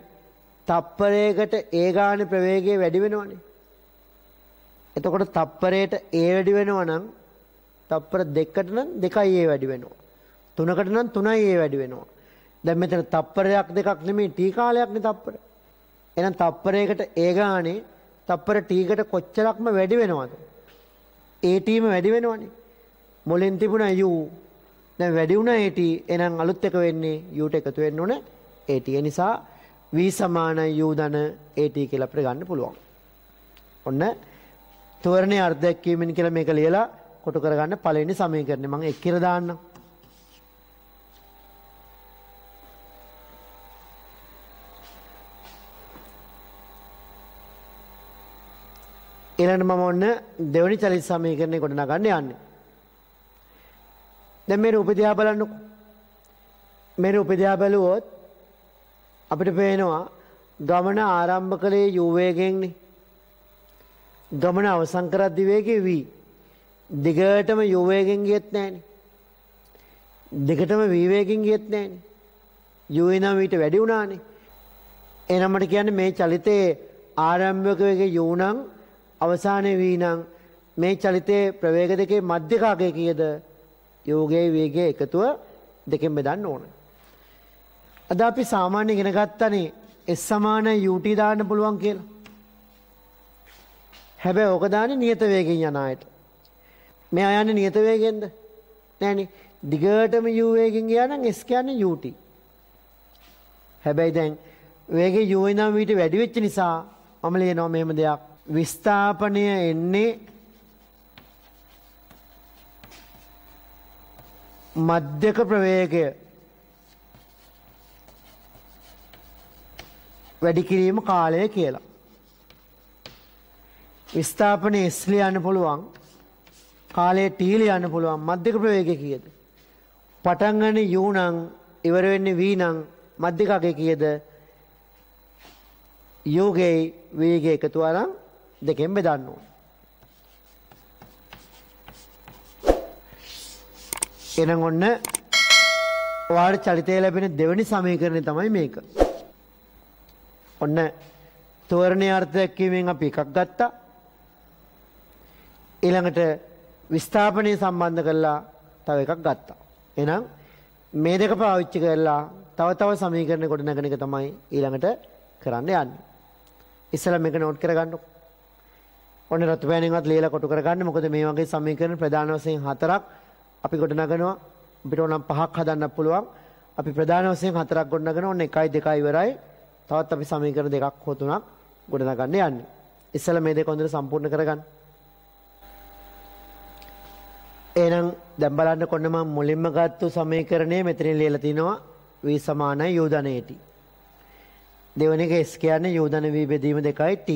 තප්පරයකට a ගානේ ප්‍රවේගය වැඩි වෙනවනේ. එතකොට තප්පරයට a වැඩි වෙනවා නම් තප්පර දෙකකට නම් 2a වැඩි වෙනවා. 3කට නම් 3a වැඩි වෙනවා. දැන් මෙතන තප්පරයක් දෙකක් නෙමෙයි t කාලයක්නේ තප්පර. එහෙනම් තප්පරයකට a ගානේ තප්පර t කට කොච්චරක්ම වැඩි වෙනවද? at ම වැඩි වෙනවනේ. මුලින් තිබුණා u. දැන් වැඩි වුණා at. එහෙනම් අලුත් එක වෙන්නේ u ට එකතු වෙන්න ඕන at. ඒ නිසා v සමානයි u ධන at කියලා අපිට ගන්න පුළුවන්. ඔන්න තෝරණේ අර්ථ දැක්වීමෙන් කියලා මේක ලියලා කොටු කරගන්න පළවෙනි සමීකරණය මම එක් කියලා දාන්නම්. ඊළඟට මම ඔන්න දෙවෙනි චලිත සමීකරණය ගොඩනගන්න යන්නේ. දැන් මේ රූපය දිහා බලන්නකො. මේ රූපය දිහා බැලුවොත් අපිට පේනවා ගමන ආරම්භ කළේ u වේගයෙන්නේ. ගමන අවසන් කරද්දී වේගය v. දිගටම u වේගෙන් ගියෙත් නැහනේ. දිගටම v වේගෙන් ගියෙත් නැහනේ. u එනම් ඊට වැඩි වුණානේ. එහෙනම් මට කියන්නේ මේ චලිතයේ ආරම්භක වේගය u නම් අවසානයේ v නම් මේ චලිතයේ ප්‍රවේග දෙකේ මධ්‍යකාගය කීයද? u ගේ වේගය එකතුව දෙකෙන් බෙදන්න ඕන. අද අපි සාමාන්‍ය ඉගෙන ගත්තනේ s සමානයි ut දාන්න පුළුවන් කියලා. හැබැයි ඕක දාන්නේ නියත වේගයෙන් යන අයට. මෙයා යන්නේ නියත වේගෙන්ද? නෑනේ. දිගටම u වේගෙන් ගියා නම් s කියන්නේ ut. හැබැයි දැන් වේගය u ඉඳන් v ට වැඩි වෙච්ච නිසා මම ලියනවා මෙහෙම දෙයක්. විස්ථාපනය එන්නේ මධ්‍යක ප්‍රවේගය වැඩි කිරීම කාලය කියලා. විස්ථාපනය S ලියන්න පුළුවන්, කාලය T ලියන්න පුළුවන්. මධ්‍යක ප්‍රවේගය කීයද? පටන් ගන්න U නම් ඉවර වෙන්නේ V නම් මධ්‍යක අගය කීයද? U ගේ V ගේ එකතු වරන් දෙකෙන් බෙදන්න ඕන. එහෙනම් ඔන්න ඔයාලට චලිතය ලැබෙන දෙවෙනි සමීකරණය තමයි මේක. ඔන්න තෝරණයේ අර්ථ දැක්වීමෙන් අපි එකක් ගත්තා. ඊළඟට විස්ථාපනය සම්බන්ධ කරලා තව එකක් ගත්තා. එහෙනම් මේ දෙක පාවිච්චි කරලා තව සමීකරණ ගොඩනගන එක තමයි ඊළඟට කරන්න යන්නේ. ඉස්සෙල්ලා මේක නෝට් කරගන්නකො. ඔන්න රතු පෑනෙන්වත් ලියලා කොටු කරගන්න. මොකද මේ වගේ සමීකරණ ප්‍රධාන වශයෙන් 4ක් අපි ගොඩනගනවා. අපිට ඕනම් 5ක් හදන්න පුළුවන්. අපි ප්‍රධාන වශයෙන් 4ක් ගොඩනගනවා. ඔන්න 1යි 2යි ඉවරයි. තවත් අපි සමීකරණ දෙකක් හෝ තුනක් ගොඩනගන්න යන්නේ. ඉස්සෙල්ලා මේ දෙක හොඳට සම්පූර්ණ කරගන්න. එහෙනම් දැන් බලන්න කොන්න මම මුලින්ම ගත්තු සමීකරණය මෙතනින් ලියලා තිනවා v = u ධන at. දෙවෙනි එක s කියන්නේ u ධන v බෙදීම 2යි t.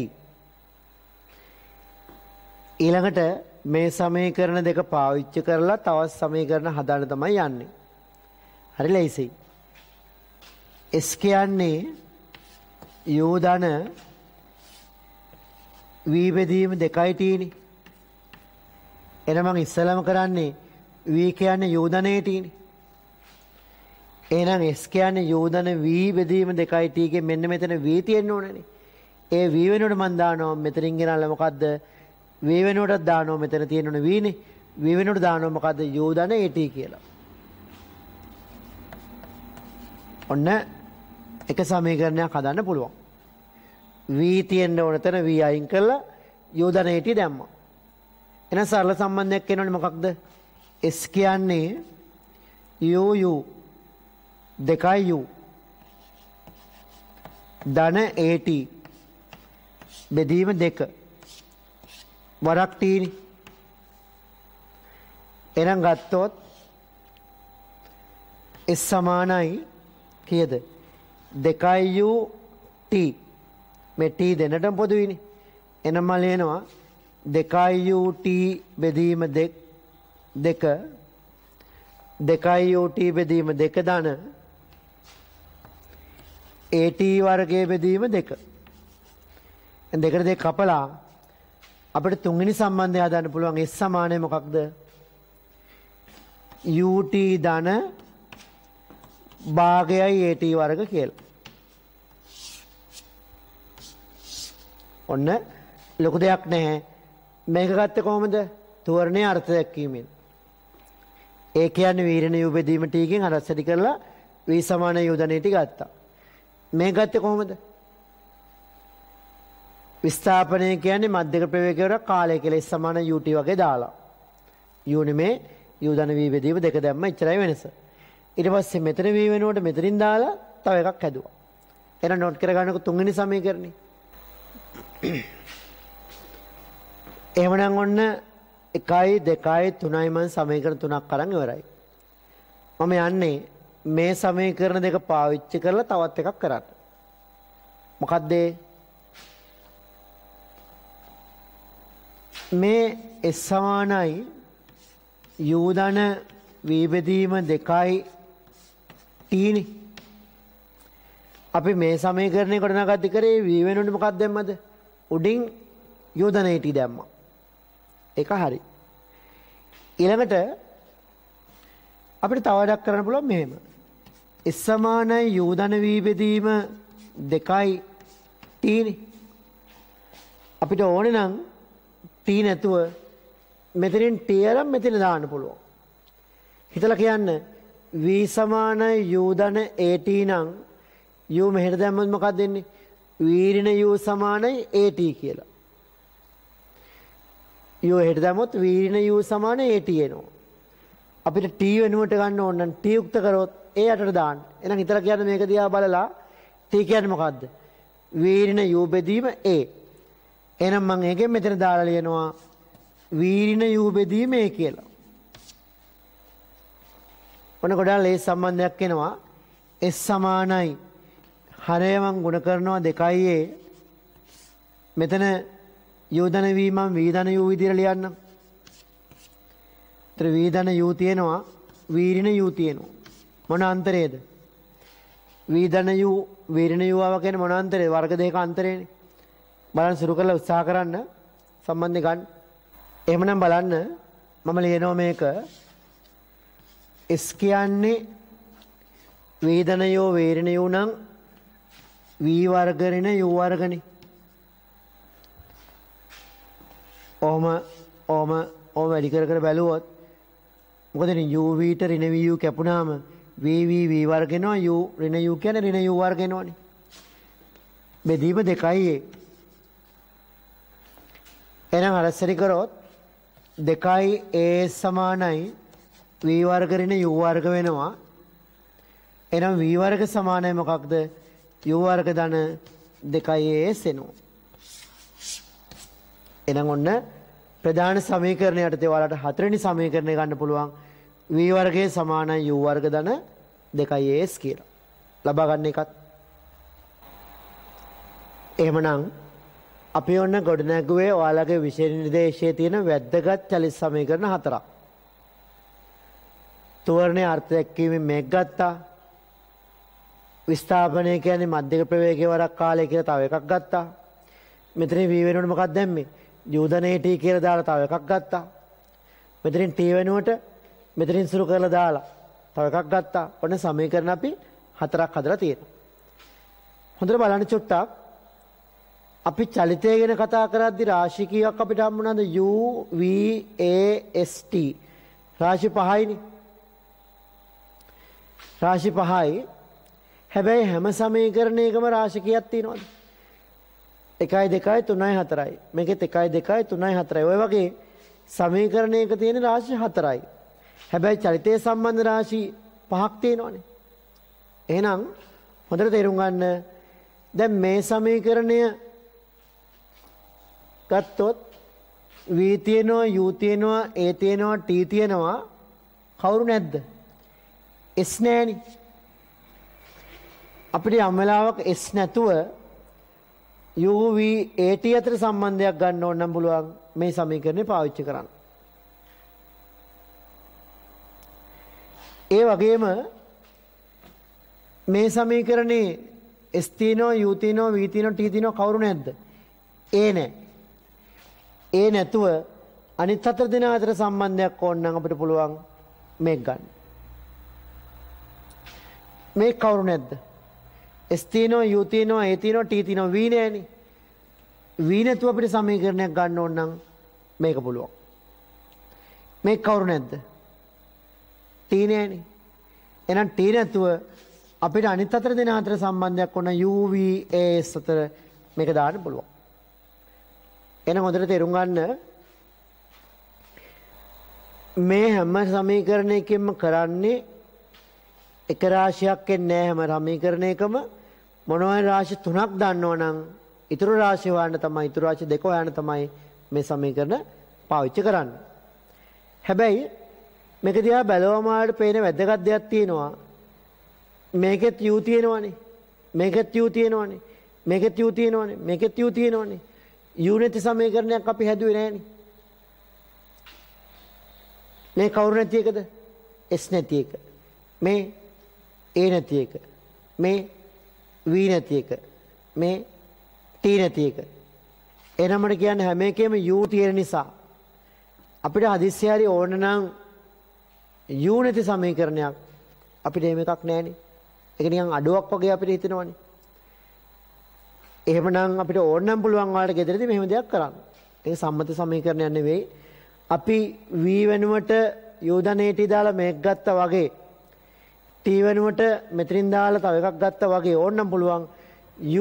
ඊළඟට මේ සමීකරණ දෙක පාවිච්චි කරලා තවත් සමීකරණ හදාන්න තමයි යන්නේ. හරි ලේසියි. s කියන්නේ u ධන v බෙදීම 2යි t නේ. එහෙනම් මම ඉස්සෙල්ලාම කරන්නේ v කියන්නේ u ධන at නේ. එහෙනම් s කියන්නේ u ධන v බෙදීම 2යි t ගේ මෙන්න මෙතන v තියෙන්න ඕනනේ. ඒ v වෙනුවට මම දානවා මෙතනින් ගෙනල්ලා මොකද්ද? v වෙනුවටත් දානවා මෙතන තියෙන්න ඕනේ v නේ. v වෙනුවට දානවා මොකද්ද? u ධන at කියලා. ඔන්න එක සමීකරණයක් හදන්න පුළුවන්. v තියෙන්න ඕන තැන v අයින් කරලා u ධන at දැම්මා. එහෙනම් සරල සම්බන්ධයක් එනවනේ මොකක්ද? s කියන්නේ u 2u ධන at බෙදීම 2 වරක් t නේ. එහෙනම් ගත්තොත් s සමානයි කීයද? 2u t. මේ t දෙන්නටම පොදුයිනේ. එහෙනම් මම ලියනවා 2u t බෙදීම 2 2u t බෙදීම 2 ධන at වර්ගයේ බෙදීම 2. දෙකට දෙක කපලා අපිට තුන්වෙනි සම්බන්ධය හදන්න පුළුවන්. s සමානයි මොකක්ද? ut ධන භාගයයි at වර්ග කියලා. ඔන්න ලොකු දෙයක් නැහැ. මේක ගත්තේ කොහොමද? තෝරණයේ අර්ථ දැක්වීමෙන්. ඒ කියන්නේ වීරණ u බෙදීම t ගෙන් හරස් ඇති කරලා v = u ධන at ගත්තා. මේ ගත්තේ කොහොමද? විස්ථාපනය කියන්නේ මධ්‍යක ප්‍රවේගවල කාලය කියලා s = ut වගේ දාලා. u නෙමේ u ධන v බෙදීම 2 දැම්ම ඉච්චරයි වෙනස. ඊට පස්සේ මෙතන v වෙනුවට මෙතනින් දාලා තව එකක් හැදුවා. එහෙනම් නෝට් කරගන්නකො තුන්වෙනි සමීකරණේ. එහෙමනම් ඔන්න 1යි 2යි 3යි මම සමීකරණ 3ක් අරන් ඉවරයි. මම යන්නේ මේ සමීකරණ දෙක පාවිච්චි කරලා තවත් එකක් කරන්න. මොකද්ද? මේ s සමානයි u ධන v බෙදීම 2යි t නේ. අපි මේ සමීකරණේ ගොඩනගද්දි කරේ v වෙනුවට මොකක්ද දැම්මද? උඩින් u ධන at දැම්මා. ඒක හරි. ඊළඟට අපිට තව වැඩක් කරන්න පුළුවන් මෙහෙම. s සමානයි u ධන v බෙදීම 2යි t නේ. අපිට ඕනේ නම් t නැතුව මෙතනින් t අරන් මෙතන දාන්න පුළුවන්. හිතලා කියන්න v සමානයි u ධන at නම් u මෙහෙට දැම්මොත් මොකක්ද වෙන්නේ? වීරින u සමානයි at කියලා. u එහෙට දැම්මොත් වීරින u සමානයි at එනවා. අපිට t වෙනුවට ගන්න ඕන නම් t යුක්ත කරොත් a යටට දාන්න. එහෙනම් හිතලා කියන්න මේක දිහා බලලා t කියන්නේ මොකද්ද? වීරින u බෙදීම a. එහෙනම් මම ඒකෙන් මෙතන දාලා ලියනවා වීරින u බෙදීමේ කියලා. ඔන්න ගොඩාක් ලේසි සම්බන්ධයක් එනවා. s සමානයි හරය මම ගුණ කරනවා 2a. මෙතන u ධන v මම v ධන u විදිහට ලියන්නම්. ඒතර v ධන u තියෙනවා වීරින u තියෙනවා. මොන අන්තරේද? v ධන u වීරින u ආව කියන්නේ මොන අන්තරේ? වර්ග දෙක අන්තරේනේ. බලන්න සුරු කරලා උත්සාහ කරන්න සම්බන්ධය ගන්න. එහෙමනම් බලන්න මම ලියනවා මේක s කියන්නේ වේදනයෝ වේරණයෝ නම් v වර්ග ඍණ u වර්ගනේ. ඕම වැඩි කර බැලුවොත් මොකද u v ට ඍණ v u කැපුණාම v වර්ග වෙනවා u ඍණ u කියන්නේ ඍණ u වර්ග වෙනවනේ. බෙදීම 2a. එහෙනම් හරස්සරි කරොත් 2a සමානයි v වර්ග ඍණ u වර්ග වෙනවා. එහෙනම් v වර්ග සමානයි මොකක්ද? u වර්ග ධන 2as එනවා. එහෙනම් ඔන්න ප්‍රධාන සමීකරණය යටතේ ඔයාලට හතරවෙනි සමීකරණය ගන්න පුළුවන් v වර්ගයේ සමානයි u වර්ග ධන 2as කියලා. ලබා ගන්න එකත්. එහෙමනම් අපි ඔන්න ගොඩනැගුවේ ඔයාලගේ විෂය නිර්දේශයේ තියෙන වැදගත් චලිත සමීකරණ හතරක්. තුවරණයේ අර්ථ දැක්වීමෙන් මේක ගත්තා. විස්ථාපනය කියන්නේ මධ්‍යක ප්‍රවේගයේ වරක් කාලය කියලා තව එකක් ගත්තා. මෙතන v වෙනුවට මොකක්ද දැම්මේ? u ධන t කියලා දාලා තව එකක් ගත්තා. මෙතනින් t වෙනුවට මෙතනින් සුරු කරලා දාලා තව එකක් ගත්තා. ඔන්න සමීකරණ අපි හතරක් හදලා තියෙනවා. හොඳට බලන්න චුට්ටක්. අපි චලිතය ගැන කතා කරද්දී රාශි කීයක් අපිට හම්බුණාද? u v a s t රාශි 5යිනේ. රාශි 5යි. හැබැයි හැම සමීකරණයකම රාශි කීයක් තියෙනවද? 1 2 3 4යි. මේකෙත් 1 2 3 4යි. ඔය වගේ සමීකරණයක තියෙන රාශි 4යි. හැබැයි චලිතය සම්බන්ධ රාශි 5ක් තියෙනවනේ. එහෙනම් හොඳට තේරුම් ගන්න. දැන් මේ සමීකරණය ගත්තොත් v තියෙනවා u තියෙනවා a තියෙනවා t තියෙනවා කවුරු නැද්ද? s නෑනේ. අපිට යම් වෙලාවක s නැතුව u v a t අතර සම්බන්ධයක් ගන්න ඕන නම් පුළුවන් මේ සමීකරණය පාවිච්චි කරන්න. ඒ වගේම මේ සමීකරණේ s තියෙනවා u තියෙනවා v තියෙනවා t තියෙනවා කවුරු නැද්ද? a නෑ. ඒ නැතුව අනිත් හතර දෙනා අතර සම්බන්ධයක් ඕන නම් අපිට පුළුවන් මේක ගන්න. මේක කවුරු නැද්ද? s තියෙනවා u තියෙනවා a තියෙනවා t තියෙනවා v නෑනේ. v නැතුව අපිට සමීකරණයක් ගන්න ඕන නම් මේක පුළුවන්. මේක කවුරු නැද්ද? t නෑනේ. එහෙනම් t නැතුව අපිට අනිත් හතර දෙනා අතර සම්බන්ධයක් ඕන u v a s අතර මේක දාන්න පුළුවන්. එහෙනම් හොඳට තේරුම් ගන්න මේ හැම සමීකරණයකින්ම කරන්නේ එක රාශියක් එන්නේ නැහැ. හැම සමීකරණයකම මොනවා රාශි තුනක් දන්නව නම් ඊතුරු රාශිය හොයන්න තමයි ඊතුරු රාශි දෙක හොයන්න තමයි මේ සමීකරණ පාවිච්චි කරන්නේ. හැබැයි මේක දිහා බැලුවම ආට පේන වැදගත් දෙයක් තියෙනවා. මේකෙත් u තියෙනවනේ. මේකෙත් u තියෙනවනේ. මේකෙත් u තියෙනවනේ. මේකෙත් u තියෙනවනේ. u නැති සමීකරණයක් අපි හැදුවේ නෑනේ. මේ කවුරු නැති එකද? s නැති එක. මේ a නැති එක. මේ v නැති එක. මේ t නැති එක. එහෙනම් මට කියන්නේ හැම එකෙම u තියෙන නිසා අපිට හදිස්සි හරි ඕන නම් u නැති සමීකරණයක් අපිට එහෙම එකක් නෑනේ. ඒක නිකන් අඩුවක් වගේ අපිට හිතෙනවනේ. එහෙමනම් අපිට ඕන නම් පුළුවන් ඔයාලට ගෙදරදී මෙහෙම දෙයක් කරන්න. ඒක සම්මත සමීකරණයක් නෙවෙයි. අපි v වෙනුවට u ධන a t දාලා මේක ගත්තා වගේ t වෙනුවට මෙතනින් දාලා තව එකක් ගත්තා වගේ ඕන නම් පුළුවන්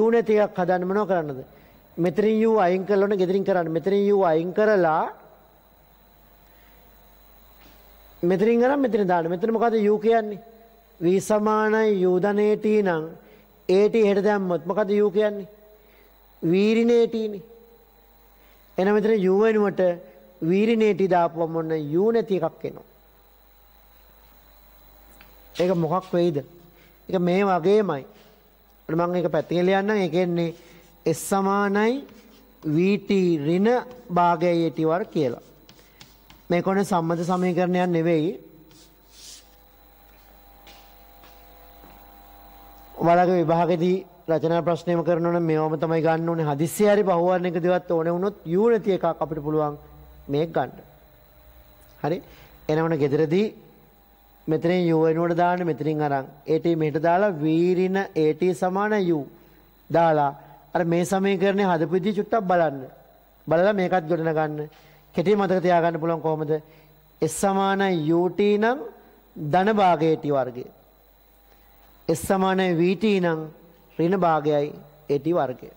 u නැති එකක් හදන්න මොනව කරන්නද? මෙතනින් u අයින් කරලා ඕන ගෙදරින් කරන්න. මෙතනින් u අයින් කරලා මෙතනින් ගන්න මෙතන දාන්න. මෙතන මොකද u කියන්නේ? v සමානයි u ධන a t නම් a t හෙට දැම්මොත් මොකද u කියන්නේ? v ඍණ a t නේ. එහෙනම් මෙතන u වෙනුවට වීරිනේටි දාපුවම මොන u නැති එකක් එනවා. ඒක මොකක් වෙයිද? ඒක මේ වගේමයි. මම ඒක පැත්තකින් ලියන්නම්. ඒ කියන්නේ S සමානයි VT ඍණ භාගයයි AT වර්ග කියලා. මේක ඕනේ සම්මත සමීකරණයක් නෙවෙයි. ඔයාලගේ විභාගෙදී රචනා ප්‍රශ්නයම කරනවා නම් මේවම තමයි ගන්න ඕනේ. හදිස්සිය හරි බහුවර්ණ එක දිවත් ඕනේ වුණොත් u නැති එකක් අපිට පුළුවන් මේක ගන්න. හරි. එනවන ගෙදරදී මෙතනින් u වෙනුවට දාන්න මෙතනින් අරන් AT මෙහෙට දාලා v ඍණ AT සමාන u දාලා අර මේ සමීකරණය හදපු විදිහ චුට්ටක් බලන්න. බලලා මේකත් ගොඩන ගන්න. කෙටි මතක තියාගන්න පුළුවන් කොහොමද? S සමානයි ut නම් ධන භාගය AT වර්ගය. S සමානයි VT නම් ඍණ භාගයයි AT වර්ගය.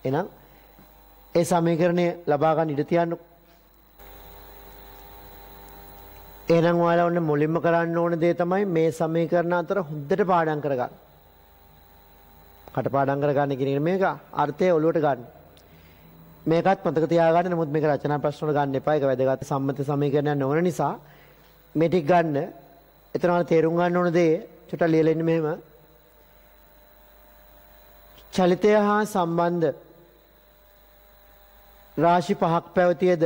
එහෙනම් ඒ සමීකරණය ලබා ගන්න ඉඩ තියන්න. එහෙනම් ඔයාලා ඔන්න මුලින්ම කරන්න ඕන දේ තමයි මේ සමීකරණ අතර හොඳට පාඩම් කරගන්න. කටපාඩම් කරගන්න කියන මේක අර්ථය ඔලුවට ගන්න. මේකත් මතක තියාගන්න. නමුත් මේක රචනා ප්‍රශ්න වල ගන්න එපා. ඒක වැදගත් සම්මත සමීකරණයක් නොවන නිසා මේ ටික ගන්න. එතන වල තේරුම් ගන්න ඕන දේ චුට්ටක් ලියලා ඉන්න මෙහෙම. චලිතය හා සම්බන්ධ රාශි 5ක් පැවතියද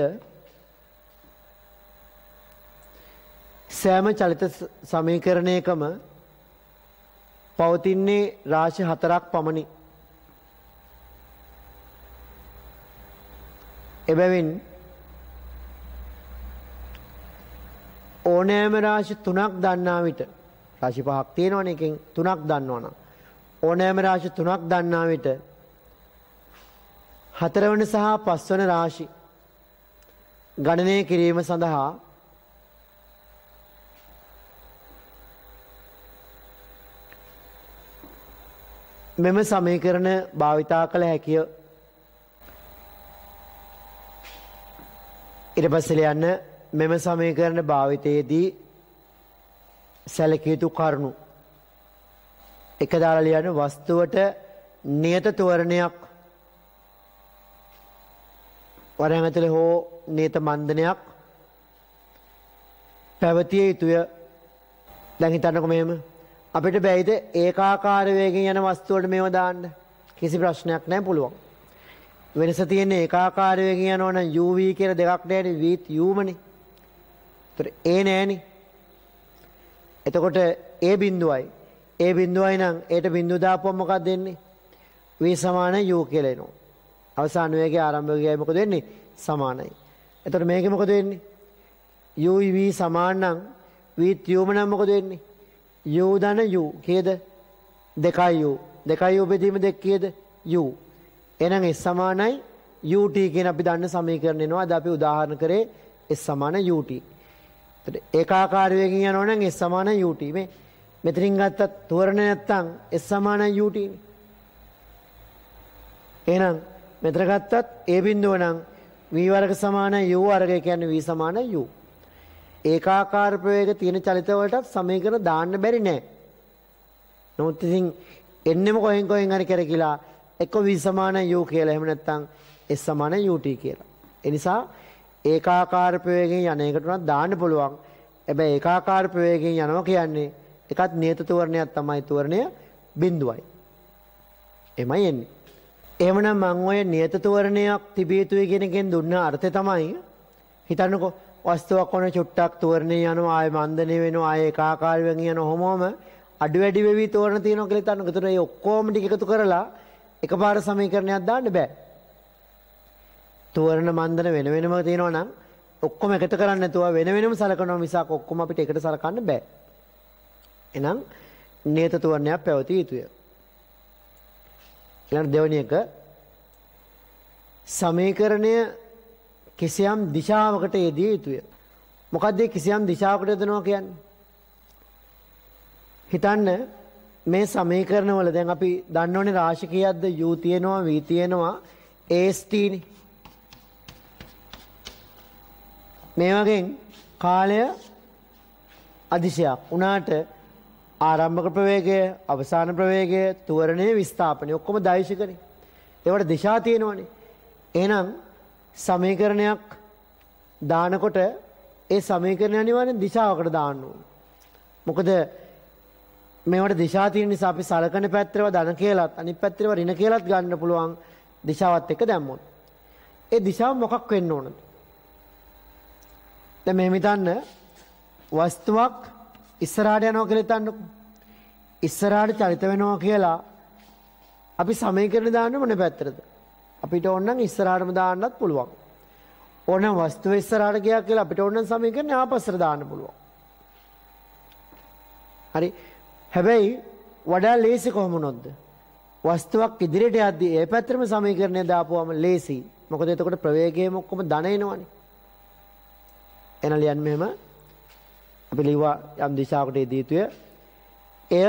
සෑම චලිත සමීකරණයකම පවතින්නේ රාශි 4ක් පමණි. එබැවින් ඕනෑම රාශි 3ක් දන්නා විට රාශි 5ක් තියෙනවනේ එකෙන් 3ක් දන්නවනම් ඕනෑම රාශි 3ක් දන්නා විට 4 වෙනි සහ 5 වෙනි රාශි ගණනය කිරීම සඳහා මෙම සමීකරණ භාවිතා කළ හැකිය. ඊට පස්සේ යන්න මෙම සමීකරණ භාවිතයේදී සැලකිය යුතු කරුණු. එක දාලා ලියන්න වස්තුවට නියත තෝරණයක් වරහන් ඇතුලේ හෝ නියත මන්දනයක් පැවතිය යුතුය. දැන් හිතන්නකෝ මෙහෙම අපිට බැයිද ඒකාකාර වේගයෙන් යන වස්තුවකට මේව දාන්න? කිසි ප්‍රශ්නයක් නැහැ, පුළුවන්. වෙනස තියෙන්නේ ඒකාකාර වේගයෙන් යනවා නම් uv කියලා දෙකක් නැහැනේ, v u මනේ. ඒතර a නැහැනේ. එතකොට a බිඳුවයි a බිඳුවයි නම් ඒට බිඳුව දාපුවම මොකක්ද දෙන්නේ? v සමාන u කියලා එනවා. අවසාන වේගයේ ආරම්භ වේගයයි මොකද වෙන්නේ? සමානයි. එතකොට මේකේ මොකද වෙන්නේ? u v සමාන නම් v u නම් මොකද වෙන්නේ? u ධන u කේද? 2u 2u බෙදීම 2 කේද? u. එහෙනම් s සමානයි ut කියන අපි දන්න සමීකරණ එනවා. අද අපි උදාහරණ කරේ s සමාන ut. එතකොට ඒකාකාර වේගයෙන් යනවා නම් s සමාන ut. මේ මෙතනින් ගත්තත් තෝරණ නැත්තම් s සමාන ut නේ. එහෙනම් මෙතන ගත්තත් a බිඳුව නම් v වර්ග සමාන u වර්ග කියන්නේ v සමාන u. ඒකාකාර ප්‍රවේග තියෙන චලිත වලට සමීකරණ දාන්න බැරි නෑ. නමුත් ඉතින් එන්නෙම කොහෙන් හරි කරකිලා එක්ක v සමාන u කියලා එහෙම නැත්නම් s සමාන ut කියලා. ඒ නිසා ඒකාකාර ප්‍රවේගයෙන් යන එකට උනත් දාන්න පුළුවන්. හැබැයි ඒකාකාර ප්‍රවේගයෙන් යනවා කියන්නේ එකත් නියත තෝරණයක් තමයි, තෝරණය බිඳුවයි. එමය එන්නේ. එහෙමනම් මම ඔය නියත තෝරණයක් තිබිය යුතුයි කියන එකෙන් දුන්න අර්ථය තමයි හිතන්නකෝ වස්තුවක් ඕන චුට්ටක් තෝරණේ යනවා, ආයෙ මන්දනේ වෙනවා, ආයෙ ඒකාකාර වෙමින් යනවා, හැමෝම අඩු වැඩි වෙවි තෝරණ තියෙනවා කියලා හිතන්නකෝ. ඒතර ඒ ඔක්කොම ටික එකතු කරලා එකපාර සමීකරණයක් දාන්න බෑ. තෝරණ මන්දන වෙන වෙනම තියෙනවා නම් ඔක්කොම එකතු කරන්නේ නැතුව වෙන වෙනම සලකනවා මිසක් ඔක්කොම අපිට එකට සලකන්න බෑ. එහෙනම් නියත තෝරණයක් පැවතිය යුතුය. ඊළඟ දෙවෙනි එක සමීකරණය කිසියම් දිශාවකට යෙදිය යුතුය. මොකක්ද කිසියම් දිශාවකට යොදනවා කියන්නේ? හිතන්න මේ සමීකරණ වල දැන් අපි දන්න ඕනේ රාශි කීයක්ද? u තියෙනවා, v තියෙනවා, ast නේ. මේ වගේ කාලය අදිශයක් උනාට ආරම්භක ප්‍රවේගය, අවසාන ප්‍රවේගය, ත්වරණයේ විස්ථාපනය ඔක්කොම දෛශිකනේ. ඒවට දිශා තියෙනවනේ. එහෙනම් සමීකරණයක් දානකොට ඒ සමීකරණය අනිවාර්යෙන් දිශාවකට දාන්න ඕන. මොකද මේවට දිශා තියෙන නිසා අපි සලකන පැත්තේව ධන කියලාත් අනිත් පැත්තේව ඍණ කියලාත් ගන්න පුළුවන් දිශාවත් එක්ක දැම්මොත්. ඒ දිශාව මොකක් වෙන්න ඕනද? දැන් මෙහෙම හිතන්න වස්තුවක් ඉස්සරහට යනවා කියලා හිතන්නකො. ඉස්සරහට චලිත වෙනවා කියලා අපි සමීකරණ දාන්නේ මොන පැත්තටද? අපිට ඕනනම් ඉස්සරහටම දාන්නත් පුළුවන්. ඕනනම් වස්තුව ඉස්සරහට ගියා කියලා අපිට ඕනනම් සමීකරණය ආපස්සට දාන්න පුළුවන්. හරි. හැබැයි වඩා ලේසි කොහොමනොත්ද? වස්තුවක් ඉදිරියට යද්දී ඒ පැත්තටම සමීකරණය දාපුවම ලේසි. මොකද එතකොට ප්‍රවේගයම ඔක්කොම ධන එනවනේ. එන ලියන්න මෙහෙම අපි ලියුවා යම් දිශාවකට යෙදිය යුතුය. එය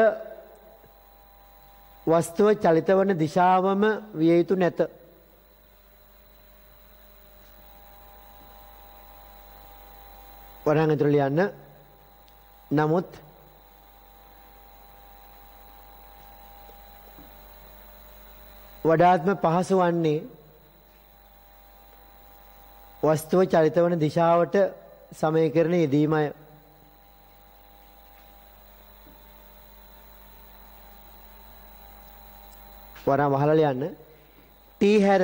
වස්තුව චලිත වන දිශාවම විය යුතු නැත. වරහන් ඇතුළේ ලියන්න. නමුත් වඩාත්ම පහසු වන්නේ වස්තුව චලිත වන දිශාවට සමීකරණ යෙදීමයි. වරහන් වහලා ලියන්න. t හැර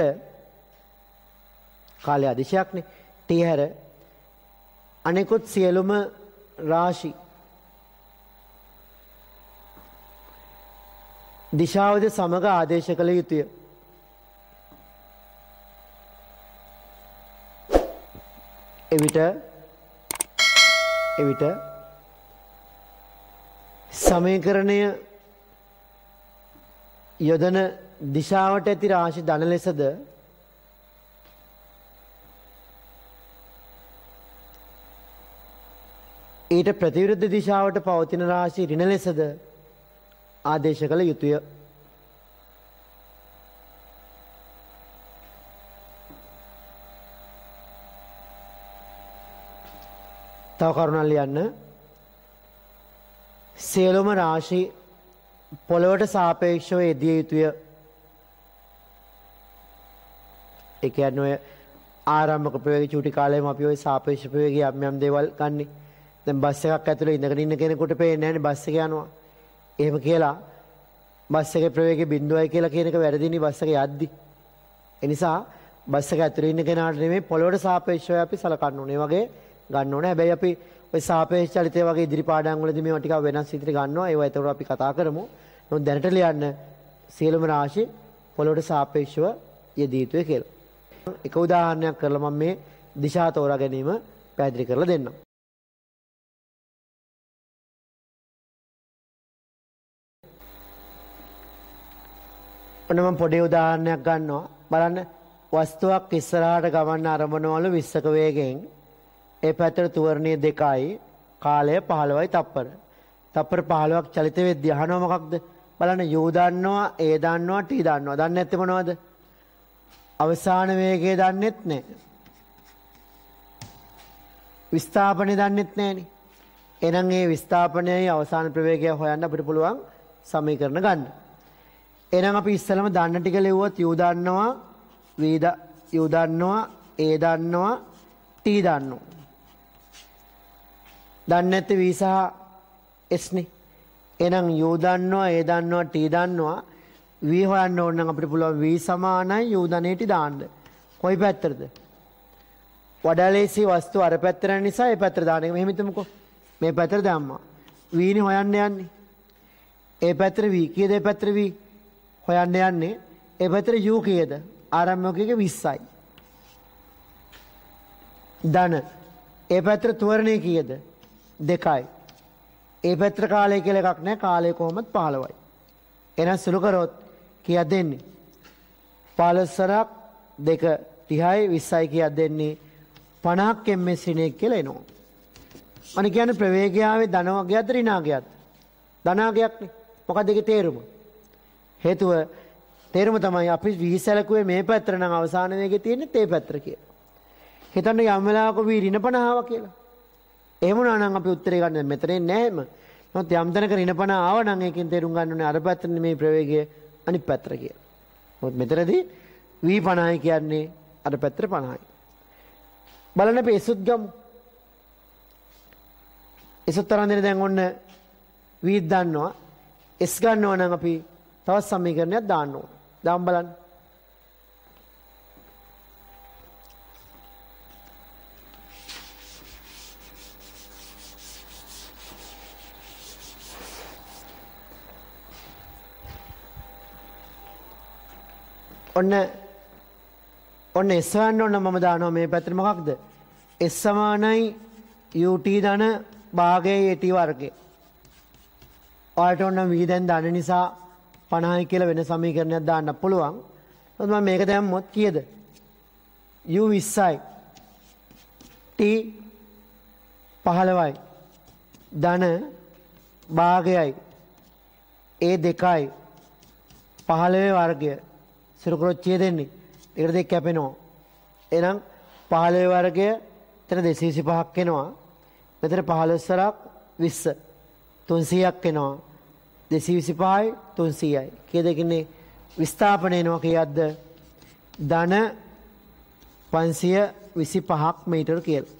කාලය අදිශයක්නේ. t හැර අනෙකුත් සියලුම රාශි දිශාවද සමග ආදේශ කළ යුතුය. එවිට සමීකරණය යොදන දිශාවට ඇති රාශි ධන ලෙසද ඊට ප්‍රතිවිරුද්ධ දිශාවට පවතින රාශි ඍණ ලෙසද ආදේශ කළ යුතුය. තව කරුණක් ලියන්න. සියලුම රාශි පොළවට සාපේක්ෂව යෙදිය යුතුය. ඒ කියන්නේ ඔය ආරම්භක ප්‍රවේගී චූටි කාලේම අපි ওই සාපේක්ෂ ප්‍රවේගී යම් දේවල් ගන්නෙ. දැන් බස් එකක් ඇතුලේ ඉඳගෙන ඉන්න කෙනෙකුට පේන්නේ නැහැනේ බස් එක යනවා. එහෙම කියලා බස් එකේ ප්‍රවේගය 0යි කියලා කියන එක වැරදිනේ බස් එක යද්දි. ඒ නිසා බස් එක ඇතුලේ ඉන්න කෙනාට නෙමෙයි පොළොවට සාපේක්ෂව අපි සලකන්න ඕනේ. ඒ වගේ ගන්න ඕනේ. හැබැයි අපි ඔය සාපේක්ෂ චලිතය වගේ ඉදිරි පාඩම් වලදී මේවා ටිකක් වෙනස් විදිහට ගන්නවා. ඒවා ඒතකොට අපි කතා කරමු. නමුත් දැනට ලියන්න සියලුම රාශි පොළොවට සාපේක්ෂව යෙදිය යුතුයි කියලා. එක උදාහරණයක් කරලා මම මේ දිශා තෝරා ගැනීම පැහැදිලි කරලා දෙන්නම්. ඔන්න මම පොඩි උදාහරණයක් ගන්නවා. බලන්න වස්තුවක් ඉස්සරහට ගමන් ආරම්භනවලු 20ක වේගයෙන් ඒ පැත්තට තුවර්ණීය 2යි කාලය 15යි තප්පර. තප්පර 15ක් චලිත වෙද්දී අහනවා මොකක්ද? බලන්න u දන්නවා, a දන්නවා, t දන්නවා. දන්නේ නැත්තේ මොනවද? අවසාන වේගය දන්නෙත් නැහැ. විස්ථාපනය දන්නෙත් නැහනේ. එහෙනම් මේ විස්ථාපනයයි අවසාන ප්‍රවේගය හොයන්න අපිට පුළුවන් සමීකරණ ගන්න. එහෙනම් අපි ඉස්සෙල්ලාම දන්න ටික ලිව්වොත් u දන්නවා, u දන්නවා, a දන්නවා, t දන්නවා. දන්නේ නැත්te v සහ s නේ. එහෙනම් u දන්නවා, a දන්නවා, t දන්නවා. v හොයන්න ඕන නම් අපිට පුළුවන් v සමානයි u ධනේට දාන්න. කොයි පැත්තටද? වඩා ලේසි වස්තු අර පැත්තට යන නිසා ඒ පැත්තට දාන්න එක. මෙහෙම හිතමුකෝ. මේ පැත්තට දැම්මා. v නේ හොයන්න යන්නේ. ඒ පැත්තට v කීයද? ඒ පැත්තට v හොයන්න යන්නේ. ඒ පැත්තට u කීයද? ආරම්භකයක 20යි. ධන. ඒ පැත්තට ත්වරණය කීයද? 2යි. ඒ පැත්තට කාලය කියලා එකක් නැහැ. කාලය කොහොමද 15යි. එහෙනම් සුළු කරොත් කීයක් දෙන්නේ? 15ක් 2 30යි 20යි කීයක් දෙන්නේ? 50ක් ms ඍණයක් කියලා එනවා. අනේ කියන්නේ ප්‍රවේගයාවේ ධනාගයක්ද ඍණාගයක්ද? ධනාගයක්නේ. මොකක්ද ඒකේ තේරුම? හේතුව තේරුම තමයි අපි v සැලකුවේ මේ පැත්තට නම් අවසාන වේගය තියෙන්නේ තේ පැත්තට කියලා. හිතන්න යම් වෙලාවක v ඍණ 50 කියලා. එහෙම වුණා නම් අපි උත්තරේ ගන්න මෙතනින් නැහැම. නමුත් යම් තැනක ඍණ 50 ආව නම් ඒකෙන් තේරුම් ගන්න ඕනේ අර පැත්තට නෙමෙයි ප්‍රවේගය අනිත් පැත්තට කියලා. මොකද මෙතනදී v 50යි කියන්නේ අර පැත්තට 50යි. බලන්න අපි එසුත් ගමු. එසුත් තරම් දෙන දැන් ඔන්න v දන්නවා. s ගන්නවා නම් අපි තවත් සමීකරණයක් දාන්න ඕන. දාමු බලන්න. ඔන්න S ගන්න ඕන මම දානවා මේ පැත්තට මොකක්ද? S සමානයි ut ධන භාගයේ at වර්ගය. ඔයාලට ඕන v දැන් දාන නිසා 50යි කියලා වෙන සමීකරණයක් දාන්න පුළුවන්. මොකද මම මේක දැම්මොත් කීයද? u 20යි t 15යි ධන භාගයයි a 2යි 15 වර්ගය සිරු කරොච්චිය දෙන්නේ. ඒකට දෙක කැපෙනවා. එහෙනම් 15 වර්ගය එතන 225ක් එනවා. මෙතන 15 සරක් 20 300ක් එනවා. 225යි 300යි. කීයද කියන්නේ විස්ථාපන එනවා කීයක්ද? ධන 525ක් මීටර කියලා.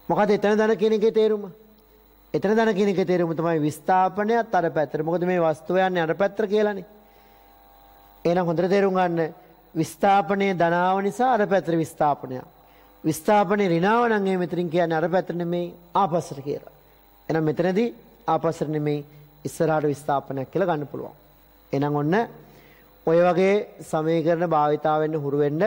මොකද එතන ධන කියන එකේ තේරුම? එතන ධන කියන එකේ තේරුම තමයි විස්ථාපනයත් අර පැත්තට. මොකද මේ වස්තුව යන්නේ අර පැත්තට කියලානේ. එහෙනම් හොඳට තේරුම් ගන්න විස්ථාපනයේ ධනාව නිසා අර පැත්තට විස්ථාපනයක්. විස්ථාපනයේ ඍණාව නම් ඒ මෙතනින් කියන්නේ අර පැත්තට නෙමෙයි ආපස්සට කියලා. එහෙනම් මෙතනදී ආපස්සට නෙමෙයි ඉස්සරහට විස්ථාපනයක් කියලා ගන්න පුළුවන්. එහෙනම් ඔන්න ඔය වගේ සමීකරණ භාවිතා වෙන්න හුරු වෙන්න.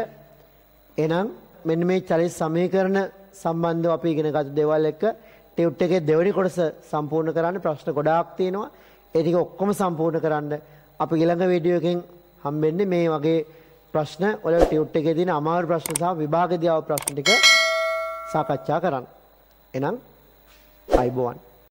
එහෙනම් මෙන්න මේ චලිත සමීකරණ සම්බන්ධව අපි ඉගෙන ගත්ත දේවල් එක්ක ටියුට් එකේ දෙවෙනි කොටස සම්පූර්ණ කරන්න ප්‍රශ්න ගොඩාක් තියෙනවා. ඒ ටික ඔක්කොම සම්පූර්ණ කරන්න අපි ඊළඟ වීඩියෝ එකෙන් හම්බෙන්නේ මේ වගේ ප්‍රශ්න වල ටියුට් එකේ තියෙන අමාරු ප්‍රශ්න සහ විභාගදී ආව ප්‍රශ්න ටික සාකච්ඡා කරන්න. එහෙනම් අයබෝවන්.